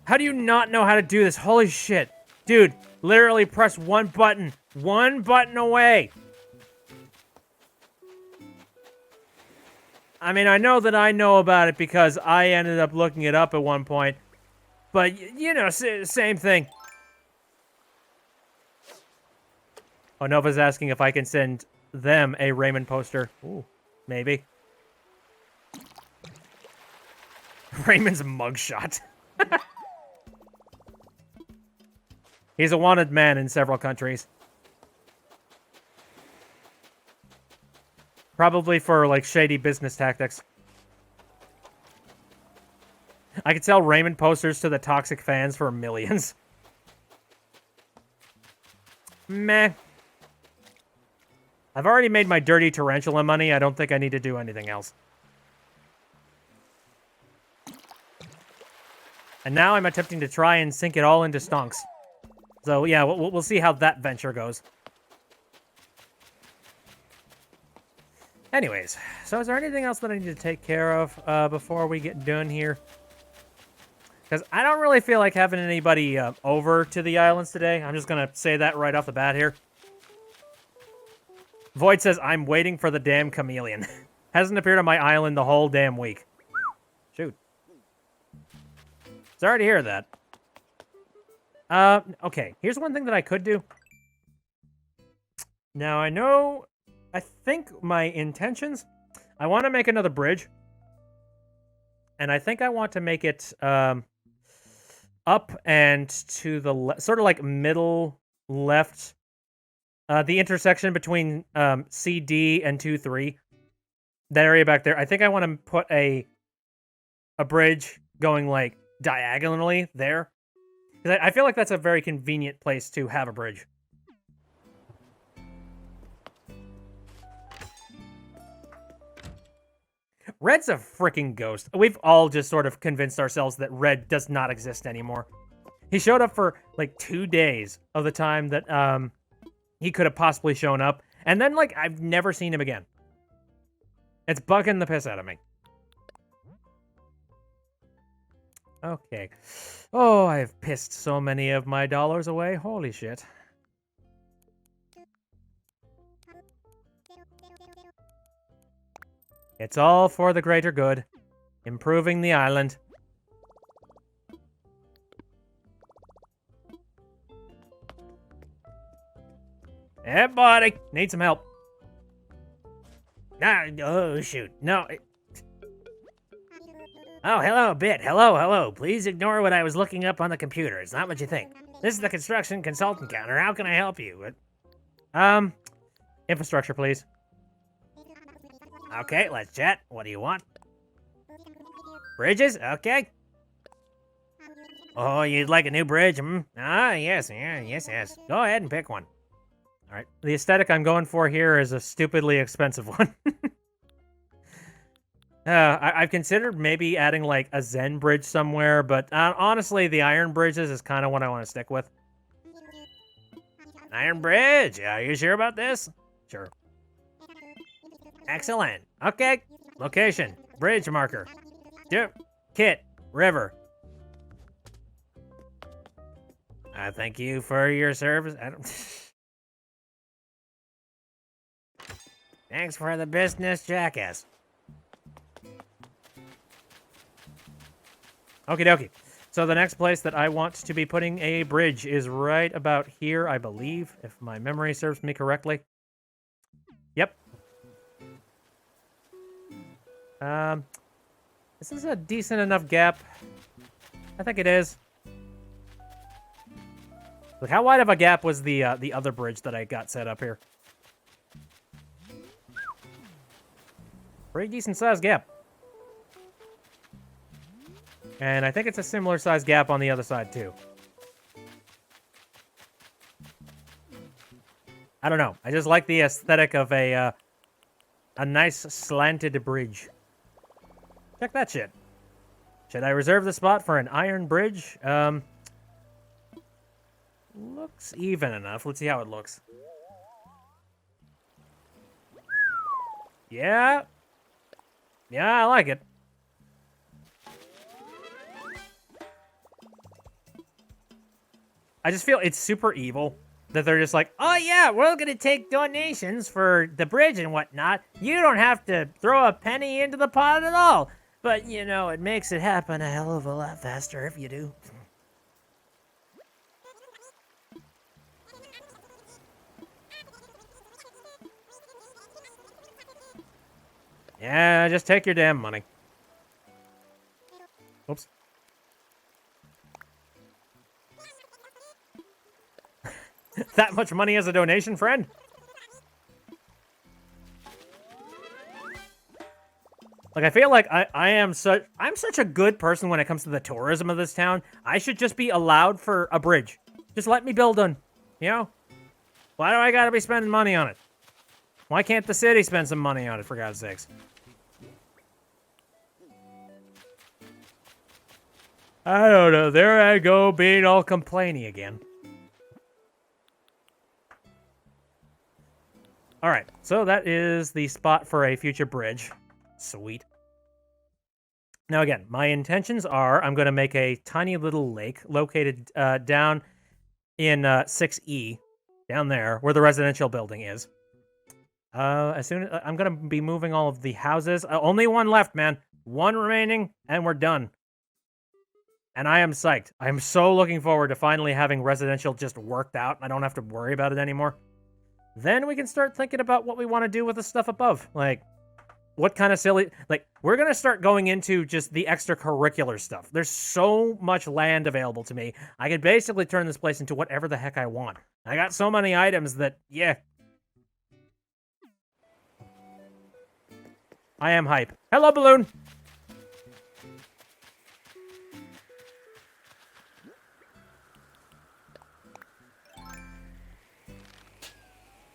How do you not know how to do this? Holy shit. Dude, literally press one button. One button away. I mean, I know that I know about it because I ended up looking it up at one point. But, you know, same thing. Oh, Nova's asking if I can send them a Raymond poster. Ooh, maybe. Raymond's mugshot. He's a wanted man in several countries. Probably for, like, shady business tactics. I could sell Raymond posters to the toxic fans for millions. Meh. I've already made my dirty tarantula money. I don't think I need to do anything else. And now I'm attempting to try and sink it all into stonks. So, yeah, we'll see how that venture goes. Anyways, so is there anything else that I need to take care of before we get done here? Because I don't really feel like having anybody over to the islands today. I'm just going to say that right off the bat here. Void says, I'm waiting for the damn chameleon. Hasn't appeared on my island the whole damn week. Shoot. Sorry to hear that. Okay, here's one thing that I could do. Now, I think my intentions, I want to make another bridge. And I think I want to make it up and to the left, sort of like middle left. The intersection between CD and 2-3. That area back there. I think I want to put a bridge going like diagonally there. Because I feel like that's a very convenient place to have a bridge. Red's a freaking ghost. We've all just sort of convinced ourselves that Red does not exist anymore. He showed up for like 2 days of the time that he could have possibly shown up. And then, like, I've never seen him again. It's bugging the piss out of me. Okay. Oh, I have pissed so many of my dollars away. Holy shit. It's all for the greater good. Improving the island. Hey, buddy. Need some help. Ah, oh, shoot. No. Oh, hello, Bit. Hello, hello. Please ignore what I was looking up on the computer. It's not what you think. This is the construction consultant counter. How can I help you? Infrastructure, please. Okay, let's chat. What do you want? Bridges? Okay. Oh, you'd like a new bridge? Ah, yes, yeah, yes. Go ahead and pick one. All right. The aesthetic I'm going for here is a stupidly expensive one. I've considered maybe adding, like, a Zen bridge somewhere, but honestly, the iron bridges is kind of what I want to stick with. Iron bridge? Are you sure about this? Sure. Excellent. Okay. Location. Bridge marker. Kit. River. Thank you for your service. Thanks for the business, jackass. Okie dokie. So the next place that I want to be putting a bridge is right about here, I believe, if my memory serves me correctly. Yep. This is a decent enough gap. I think it is. Look, how wide of a gap was the other bridge that I got set up here? Pretty decent sized gap. And I think it's a similar sized gap on the other side too. I don't know. I just like the aesthetic of a nice slanted bridge. Check that shit. Should I reserve the spot for an iron bridge? Looks even enough. Let's see how it looks. Yeah. Yeah, I like it. I just feel it's super evil that they're just like, oh yeah, we're gonna take donations for the bridge and whatnot. You don't have to throw a penny into the pot at all. But, you know, it makes it happen a hell of a lot faster if you do. Yeah, just take your damn money. Oops. That much money as a donation, friend? Like, I feel like I'm such a good person when it comes to the tourism of this town. I should just be allowed for a bridge. Just let me build one, you know? Why do I gotta be spending money on it? Why can't the city spend some money on it, for God's sakes? I don't know. There I go, being all complainy again. Alright, so that is the spot for a future bridge. Sweet. Now again, my intentions are I'm going to make a tiny little lake located down in 6E, down there, where the residential building is. As soon as I'm going to be moving all of the houses. Only one left, man. One remaining, and we're done. And I am psyched. I am so looking forward to finally having residential just worked out. I don't have to worry about it anymore. Then we can start thinking about what we want to do with the stuff above. Like, what kind of silly... Like, we're going to start going into just the extracurricular stuff. There's so much land available to me. I could basically turn this place into whatever the heck I want. I got so many items that, yeah. I am hype. Hello, Balloon!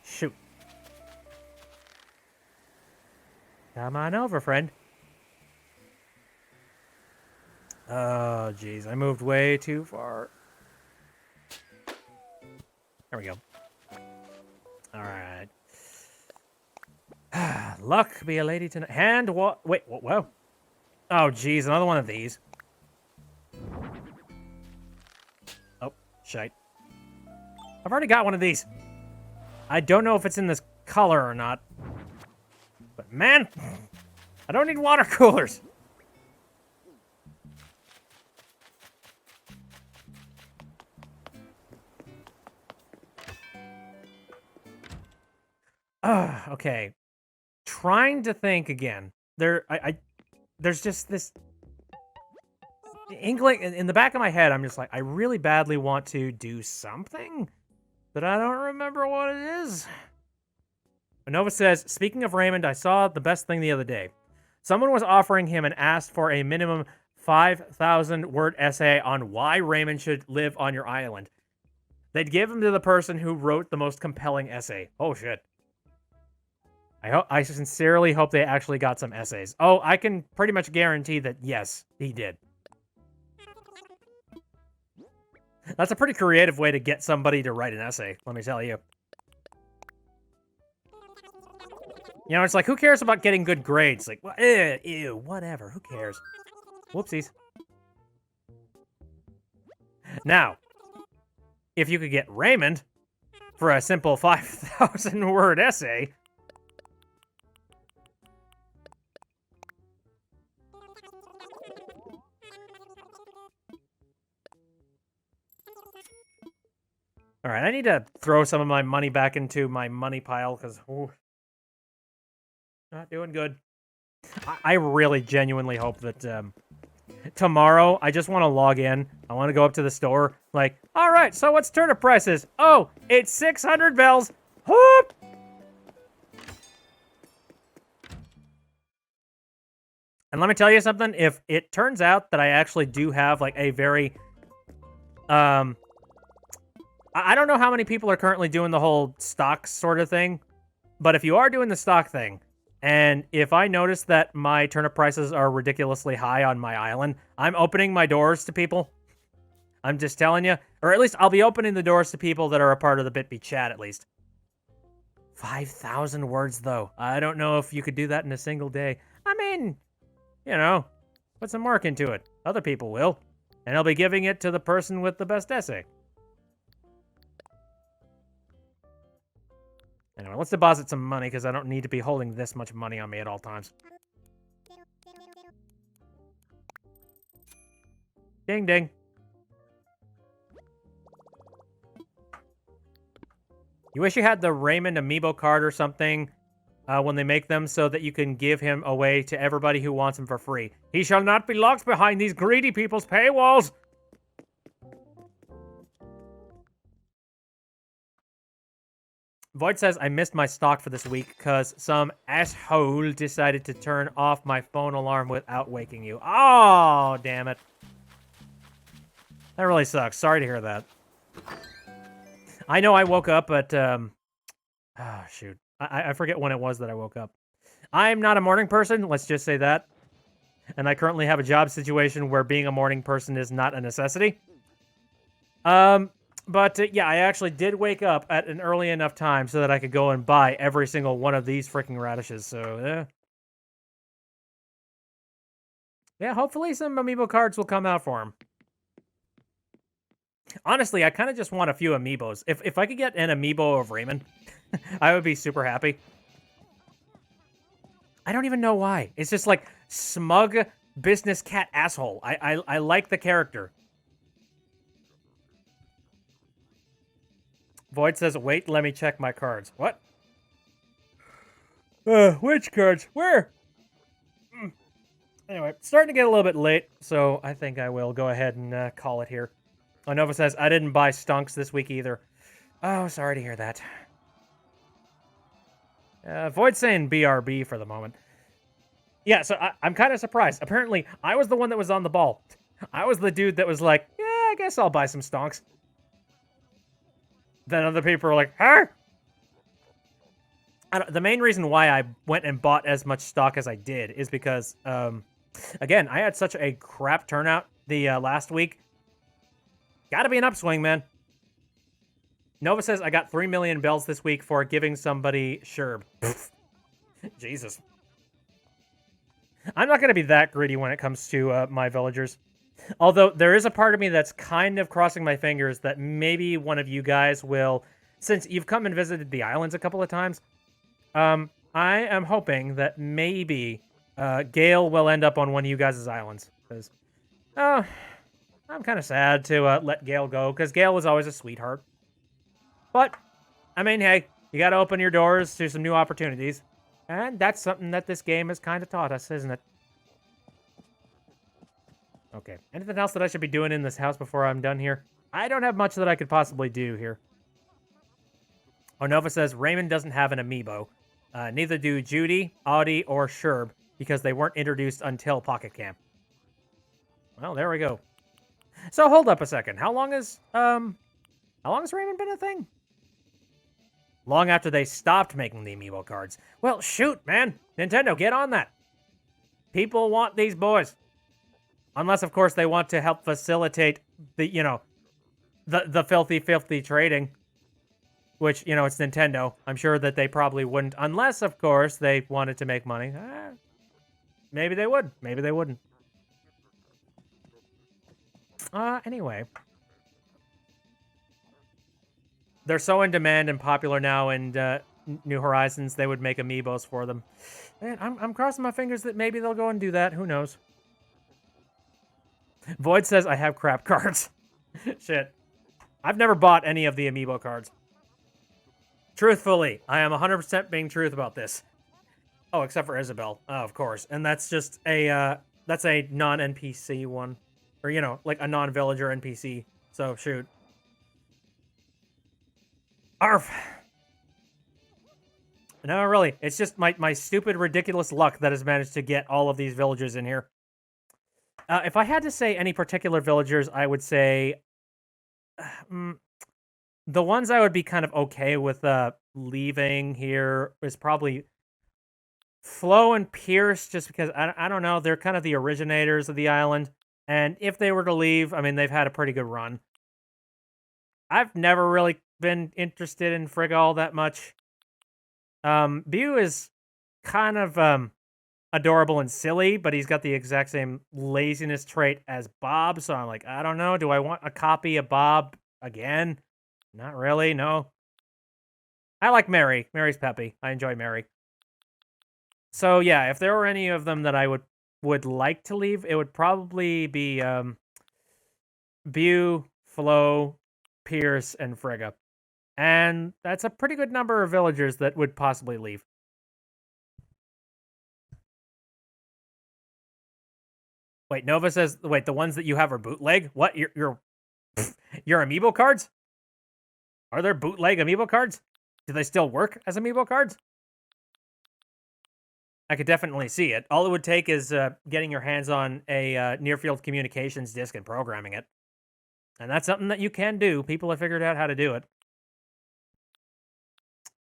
Shoot. Come on over, friend. Oh, jeez. I moved way too far. There we go. Alright. Luck be a lady tonight. Hand what? Wait, whoa. Oh, jeez. Another one of these. Oh, shite. I've already got one of these. I don't know if it's in this color or not. But man, I don't need water coolers. Okay. Trying to think again. There's just this inkling in the back of my head. I'm just like, I really badly want to do something, but I don't remember what it is. Nova says, speaking of Raymond, I saw the best thing the other day. Someone was offering him and asked for a minimum 5,000 word essay on why Raymond should live on your island. They'd give him to the person who wrote the most compelling essay. Oh, shit. I sincerely hope they actually got some essays. Oh, I can pretty much guarantee that, yes, he did. That's a pretty creative way to get somebody to write an essay, let me tell you. You know, it's like, who cares about getting good grades? Like, ew, whatever, who cares? Whoopsies. Now, if you could get Raymond for a simple 5,000 word essay... All right, I need to throw some of my money back into my money pile because not doing good. I really genuinely hope that tomorrow I just want to log in. I want to go up to the store. Like, all right, so what's turnip prices? Oh, it's 600 bells. Whoop! And let me tell you something. If it turns out that I actually do have like a very, I don't know how many people are currently doing the whole stock sort of thing, but if you are doing the stock thing, and if I notice that my turnip prices are ridiculously high on my island, I'm opening my doors to people. I'm just telling you. Or at least I'll be opening the doors to people that are a part of the BitB chat, at least. 5,000 words, though. I don't know if you could do that in a single day. I mean, you know, put some work into it. Other people will. And I'll be giving it to the person with the best essay. Anyway, let's deposit some money, because I don't need to be holding this much money on me at all times. Ding, ding. You wish you had the Raymond amiibo card or something when they make them so that you can give him away to everybody who wants him for free. He shall not be locked behind these greedy people's paywalls. Void says, I missed my stock for this week because some asshole decided to turn off my phone alarm without waking you. Oh, damn it. That really sucks. Sorry to hear that. I know I woke up at, oh, shoot. I forget when it was that I woke up. I'm not a morning person, let's just say that. And I currently have a job situation where being a morning person is not a necessity. But yeah, I actually did wake up at an early enough time so that I could go and buy every single one of these freaking radishes. So, yeah, hopefully some amiibo cards will come out for him. Honestly, I kind of just want a few amiibos. If I could get an amiibo of Raymond, I would be super happy. I don't even know why. It's just like smug business cat asshole. I like the character. Void says, wait, let me check my cards. What? Which cards? Where? Anyway, starting to get a little bit late, so I think I will go ahead and call it here. Nova says, I didn't buy stunks this week either. Oh, sorry to hear that. Void saying BRB for the moment. Yeah, so I'm kind of surprised. Apparently, I was the one that was on the ball. I was the dude that was like, yeah, I guess I'll buy some stonks. Then other people are like, huh? The main reason why I went and bought as much stock as I did is because, again, I had such a crap turnout the last week. Gotta be an upswing, man. Nova says, I got 3 million bells this week for giving somebody Sherb. Jesus. I'm not going to be that greedy when it comes to my villagers. Although, there is a part of me that's kind of crossing my fingers that maybe one of you guys will, since you've come and visited the islands a couple of times, I am hoping that maybe Gale will end up on one of you guys' islands. Because, I'm kind of sad to let Gale go, because Gale was always a sweetheart. But, I mean, hey, you got to open your doors to some new opportunities. And that's something that this game has kind of taught us, isn't it? Okay. Anything else that I should be doing in this house before I'm done here? I don't have much that I could possibly do here. Nova says, Raymond doesn't have an amiibo. Neither do Judy, Audie, or Sherb, because they weren't introduced until Pocket Camp. Well, there we go. So, hold up a second. How long has Raymond been a thing? Long after they stopped making the amiibo cards. Well, shoot, man. Nintendo, get on that. People want these boys. Unless, of course, they want to help facilitate the, you know, the filthy, filthy trading. Which, you know, it's Nintendo. I'm sure that they probably wouldn't. Unless, of course, they wanted to make money. Maybe they would. Maybe they wouldn't. Anyway. They're so in demand and popular now in New Horizons, they would make amiibos for them. Man, I'm crossing my fingers that maybe they'll go and do that. Who knows? Void says, I have crap cards. Shit. I've never bought any of the amiibo cards. Truthfully, I am 100% being truth about this. Oh, except for Isabel, of course. And that's just that's a non-NPC one. Or, you know, like a non-villager NPC. So, shoot. Arf! No, really. It's just my stupid, ridiculous luck that has managed to get all of these villagers in here. If I had to say any particular villagers, I would say... the ones I would be kind of okay with leaving here is probably Flo and Pierce, just because, I don't know, they're kind of the originators of the island. And if they were to leave, I mean, they've had a pretty good run. I've never really been interested in Frigga all that much. Bew is kind of adorable and silly, but he's got the exact same laziness trait as Bob, so I'm like, I don't know, do I want a copy of Bob again? Not really, no. I like Mary. Mary's peppy. I enjoy Mary. So yeah, if there were any of them that I would like to leave, it would probably be Bew, Flo, Pierce, and Frigga. And that's a pretty good number of villagers that would possibly leave. Wait, Nova says, wait, the ones that you have are bootleg? What? Your amiibo cards? Are there bootleg amiibo cards? Do they still work as amiibo cards? I could definitely see it. All it would take is getting your hands on a near-field communications disc and programming it. And that's something that you can do. People have figured out how to do it.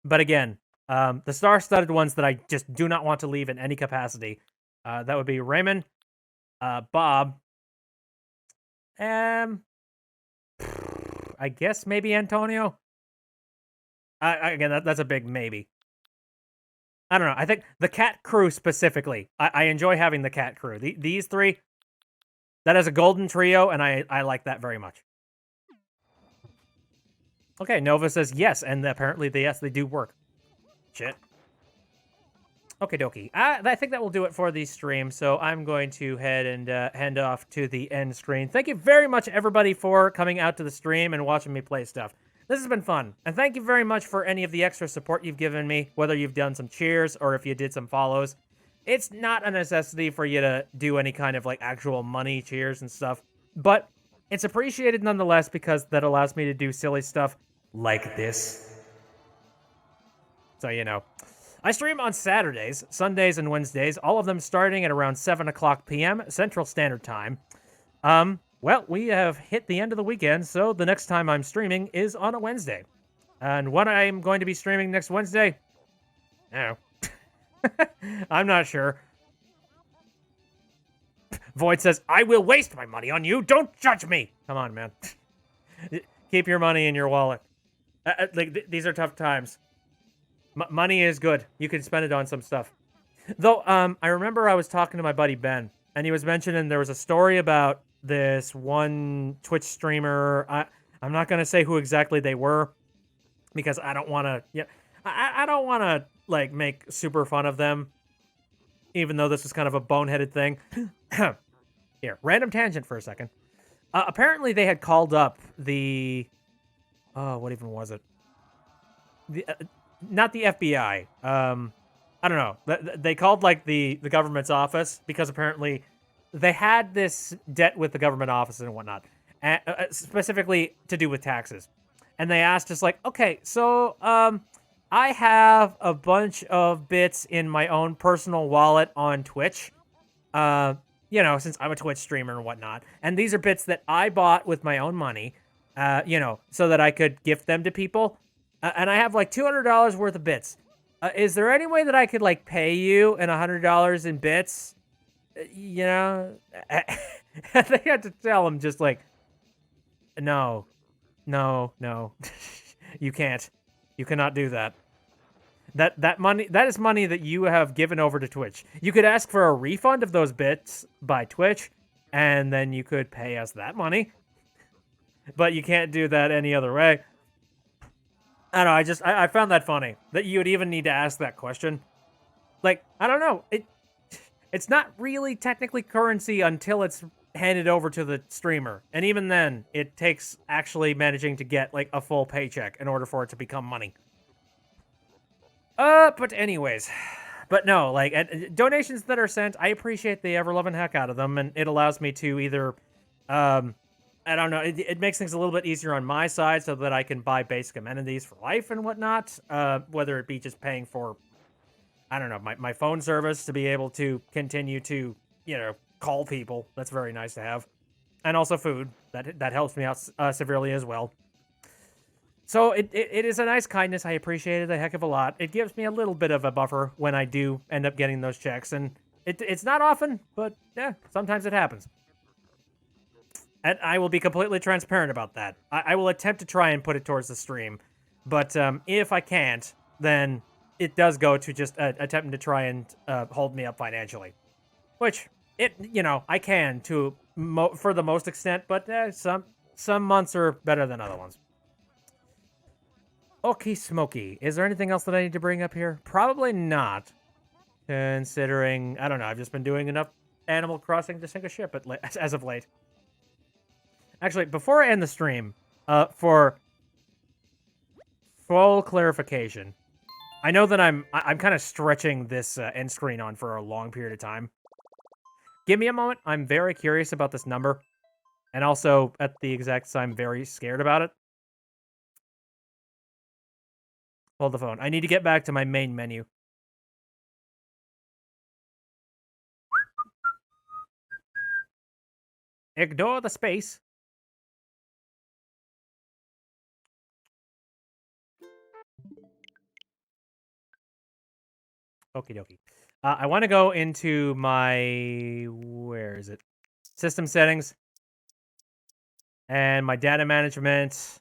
But again, the star-studded ones that I just do not want to leave in any capacity, that would be Raymond, Bob, I guess maybe Antonio. Again, that's a big maybe. I don't know. I think the cat crew specifically, I enjoy having the cat crew. These three, that is a golden trio, and I like that very much. Okay, Nova says yes, and apparently yes, they do work. Shit. Okie dokie. I think that will do it for the stream, so I'm going to head and hand off to the end screen. Thank you very much, everybody, for coming out to the stream and watching me play stuff. This has been fun, and thank you very much for any of the extra support you've given me, whether you've done some cheers or if you did some follows. It's not a necessity for you to do any kind of, like, actual money cheers and stuff, but it's appreciated nonetheless because that allows me to do silly stuff like this. So, you know. I stream on Saturdays, Sundays, and Wednesdays, all of them starting at around 7 o'clock p.m. Central Standard Time. Well, we have hit the end of the weekend, so the next time I'm streaming is on a Wednesday. And what I'm going to be streaming next Wednesday? No. I'm not sure. Void says, I will waste my money on you. Don't judge me. Come on, man. Keep your money in your wallet. These are tough times. Money is good. You can spend it on some stuff. Though, I remember I was talking to my buddy Ben, and he was mentioning there was a story about this one Twitch streamer. I'm not going to say who exactly they were, because I don't want to, I don't want to, like, make super fun of them, even though this is kind of a boneheaded thing. Here, random tangent for a second. Apparently they had called up the, what even was it? Not the FBI. I don't know. They called, like, the government's office because apparently they had this debt with the government office and whatnot, specifically to do with taxes. And they asked us, like, okay, so I have a bunch of bits in my own personal wallet on Twitch, you know, since I'm a Twitch streamer and whatnot. And these are bits that I bought with my own money, you know, so that I could gift them to people. And I have like $200 worth of bits. Is there any way that I could like pay you in $100 in bits? You know, they had to tell him just like, no, you can't. You cannot do that. That money, that is money that you have given over to Twitch. You could ask for a refund of those bits by Twitch, and then you could pay us that money. But you can't do that any other way. I don't know, I found that funny, that you would even need to ask that question. Like, I don't know, it's not really technically currency until it's handed over to the streamer. And even then, it takes actually managing to get, like, a full paycheck in order for it to become money. But anyways. But no, like, donations that are sent, I appreciate the ever-loving heck out of them, and it allows me to either, I don't know, it makes things a little bit easier on my side so that I can buy basic amenities for life and whatnot, whether it be just paying for, I don't know, my phone service to be able to continue to, call people. That's very nice to have. And also food. That helps me out severely as well. So it is a nice kindness. I appreciate it a heck of a lot. It gives me a little bit of a buffer when I do end up getting those checks. And it's not often, but yeah, sometimes it happens. And I will be completely transparent about that. I will attempt to try and put it towards the stream. But if I can't, then it does go to just attempting to try and hold me up financially. Which, I can for the most extent, but some months are better than other ones. Okay, Smokey. Is there anything else that I need to bring up here? Probably not. Considering, I don't know, I've just been doing enough Animal Crossing to sink a ship as of late. Actually, before I end the stream, for full clarification, I know that I'm kind of stretching this end screen on for a long period of time. Give me a moment. I'm very curious about this number. And also, at the exact time, very scared about it. Hold the phone. I need to get back to my main menu. Ignore the space. Okie dokie. I want to go into my... Where is it? System settings. And my data management.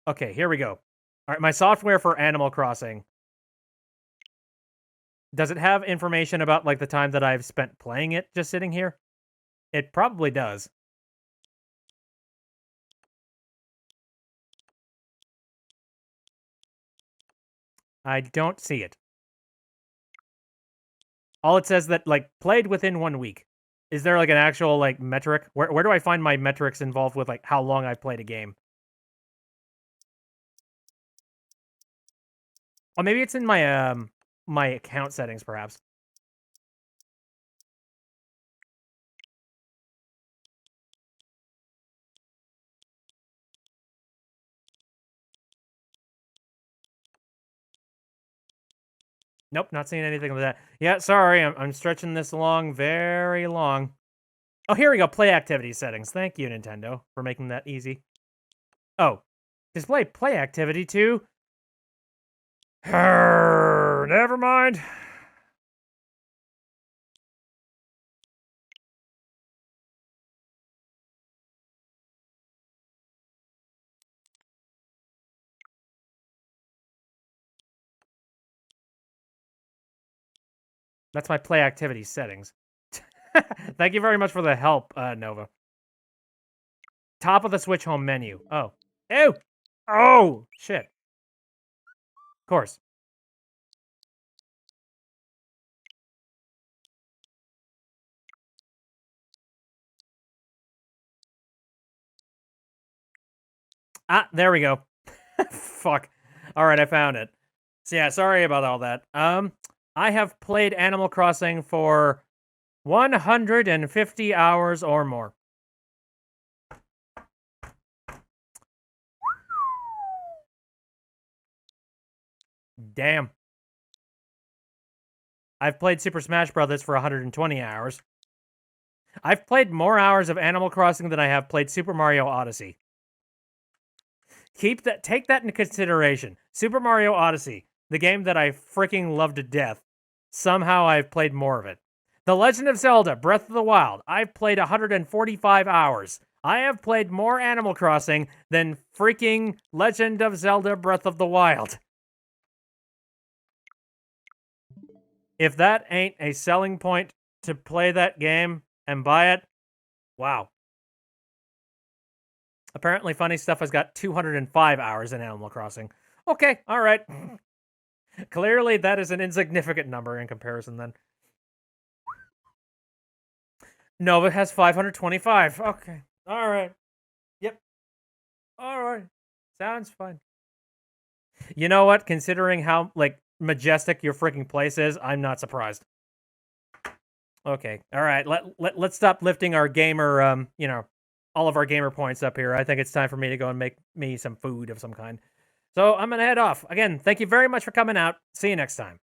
Okay, here we go. All right, my software for Animal Crossing. Does it have information about, like, the time that I've spent playing it just sitting here? It probably does. I don't see it. All it says that, like, played within 1 week. Is there, like, an actual, like, metric? Where do I find my metrics involved with, like, how long I've played a game? Or maybe it's in my, my account settings, perhaps. Nope, not seeing anything of that. Yeah, sorry, I'm stretching this along very long. Oh, here we go, play activity settings. Thank you, Nintendo, for making that easy. Oh, display play activity too? Never mind. That's my play activity settings. Thank you very much for the help, Nova. Top of the Switch home menu. Oh. Ew! Oh! Shit. Of course. Ah, there we go. Fuck. Alright, I found it. So yeah, sorry about all that. I have played Animal Crossing for 150 hours or more. Damn. I've played Super Smash Bros. For 120 hours. I've played more hours of Animal Crossing than I have played Super Mario Odyssey. Take that into consideration. Super Mario Odyssey, the game that I freaking love to death. Somehow I've played more of it. The Legend of Zelda, Breath of the Wild, I've played 145 hours. I have played more Animal Crossing than freaking Legend of Zelda, Breath of the Wild. If that ain't a selling point to play that game and buy it, wow. Apparently, Funny Stuff has got 205 hours in Animal Crossing. Okay, all right. Clearly, that is an insignificant number in comparison, then. Nova has 525. Okay. All right. Yep. All right. Sounds fun. You know what? Considering how, like, majestic your freaking place is, I'm not surprised. Okay. All right. Let's stop lifting our gamer, all of our gamer points up here. I think it's time for me to go and make me some food of some kind. So I'm going to head off. Again, thank you very much for coming out. See you next time.